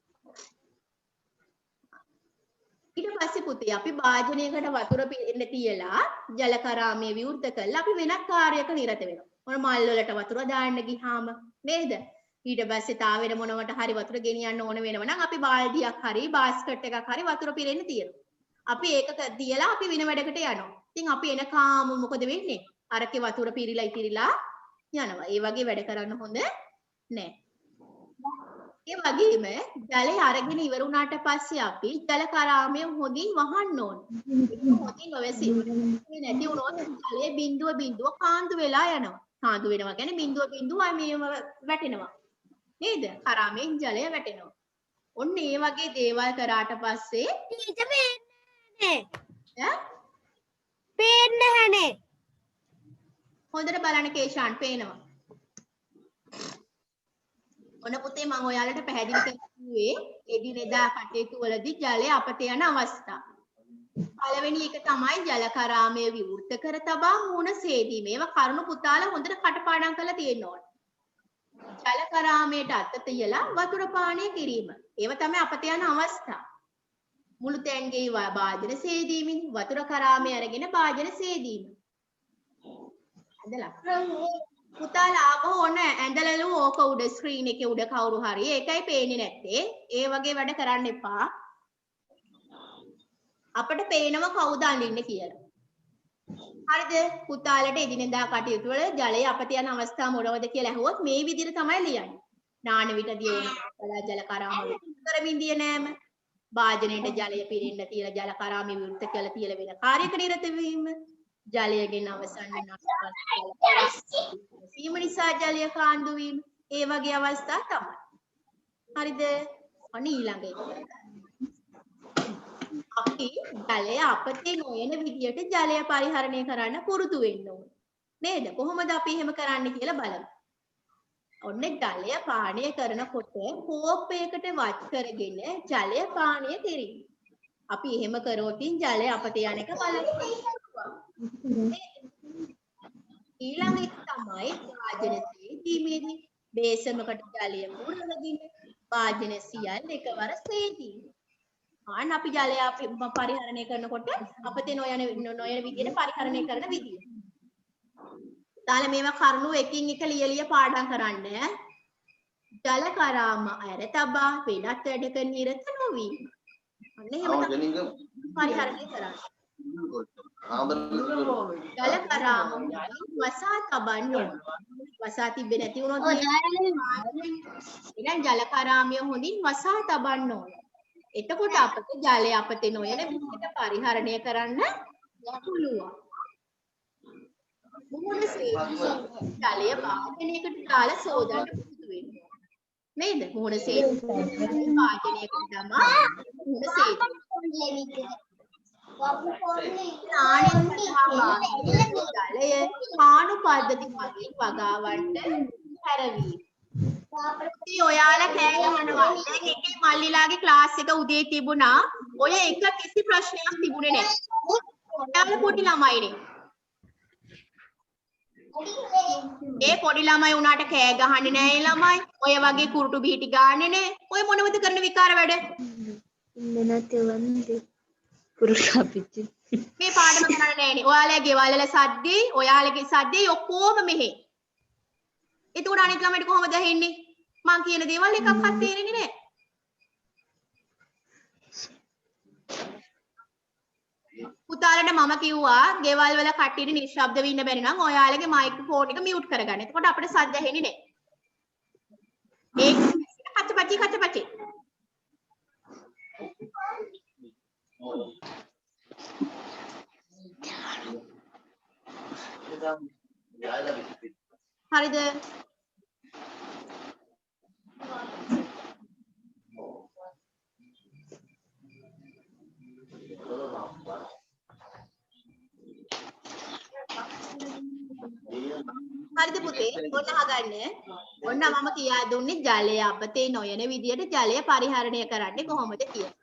S1: ඊට පස්සේ පුතේ අපි භාජනයකට වතුර පිරෙන්න තියලා ජල කරාමය විවෘත කරලා අපි වෙනත් කාර්යයක නිරත වෙනවා. මොන මල් වලට වතුර දාන්න ගියාම නේද? ඊට පස්සේ තා වෙන මොනවට හරි වතුර ගෙනියන්න ඕන වෙනව නම් අපි බාල්දියක් හරි බාස්කට් එකක් හරි වතුර පිරෙන්න තියනවා. අපි ඒක තියලා අපි වෙන වැඩකට යනවා. ඉතින් අපි එනකාම මොකද වෙන්නේ? අරකේ වතුර පිරීලා ඉතිරිලා යනවා. ඒ වගේ වැඩ කරන්න හොඳ නෑ. ඒ වගේම ජලය අරගෙන ඉවර වුණාට පස්සේ අපි ජල කරාමය හොඳින් වහන්න ඕන. හොඳින් නොවැසි. මේ නැති වුණොත් ජලයේ බිඳුව කාන්දු වෙලා යනවා. කාන්දු වෙනවා කියන්නේ බිඳුව මේව වැටෙනවා. නේද? කරාමයෙන් ජලය වැටෙනවා. ඔන්න ඒ වගේ දේවල් කරාට පස්සේ
S2: ඊට පේන්නේ නැහනේ.
S1: හොඳට බලන්න කේෂාන් පේනවා. ඔන්න පුතේ මම ඔයාලට පැහැදිලි කරන්නේ එදිනෙදා කටයුතු වලදී ජලය අපතේ යන අවස්ථා. පළවෙනි එක තමයි ජල කරාමය විවෘත කර තබා මූණ සේදීම. ඒවා කරුණු පුතාලා හොඳට කටපාඩම් කරලා තියෙන්න ඕන. ජල කරාමයට අත තියලා වතුර පානය කිරීම. ඒව තමයි අපතේ යන අවස්ථා. මුළු තැන්ගේ භාජන සේදීමින් වතුර කරාමය අරගෙන භාජන සේදීම. ඇඳලා පුතාලා ආපහු ඔන්න ඇඳලලු ඕක උඩ ස්ක්‍රීන් එකේ උඩ කවුරු හරි ඒකයි පේන්නේ නැත්තේ. ඒ වගේ වැඩ කරන්න එපා. අපිට පේනව කවුද අඳින්නේ කියලා. හරිද? පුතාලට එදිනෙදා කටයුතු වල ජලය අපතේ යන අවස්ථා මොනවද කියලා අහුවොත් මේ විදිහට තමයි ලියන්නේ. නාන විටදී ඕන ජල කරාමය කරමින් දිය නෑම. භාජනයේට ජලය පිරෙන්න තියලා ජල කරාමය විවෘත කියලා තියලා වෙන කාර්යයක නිරත වීම. ජලයගෙන අවසන් වෙනවා. සීම නිසා ජලය කාන්දු වීම. ඒ වගේ අවස්ථා තමයි. හරිද? ඔන්න ඊළඟ එක. අපි ජලය අපතේ නොයන විදියට ජලය පරිහරණය කරන්න පුරුදු වෙන්න ඕනේ. නේද? කොහොමද අපි එහෙම කරන්න කියලා බලමු. ඔන්න ජලය පානය කරනකොට කෝපයකට වත් කරගෙන ජලය පානය කිරීම. අපි එහෙම කරොත් ජලය අපතේ යන එක බලන්න. ඊළඟ එක තමයි වාජන සේදීමේදී බේසමකට ජලය පුරවගෙන වාජන සියල්ල එකවර සේදීම. ආන් අපි ජලය අපි පරිහරණය කරනකොට අපතේ නොයන විදියට පරිහරණය කරන විදිය. තාල මේවා කරුණු එකින් එක ලියලිය පාඩම් කරන්න. ජල කරාම අර තබා වෙනත් වැඩක නිරත නොවීම. අන්න එහෙම පරිහරණය කරන්න. ජල කරාම වසා තබන්න ඕන. වසා තිබෙන්නේ නැති වුණොත් එහෙනම් ජල කරාමය හොඳින් වසා තබන්න ඕන. එතකොට අපට ජලය අපතේ නොයන විදිහට පරිහරණය කරන්න පුළුවන්. මොහොන ජලය වාදනයකට දාලා සෝදන්න පුරුදු වෙන්න. නේද? මොහොන වාදනයකට තමයි මොහොන ජලය පාණු පද්ධති මගින් වගාවන්න හැරවීම. ඔයාලා කෑ ගහනවා. දැන් එකේ මල්ලිලාගේ ක්ලාස් එක උදේ තිබුණා. ඔය එක කිසි ප්‍රශ්නයක් තිබුණේ නැහැ. ඔයාලා පොඩි ළමයිනේ. ඒ පොඩි ළමයි උනාට කෑ ගහන්නේ නැහැ ළමයි. ඔය වගේ කුරුටු බීටි ගාන්නේ නැහැ. ඔය මොනවද කරන විකාර වැඩ? මේ පාඩම කරන්නේ නැහැනේ. ඔයාලගේ ගෙවල් වල සද්දේ, ඔයාලගේ සද්දේ ඔක්කොම මෙහෙ. එතකොට අනිත් ළමයිට කොහොමද ඇහෙන්නේ? මං කියන දේවල් එකක්වත් තේරෙන්නේ නැහැ. පුතාලට මම කිව්වා ගෙවල් වල කට්ටියට නිශ්ශබ්ද වෙන්න බැරි නම් ඔයාලගේ මයික්‍රොෆෝන් එක මියුට් කරගන්න. එතකොට අපිට සද්ද ඇහෙන්නේ නැහැ. ඒක කචපචි කචපචි. හරිද? හරිද පුතේ? ඔන්න අහගන්න. ඔන්න මම කියා දුන්නේ ජලය අපතේ නොයන විදියට ජලය පරිහරණය කරන්නේ කොහොමද කියලා.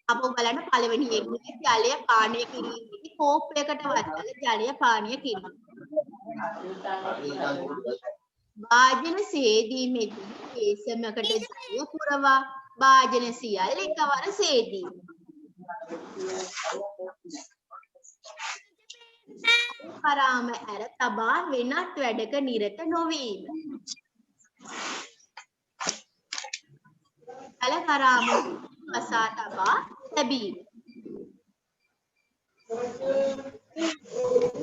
S1: අපෝ බලන්න පළවෙනි එකේ ජලය පානය කිරීමේදී කෝපයකට වත්කල ජලය පානය කිරීම. වාජන සේදීමේදී බේසමකට ජලය පුරවා වාජන සියල්ල එකවර සේදීම. කරාම ඇර තබා වෙනත් වැඩක නිරත නොවීම. ජල කරාම වසා තබා තැබීම.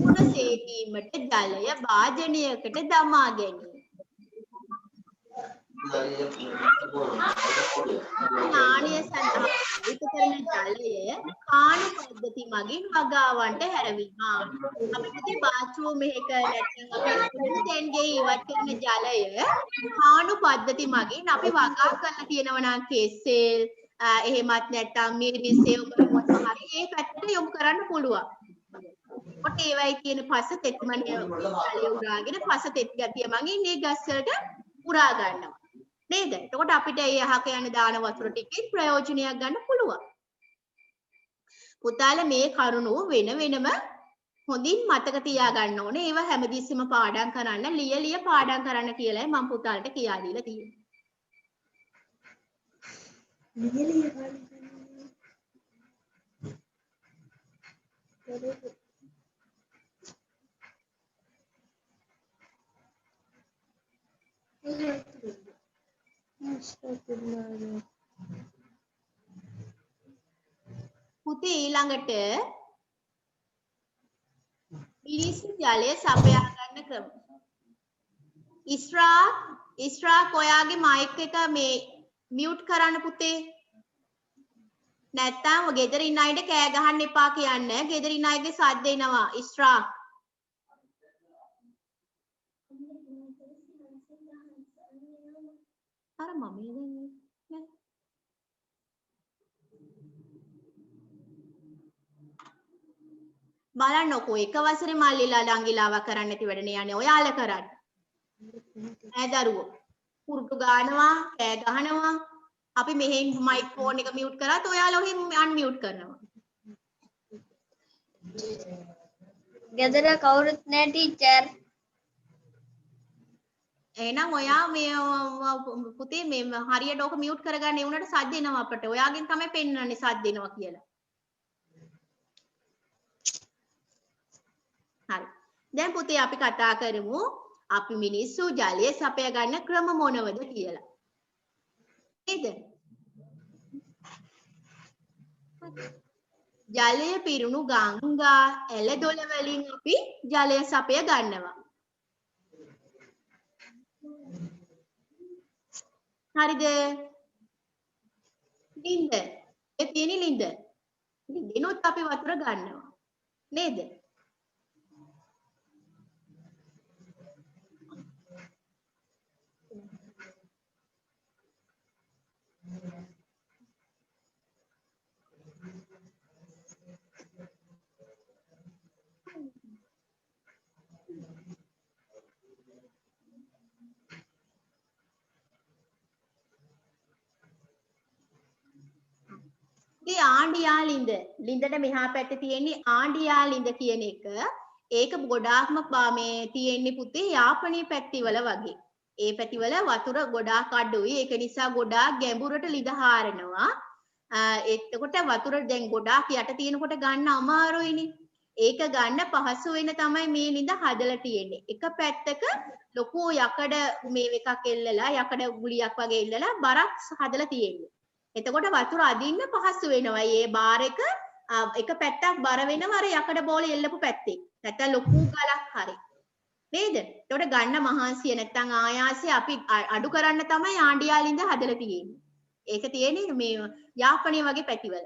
S1: මුණ සේදීමට ජලය වාජනයකට දමා ගැනීම. ස්නානය සඳහා පාවිච්චි කරන ජලය පාණු පද්ධති මගින් වගාවන්ට හැරවීම. අපිට බාත්රූම් එකක නැත්නම් අපි තෙන්ගේ ඉවත් කරන ජලය පාණු පද්ධති මගින් අපි වගා කරලා තියෙනවා නම් කෙසෙල් එහෙමත් නැත්නම් මිරිසෙල් මොකක් හරි ඒ පැත්තට යොමු කරන්න පුළුවන්. කොට ඒවයි කියන පස තෙත්මනිය ජලය උරාගෙන පස තෙත් ගතිය මගින් මේ ගස් වලට උරා ගන්නවා. නේද? එතකොට අපිට ඒ අහක යන දාන වතුර ටිකෙන් ප්‍රයෝජනයක් ගන්න පුළුවන්. පුතාලා මේ කරුණු වෙන වෙනම හොඳින් මතක තියාගන්න ඕනේ. ඒවා හැමදෙස්සෙම පාඩම් කරන්න, ලිය පාඩම් කරන්න කියලායි මම පුතාලට කියා දීලා තියෙන්නේ. පුතේ ඊළඟට මිනිස්සු ජලය සපයා ගන්න ක්‍රම. ඉස්රා ඔයාගේ මයික් එක මේ මියුට් කරන්න පුතේ. නැත්තම් ගෙදර ඉන්න අයට කෑ ගහන්න එපා කියන්නේ. ගෙදර ඉන්න අයගේ සද්ද එනවා. ඉස්රා අර මම නෑ. බලන්නකෝ එක වසරේ මල්ලිලා ළඟිලාව කරන්න නැති වැඩනේ යන්නේ ඔයාලා කරන්නේ. ඈ දරුවෝ. කුරුටු ගානවා, කෑ ගහනවා. අපි මෙහෙන් මයික් ෆෝන් එක මියුට් කරාත් ඔයාලා ඔහෙන් අන්මියුට් කරනවා.
S3: ගෙදර කවුරුත් නෑ ටීචර්.
S1: එහෙනම් ඔයා මේ පුතේ මේ හරියට ඕක මියුට් කරගන්න ඒ උනට සද්ද එනවා අපට. ඔයාගෙන් තමයි පෙන්වන්නේ සද්ද එනවා කියලා. හරි. දැන් පුතේ අපි කතා කරමු අපි මිනිස්සු ජලය සපය ගන්න ක්‍රම මොනවද කියලා. නේද? ජලය පිරුණු ගංගා ඇලදොල වලින් අපි ජලය සපය ගන්නවා. හරිද? ලින්ද. ඒ තියෙන ලින්ද. ලින්දිනුත් අපි වතුර ගන්නවා. නේද? මේ ආණ්ඩියා ලින්ද ලින්දට මෙහා පැත්තේ තියෙන්නේ ආණ්ඩියා ලින්ද කියන එක ඒක ගොඩාක්ම මේ තියෙන්නේ පුතේ යාපනයේ පැතිවල වගේ. ඒ පැතිවල වතුර ගොඩාක් අඩුයි. ඒක නිසා ගොඩාක් ගැඹුරට ලිඳ හාරනවා. එතකොට වතුර දැන් ගොඩාක් යට තියෙනකොට ගන්න අමාරුයිනේ. ඒක ගන්න පහසු වෙන තමයි මේ ලිඳ හදලා තියෙන්නේ. එක පැත්තක ලොකු යකඩ මේ එකක් එල්ලලා යකඩ ගුලියක් වගේ එල්ලලා බරක් හදලා තියෙන්නේ. එතකොට වතුර අදින්න පහසු වෙනවා. මේ බාර් එක පැත්තක් බර වෙනවා අර යකඩ බෝලේ එල්ලපු පැත්තේ. නැත්නම් ලොකු ගලක් හරි. නේද? එතකොට ගන්න මහන්සිය නැත්නම් ආයාසය අපි අඩු කරන්න තමයි ආණ්ඩියාලින්ද හදලා තියෙන්නේ. ඒක තියෙන්නේ මේ යාපනයේ වගේ පැතිවල.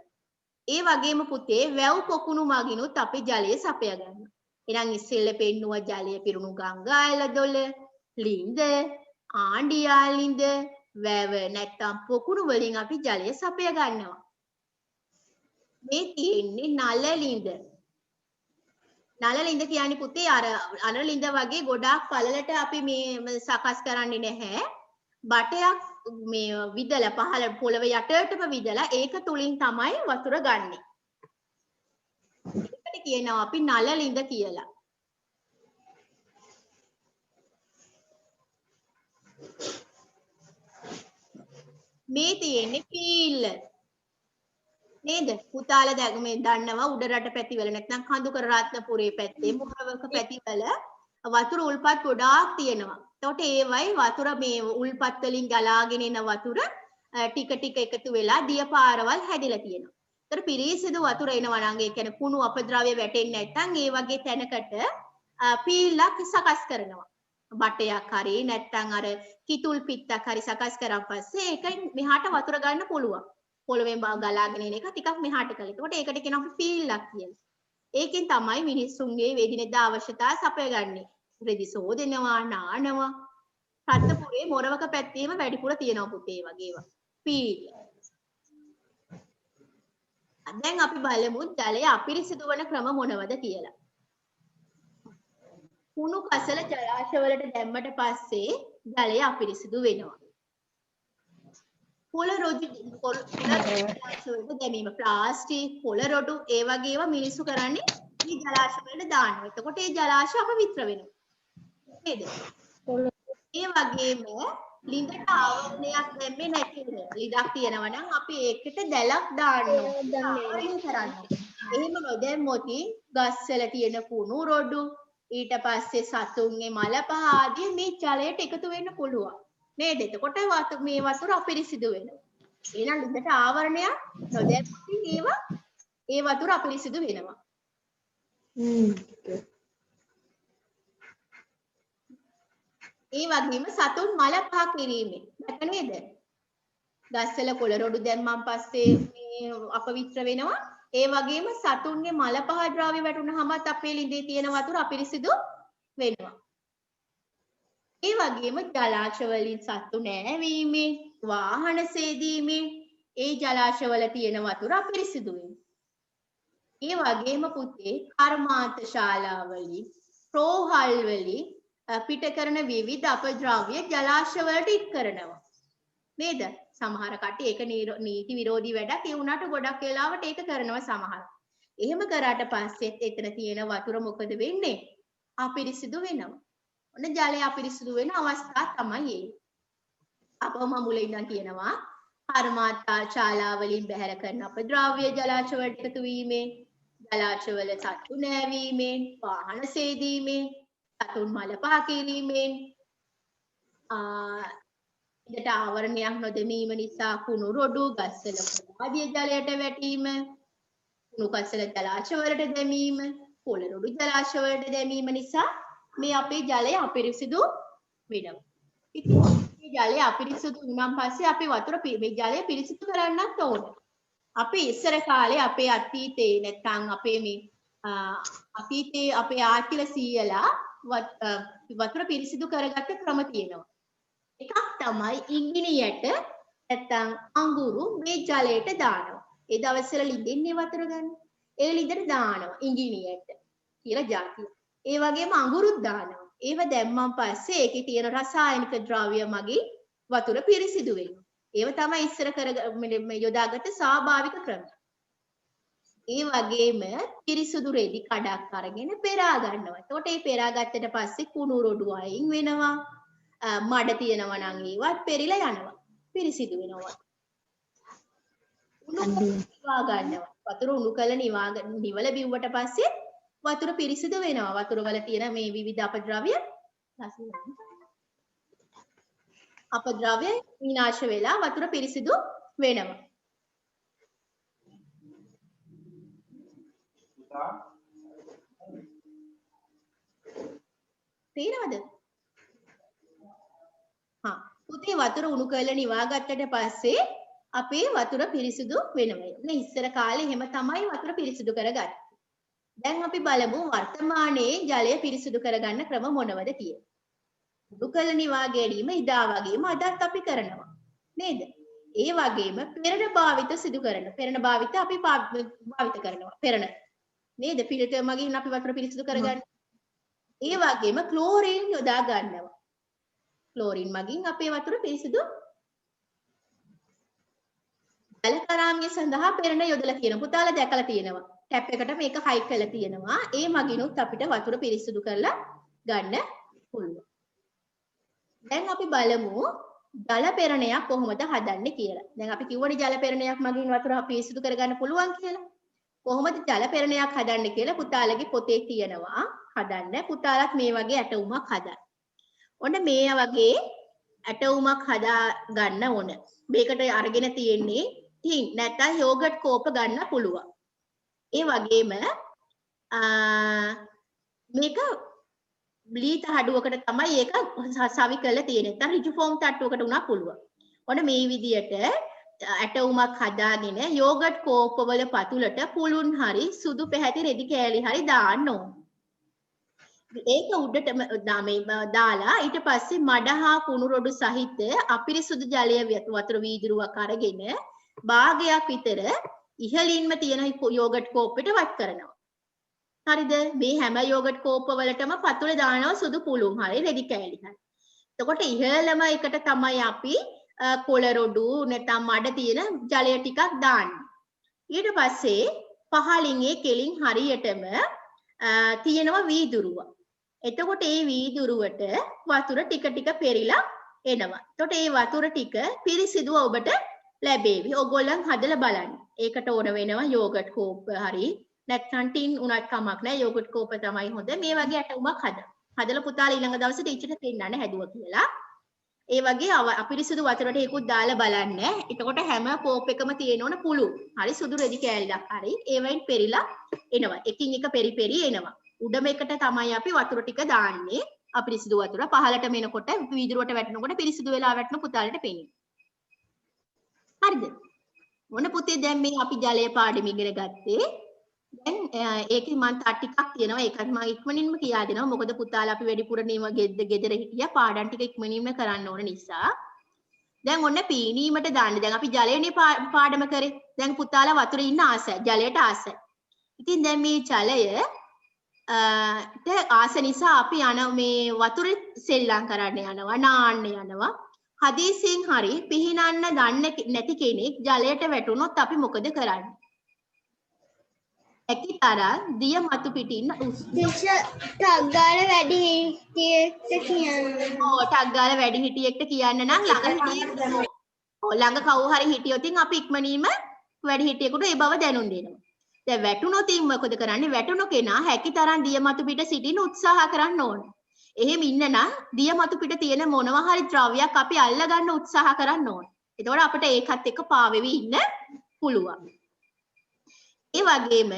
S1: ඒ වගේම පුතේ වැව් පොකුණු මගිනුත් අපි ජලය සපය ගන්නවා. එහෙනම් ඉස්සෙල්ල පෙන්නුවා ජලය පිරුණු ගංගා ඇලදොල, ලින්ද, ආණ්ඩියාලින්ද, වැව නැත්නම් පොකුණු වලින් අපි ජලය සපය ගන්නවා. මේ තියෙන්නේ නලලින්ද. නලලින්ද කියන්නේ පුතේ අර අනලින්ද වගේ ගොඩාක් පළලට අපි මේ සකස් කරන්නේ නැහැ. බටයක් මේ විදලා පහළ පොළව යටටම විදලා ඒක තුලින් තමයි වතුර ගන්නෙ. ඒකට කියනවා අපි නලලින්ද කියලා. මේ තියෙන්නේ පීල්ල. නේද? පුතාලා දැන් මේ දන්නවා උඩ රට පැතිවල නැත්නම් කඳුකර රත්නපුරේ පැත්තේ මොහරවක පැතිවල වතුර උල්පත් ගොඩාක් තියෙනවා. එතකොට ඒවයි වතුර මේ උල්පත් වලින් ගලාගෙන එන වතුර ටික ටික එකතු වෙලා දියපාරවල් හැදිලා තියෙනවා. ඒතර පිරිසිදු වතුර එනවා නම් ඒ කියන්නේ කුණු අපද්‍රව්‍ය වැටෙන්නේ නැත්නම් ඒ වගේ තැනකට පීල්ලක් සකස් කරනවා. බටයක් හරි නැත්නම් අර කිතුල් පිටක් හරි සකස් කරන් පස්සේ ඒකෙන් මෙහාට වතුර ගන්න පුළුවන්. පොළවෙන් ගලාගෙන එන එක ටිකක් මෙහාට කළා. ඒකට ඒකට කියනවා අපි පීල්ලක් කියලා. ඒකෙන් තමයි මිනිස්සුන්ගේ එදිනෙදා අවශ්‍යතා සපයගන්නේ. රෙදි සෝදෙනවා, නානවා. රත්නපුරේ මොරවක පැත්තේම වැඩිපුර තියෙනවා පුතේ වගේ ඒවා. පීල්ල. දැන් අපි බලමු ජලය අපිරිසිදු වන ක්‍රම මොනවද කියලා. කුණු කසල ජලාශවලට දැම්මට පස්සේ ජලය අපිරිසිදු වෙනවා. පොළ රොඩු ජලාශවලට දැමීම ප්ලාස්ටික් පොළ රොඩු ඒ වගේ ඒවා මිනිස්සු කරන්නේ මේ ජලාශවලට දානවා. එතකොට ඒ ජලාශය අපවිත්‍ර වෙනවා. නේද? ඒ වගේම ලිඳට ආවරණයක් දැම්මේ නැති වෙනවා. ලිඳක් තියෙනවා නම් අපි ඒකට දැලක් දානවා. ආවරණය කරන්න. එහෙම නොදැම්මොත් ගස්වල තියෙන කුණු රොඩු ඊට පස්සේ සතුන්ගේ මල පහ ආදී මේ ජලයට එකතු වෙන්න පුළුවන්. නේද? එතකොට මේ වතුර අපිරිසිදු වෙනවා. එහෙනම් ලිඳට ආවරණයක් නොදැම්මොත් ඒ වතුර අපිරිසිදු වෙනවා. ඒ වගේම සතුන් මල පහ කිරීමෙන් දැක නේද? ගස්වල කොළ රොඩු දැම්මන් පස්සේ මේ අපවිත්‍ර වෙනවා. ඒ වගේම සතුන්ගේ මල පහ ද්‍රව්‍ය වැටුනහමත් අපේ ලිඳේ තියෙන වතුර අපිරිසිදු වෙනවා. ඒ වගේම ජලාශ වලින් සතු නෑවීමෙන් වාහන සේදීමෙන් ඒ ජලාශවල තියෙන වතුර අපිරිසිදු වෙනවා. ඒ වගේම පුතේ කර්මාන්ත ශාලාවලින් රෝහල් වලින් පිට කරන විවිධ අපද්‍රව්‍ය ජලාශ වලට ඉත් කරනවා. නේද? සමහර කට්ටිය ඒක නීති විරෝධී වැඩක් ඒ වුණාට ගොඩක් වෙලාවට ඒක කරනවා සමහර. එහෙම කරාට පස්සෙත් එතන තියෙන වතුර මොකද වෙන්නේ? අපිරිසිදු වෙනවා. ඔන්න ජලය අපිරිසිදු වෙන අවස්ථා තමයි ඒ. අපම මුලින් ඉඳන් කියනවා කර්මාන්ත ශාලාවලින් බැහැර කරන අපද්‍රව්‍ය ජලාශ වලට එකතු වීමෙන් ජලාශවල සතු නෑවීමෙන් වාහන සේදීමෙන් සතුන් මල පහ කිරීමෙන් ඉදට ආවරණයක් නොදැමීම නිසා කුණු රොඩු ගස්වල ආදී ජලයට වැටීම කුණු කසල ජලාශ වලට දැමීම පොළ රොඩු ජලාශ වලට දැමීම නිසා මේ අපේ ජලය අපිරිසිදු වෙනවා. ඉතින් මේ ජලය අපිරිසිදු වුණාන් පස්සේ අපි වතුර මේ ජලය පිරිසිදු කරන්නත් ඕනේ. අපි ඉස්සර කාලේ අපේ අතීතේ නැත්නම් අපේ මේ අතීතේ අපේ ආච්චිලා සීයලා වතුර පිරිසිදු කරගත්ත ක්‍රම තියෙනවා. එකක් තමයි ඉංගිනියට නැත්නම් අඟුරු මේ ජලයට දානවා. ඒ දවස්වල ලිඳින්නේ වතුර ගන්න. ඒ ලිඳට දානවා ඉංගිනියට කියලා જાතිය. ඒ වගේම අඟුරුත් දානවා. ඒව දැම්මන් පස්සේ ඒකේ තියෙන රසායනික ද්‍රව්‍ය මගින් වතුර පිරිසිදු වෙනවා. ඒව තමයි ඉස්සර යොදාගත්ත ස්වාභාවික ක්‍රම. ඒ වගේම පිරිසිදු රෙදි කඩක් අරගෙන පෙරා ගන්නවා. එතකොට මේ පෙරා ගත්තට පස්සේ කුණු රොඩු අයින් වෙනවා. මඩ තියෙනවා නම් ඒවත් පෙරිලා යනවා. පිරිසිදු වෙනවා. උණු නිවා ගන්නවා. වතුර උණු කළ නිවල බිව්වට පස්සේ වතුර පිරිසිදු වෙනවා. වතුර වල තියෙන මේ විවිධ අපද්‍රව්‍ය විනාශ වෙලා වතුර පිරිසිදු වෙනවා. තේරෙනවද? පුතේ වතුර උණු කරලා නිවා ගත්තට පස්සේ අපේ වතුර පිරිසිදු වෙනවා. නේ ඉස්සර කාලේ එහෙම තමයි වතුර පිරිසිදු කරගත්තේ. දැන් අපි බලමු වර්තමානයේ ජලය පිරිසිදු කරගන්න ක්‍රම මොනවද කියලා. උණු කරලා නිවා ගැනීම ඉදා වගේම අදත් අපි කරනවා. නේද? ඒ වගේම පෙරණ භාවිත සිදු කරනවා. පෙරණ භාවිත අපි භාවිත කරනවා. පෙරණ නේද? ෆිල්ටර් මගින් අපි වතුර පිරිසිදු කරගන්න. ඒ වගේම ක්ලෝරින් යොදා ගන්නවා. ක්ලෝරින් මගින් අපේ වතුර පිරිසිදු ජලකරාංගය සඳහා පෙරණ යොදලා තියෙනවා. පුතාලා දැකලා තියෙනවා. ටැප් එකට මේක හයි කරලා තියෙනවා. ඒ මගිනුත් අපිට වතුර පිරිසිදු කරලා ගන්න පුළුවන්. දැන් අපි බලමු ජල පෙරණයක් කොහොමද හදන්නේ කියලා. දැන් අපි කිව්වනේ ජල පෙරණයක් මගින් වතුර පිරිසිදු කරගන්න පුළුවන් කියලා. කොහොමද ජල පෙරණයක් හදන්නේ කියලා පුතාලගේ පොතේ තියෙනවා. හදන්න. පුතාලත් මේ වගේ ඇටවුමක් හදන්න. ඔන්න මේ වගේ ඇටවුමක් හදා ගන්න ඕන. මේකට අරගෙන තියෙන්නේ ටින් නැත්නම් යෝගට් කෝප ගන්න පුළුවන්. ඒ වගේම මේක බ්ලීත හඩුවකට තමයි ඒක සවි කරලා තියෙන්නේ. නැත්නම් ඍජු ෆෝම් තට්ටුවකට උනා පුළුවන්. ඔන්න මේ විදියට ඇටවුමක් හදාගෙන යෝගට් කෝපවල පතුලට පුළුන් හරි සුදු පැහැති රෙදි කෑලි හරි දාන්න ඕන. ඒක උඩට දාලා ඊට පස්සේ මඩ හා කුණු රොඩු සහිත අපිරිසුදු ජලය වතුර වීදුරුවක් අරගෙන භාගයක් විතර ඉහළින්ම තියෙන යෝගට් කෝප්පෙට වත් කරනවා. හරිද? මේ හැම යෝගට් කෝප්ප වලටම පතුල දානවා සුදු පුළුන් හරි රෙදි කෑලි හරි. එතකොට ඉහළම එකට තමයි අපි කොළ රොඩු නැත්නම් මඩ තියෙන ජලය ටිකක් දාන්නේ. ඊට පස්සේ පහළින් ඒ කෙලින් හරියටම තියෙනවා වීදුරුව. එතකොට මේ වීදුරුවට වතුර ටික ටික පෙරිලා එනවා. එතකොට මේ වතුර ටික පිරිසිදුව ඔබට ලැබේවි. ඔයගොල්ලන් හදලා බලන්න. ඒකට ඕන වෙනවා යෝගට් කෝප්ප හරි නැත්නම් ටින් උනත් කමක් නැහැ. යෝගට් කෝප්ප තමයි හොඳ. මේ වගේ ඇටුමක් හදලා පුතාලා ඊළඟ දවසේ ටීචර්ට පෙන්නන්න හැදුවා කියලා. ඒ වගේ අපිරිසිදු වතුරට ඒකුත් දාලා බලන්න. එතකොට හැම කෝප් එකම තියෙන ඕන පුළු. හරි සුදු රෙදි කෑල්ලක් හරි ඒවෙන් පෙරිලා එනවා. එකින් එක පෙරි පෙරි එනවා. උඩම එකට තමයි අපි වතුර ටික දාන්නේ. අපිරිසිදු වතුර පහළට මෙනකොට වීදුරුවට වැටෙනකොට පිරිසිදු වෙලා වැටෙන පුතාලට පේනවා. හරිද? මොන පුතේ දැන් මේ අපි ජලය පාඩම ඉගෙන ගත්තේ දැන් ඒකේ මම තා ටිකක් තියෙනවා. ඒකත් මම ඉක්මනින්ම කියා දෙනවා. මොකද පුතාලා අපි වැඩිපුර නීම ගෙදර හිටියා. පාඩම් ටික ඉක්මනින්ම කරන්න ඕන නිසා. දැන් ඔන්න පීනීමට දාන්න. දැන් අපි ජලයනේ පාඩම කරේ. දැන් පුතාලා වතුරේ ඉන්න ආසයි. ජලයට ආසයි. ඉතින් දැන් මේ ජලය ආස නිසා අපි යන මේ වතුරේ සෙල්ලම් කරන්න යනවා, නාන්න යනවා. හදිසියෙන් හරි පිහිනන්න දන්නේ නැති කෙනෙක් ජලයට වැටුනොත් අපි මොකද කරන්නේ? ඇකිතරන් දිය මතු පිටින්
S3: ටක් ගාලා වැඩි හිටියෙක්ට කියන්න.
S1: ඔව් ටක් ගාලා වැඩි හිටියෙක්ට කියන්න නම් ළඟ හිටියෙක් ළඟ කවුරු හරි හිටියොත් අපි ඉක්මනින්ම වැඩි හිටියෙකුට ඒ බව දැනුම් දෙනවා. දැන් වැටුනොත් මොකද කරන්නේ? වැටුණු කෙනා හැකිතරන් දිය මතු පිට සිටින්න උත්සාහ කරන්න ඕන. එහෙම ඉන්න නම් දිය මතු පිට තියෙන මොනවා හරි ද්‍රව්‍යයක් අපි අල්ල ගන්න උත්සාහ කරන්න ඕන. එතකොට අපිට ඒකත් එක්ක පාවෙවි ඉන්න පුළුවන්. ඒ වගේම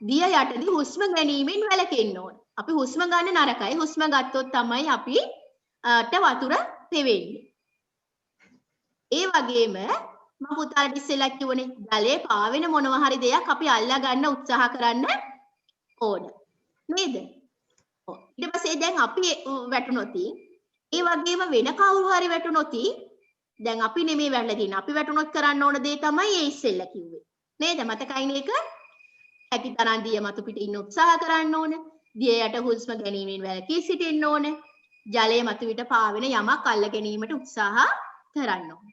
S1: දිය යටදී හුස්ම ගැනීමෙන් වැළකෙන්න ඕන. අපි හුස්ම ගන්න නරකයි. හුස්ම ගත්තොත් තමයි අපිට වතුර පෙවෙන්නේ. ඒ වගේම මම පුතාලට ඉස්සෙල්ලා කිව්වනේ ජලයේ පාවෙන මොනවා හරි දෙයක් අපි අල්ලා ගන්න උත්සාහ කරන්න ඕන. නේද? ඔව්. ඊට පස්සේ දැන් අපි වැටුනොත් ඒ වගේම වෙන කවුරු හරි වැටුනොත් දැන් අපි නෙමෙයි වැටලා තියෙන්නේ. අපි වැටුනොත් කරන්න ඕන දේ තමයි ඒ ඉස්සෙල්ලා කිව්වේ. නේද? මතකයිනේ ඒක? හැකිතරන් දිය මතු පිට ඉන්න උත්සාහ කරන්න ඕන. දිය යට හුස්ම ගැනීමෙන් වැළකී සිටින්න ඕන. ජලයේ මතු පිට පාවෙන යමක් අල්ල ගැනීමට උත්සාහ කරන්න ඕන.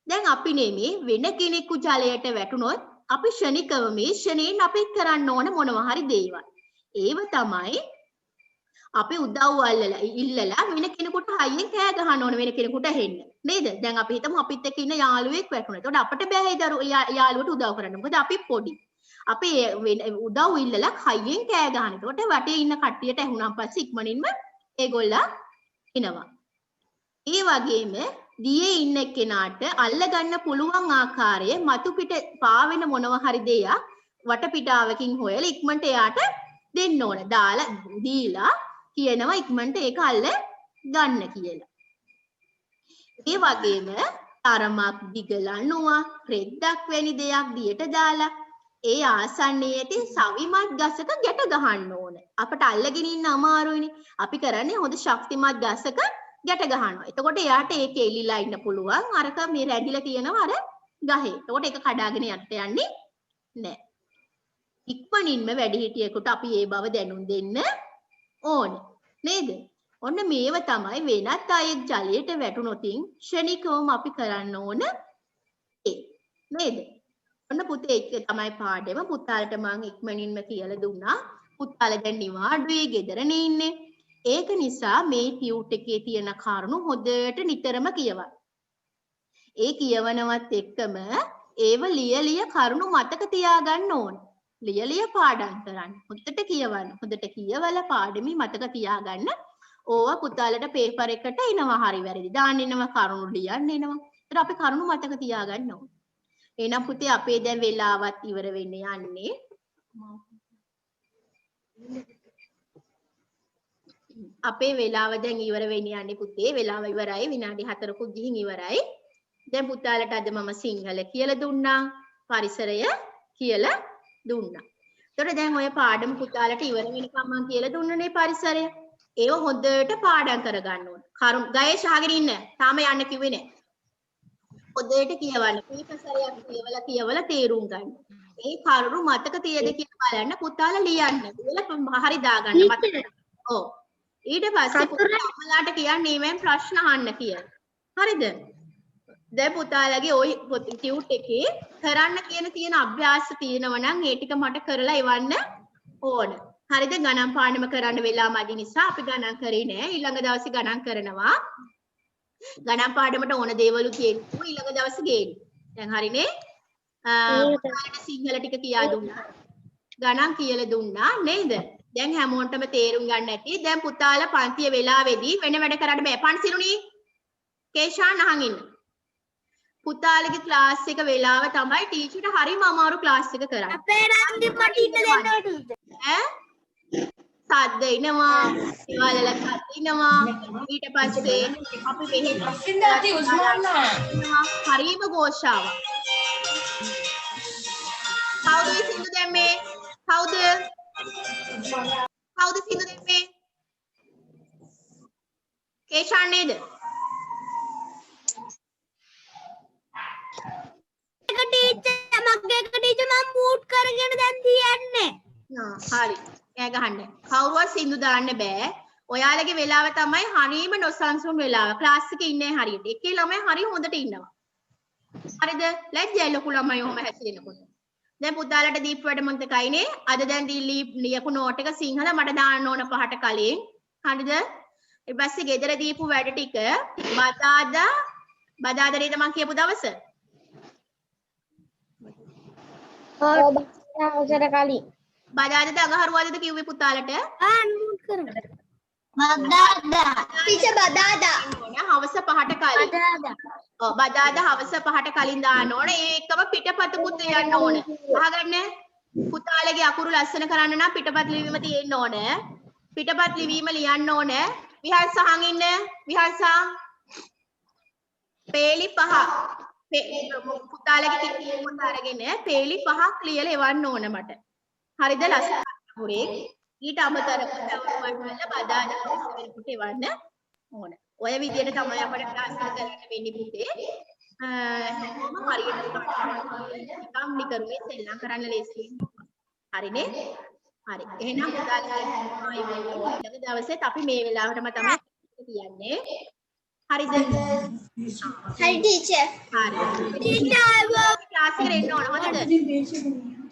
S1: දැන් අපි නෙමේ වෙන කෙනෙකු ජලයට වැටුනොත් අපි ෂණිකව මේ ෂණයෙන් අපි කරන්න ඕන මොනවා හරි දේවල්. ඒව තමයි අපි උදව් අල්ලලා ඉල්ලලා වෙන කෙනෙකුට හයියෙන් කෑ ගහන්න ඕන වෙන කෙනෙකුට හෙන්න. නේද? දැන් අපි හිතමු අපිත් එක්ක ඉන්න යාළුවෙක් වැටුණා. එතකොට අපිට බෑ ඒ යාළුවට උදව් කරන්න. මොකද අපි පොඩි. අපි උදව් ඉල්ලලා හයියෙන් කෑ ගහන. එතකොට වටේ ඉන්න කට්ටියට ඇහුණාන් පස්සේ ඉක්මනින්ම ඒගොල්ලෝ එනවා. ඒ වගේම දියේ ඉන්න කෙනාට අල්ල ගන්න පුළුවන් ආකාරයේ මතු පිට පාවෙන මොනවා හරි දෙයක් වටපිටාවකින් හොයලා ඉක්මනට එයාට දෙන්න ඕන. දාලා දීලා කියනවා ඉක්මනට ඒක අල්ල ගන්න කියලා. ඒ වගේම තරමක් දිගලනුවා රෙද්දක් වැනි දෙයක් දියට දාලා ඒ ආසන්නයේ ඇති සවිමත් ගසක ගැට ගහන්න ඕන. අපට අල්ලගෙන ඉන්න අමාරුයිනේ. අපි කරන්නේ හොඳ ශක්තිමත් ගසක ගැට ගහනවා. එතකොට එයාට ඒක එලිලා ඉන්න පුළුවන්. අරක මේ රැඳිලා තියෙනවා අර ගහේ. එතකොට ඒක කඩාගෙන යන්න යන්නේ නැහැ. ඉක්මනින්ම වැඩිහිටියෙකුට අපි මේ බව දැනුම් දෙන්න ඕනේ. නේද? ඔන්න මේව තමයි වෙනත් අයෙක් ජලයට වැටුනොත් ක්ෂණිකවම අපි කරන්න ඕන ඒ. නේද? ඔන්න පුතේ ඒක තමයි පාඩම. පුතාලට මම ඉක්මනින්ම කියලා දුන්නා. පුතාලා දැන් නිවාඩුවේ ගෙදරනේ ඉන්නේ. ඒක නිසා මේ ටියුට් එකේ තියෙන කරුණු හොඳට නිතරම කියවන්න. ඒ කියවනවත් එක්කම ඒව ලියලිය කරුණු මතක තියාගන්න ඕන. ලියලිය පාඩම් කරන්න. හොඳට කියවන්න. හොඳට කියවලා පාඩමේ මතක තියාගන්න. ඕවා පුතාලට පේපර් එකට එනවා හරි වැරදි. දාන්න එනවා කරුණු ලියන්න එනවා. ඒත් අපි කරුණු මතක තියාගන්න ඕන. එහෙනම් පුතේ අපේ දැන් වෙලාවත් ඉවර වෙන්න යන්නේ. අපේ වෙලාව දැන් ඉවර වෙන්න යන්නේ පුතේ. වෙලාව ඉවරයි. විනාඩි 4කුත් ගිහින් ඉවරයි. දැන් පුතාලට අද මම සිංහල කියලා දුන්නා. පරිසරය කියලා දුන්නා. ඒතකොට දැන් ඔය පාඩම පුතාලට ඉවර වෙනකම් මම කියලා දුන්නනේ පරිසරය. ඒව හොඳට පාඩම් කරගන්න ඕන. කරුණ ගයේ ශාගෙන ඉන්න. තාම යන්න කිව්වේ නෑ. හොඳට කියවන්න. කීපසරයක් කියවලා තේරුම් ගන්න. ඒ කරුණු මතක තියද කියලා බලන්න පුතාලා ලියන්න. කියලා හරි දාගන්න මතක. ඔව්. ඊට පස්සේ පුතාලාට කියන්නේ මේවෙන් ප්‍රශ්න අහන්න කියලා. හරිද? දැන් පුතාලගේ ওই ටියුට් එකේ කරන්න තියෙන අභ්‍යාස තියෙනවා නම් ඒ ටික මට කරලා එවන්න ඕන. හරිද? ගණන් පාඩම කරන්න වෙලා මදි නිසා අපි ගණන් කරේ නෑ. ඊළඟ දවසේ ගණන් කරනවා. ගණන් පාඩමට ඕන දේවලු තියෙනවා. ඊළඟ දවසේ ගේන්න. දැන් හරිනේ? පුතාලට සිංහල ටික කියා දුන්නා. ගණන් කියලා දුන්නා නේද? දැන් හැමෝටම තේරුම් ගන්න ඇති. දැන් පුතාලා පන්තිය වෙලාවේදී වෙන වැඩ කරන්න බෑ. පන්සිලුණී. කේෂාන් අහන් ඉන්න. පුතාලගේ ක්ලාස් එක වෙලාව තමයි ටීචර්ට හරිම අමාරු ක්ලාස් එක කරන්නේ.
S2: අපේ නංගි මට ඉන්න දෙන්න ටීචර්.
S1: සද්ද එනවා, ඒවලල සද්ද එනවා. ඊට පස්සේ අපි හරිම ഘോഷාවක්. කවුරුයි සින්දු දැම්මේ? කවුද සින්දු දෙන්නේ කේෂාන් නේද
S2: ටීචර් මගේ ටීචර් මම මූට් කරගෙන දැන් තියන්නේ
S1: හරි කෑ ගහන්න කවුරුවත් සින්දු දාන්න බෑ ඔයාලගේ වෙලාව තමයි හරීම නොසන්සුන් වෙලාව ක්ලාස් එකේ ඉන්නේ හරියට එකේ ළමයි හරි හොඳට ඉන්නවා හරිද ලැජ්ජයි ලොකු ළමයි ඔහම හැසිරෙනකොට දැන් පුතාලට දීප් වැඩ මොකදකයිනේ අද දැන් ලියපු නෝට් එක සිංහල මට දාන්න ඕන 5ට කලින් හරිද ඊට පස්සේ ගෙදර දීපු වැඩ ටික බදාදා නේද මං කියපු දවස බදාදා අඟහරුවාදද කිව්වේ පුතාලට
S2: මූට් කරන්න
S3: බදාදා
S4: ටීචර් බදාදා
S1: හවස 5ට කලින් ඔව් බදාදා හවස 5ට කලින් දාන්න ඕන ඒකම පිටපතකුත් ලියන්න ඕන අහගන්න පුතාලගේ අකුරු ලස්සන කරන්න නම් පිටපත් ලිවීම තියෙන්න ඕන පිටපත් ලිවීම ලියන්න ඕන විහර්ස අහන් ඉන්න විහර්ස පේලි 5 පුතාලගේ කිට්ටුව පොත අරගෙන පේලි 5ක් ලියලා එවන්න ඕන මට හරිද ලස්සන අකුරේ ඊට අමතරව තවවල් බදාදා හවස වෙනකොට එවන්න ඕන ඔය විදිහට තමයි අපිට ක්ලාස් එක කරන්න වෙන්නේ පුතේ හැමෝම හරියට නිකම්නි කරුවේ සෙල්ලම් කරන්න ලේසි හරිනේ හරි එහෙනම් පුතාලා ඊළඟ දවසෙත් අපි මේ වෙලාවටම තමයි කියන්නේ හරිද
S4: හරි ටීචර්
S1: හරි ටීචර් ක්ලාස් එකට එන්න ඕන හොඳද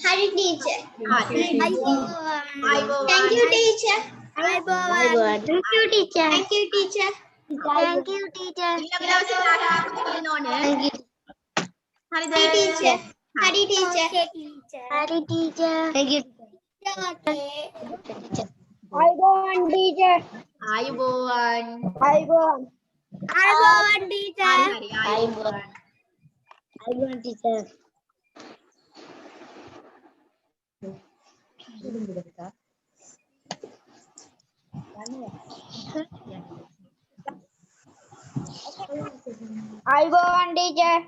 S4: හරි ටීචර්
S1: හරි
S4: thank you teacher
S3: thank you teacher
S4: thank you teacher
S3: thank you teacher
S1: ඊළඟ දවසේ ක්ලාස් එකට එන්න ඕන හරිද
S4: hari teacher
S3: hari teacher thank you
S2: අයිබෝවන් ටීචර්
S1: ආයුබෝවන්
S2: අයිබෝවන් ටීචර්
S1: හරි ආයුබෝවන්
S3: ayuban teacher
S2: අයිබෝවන් ටීචර්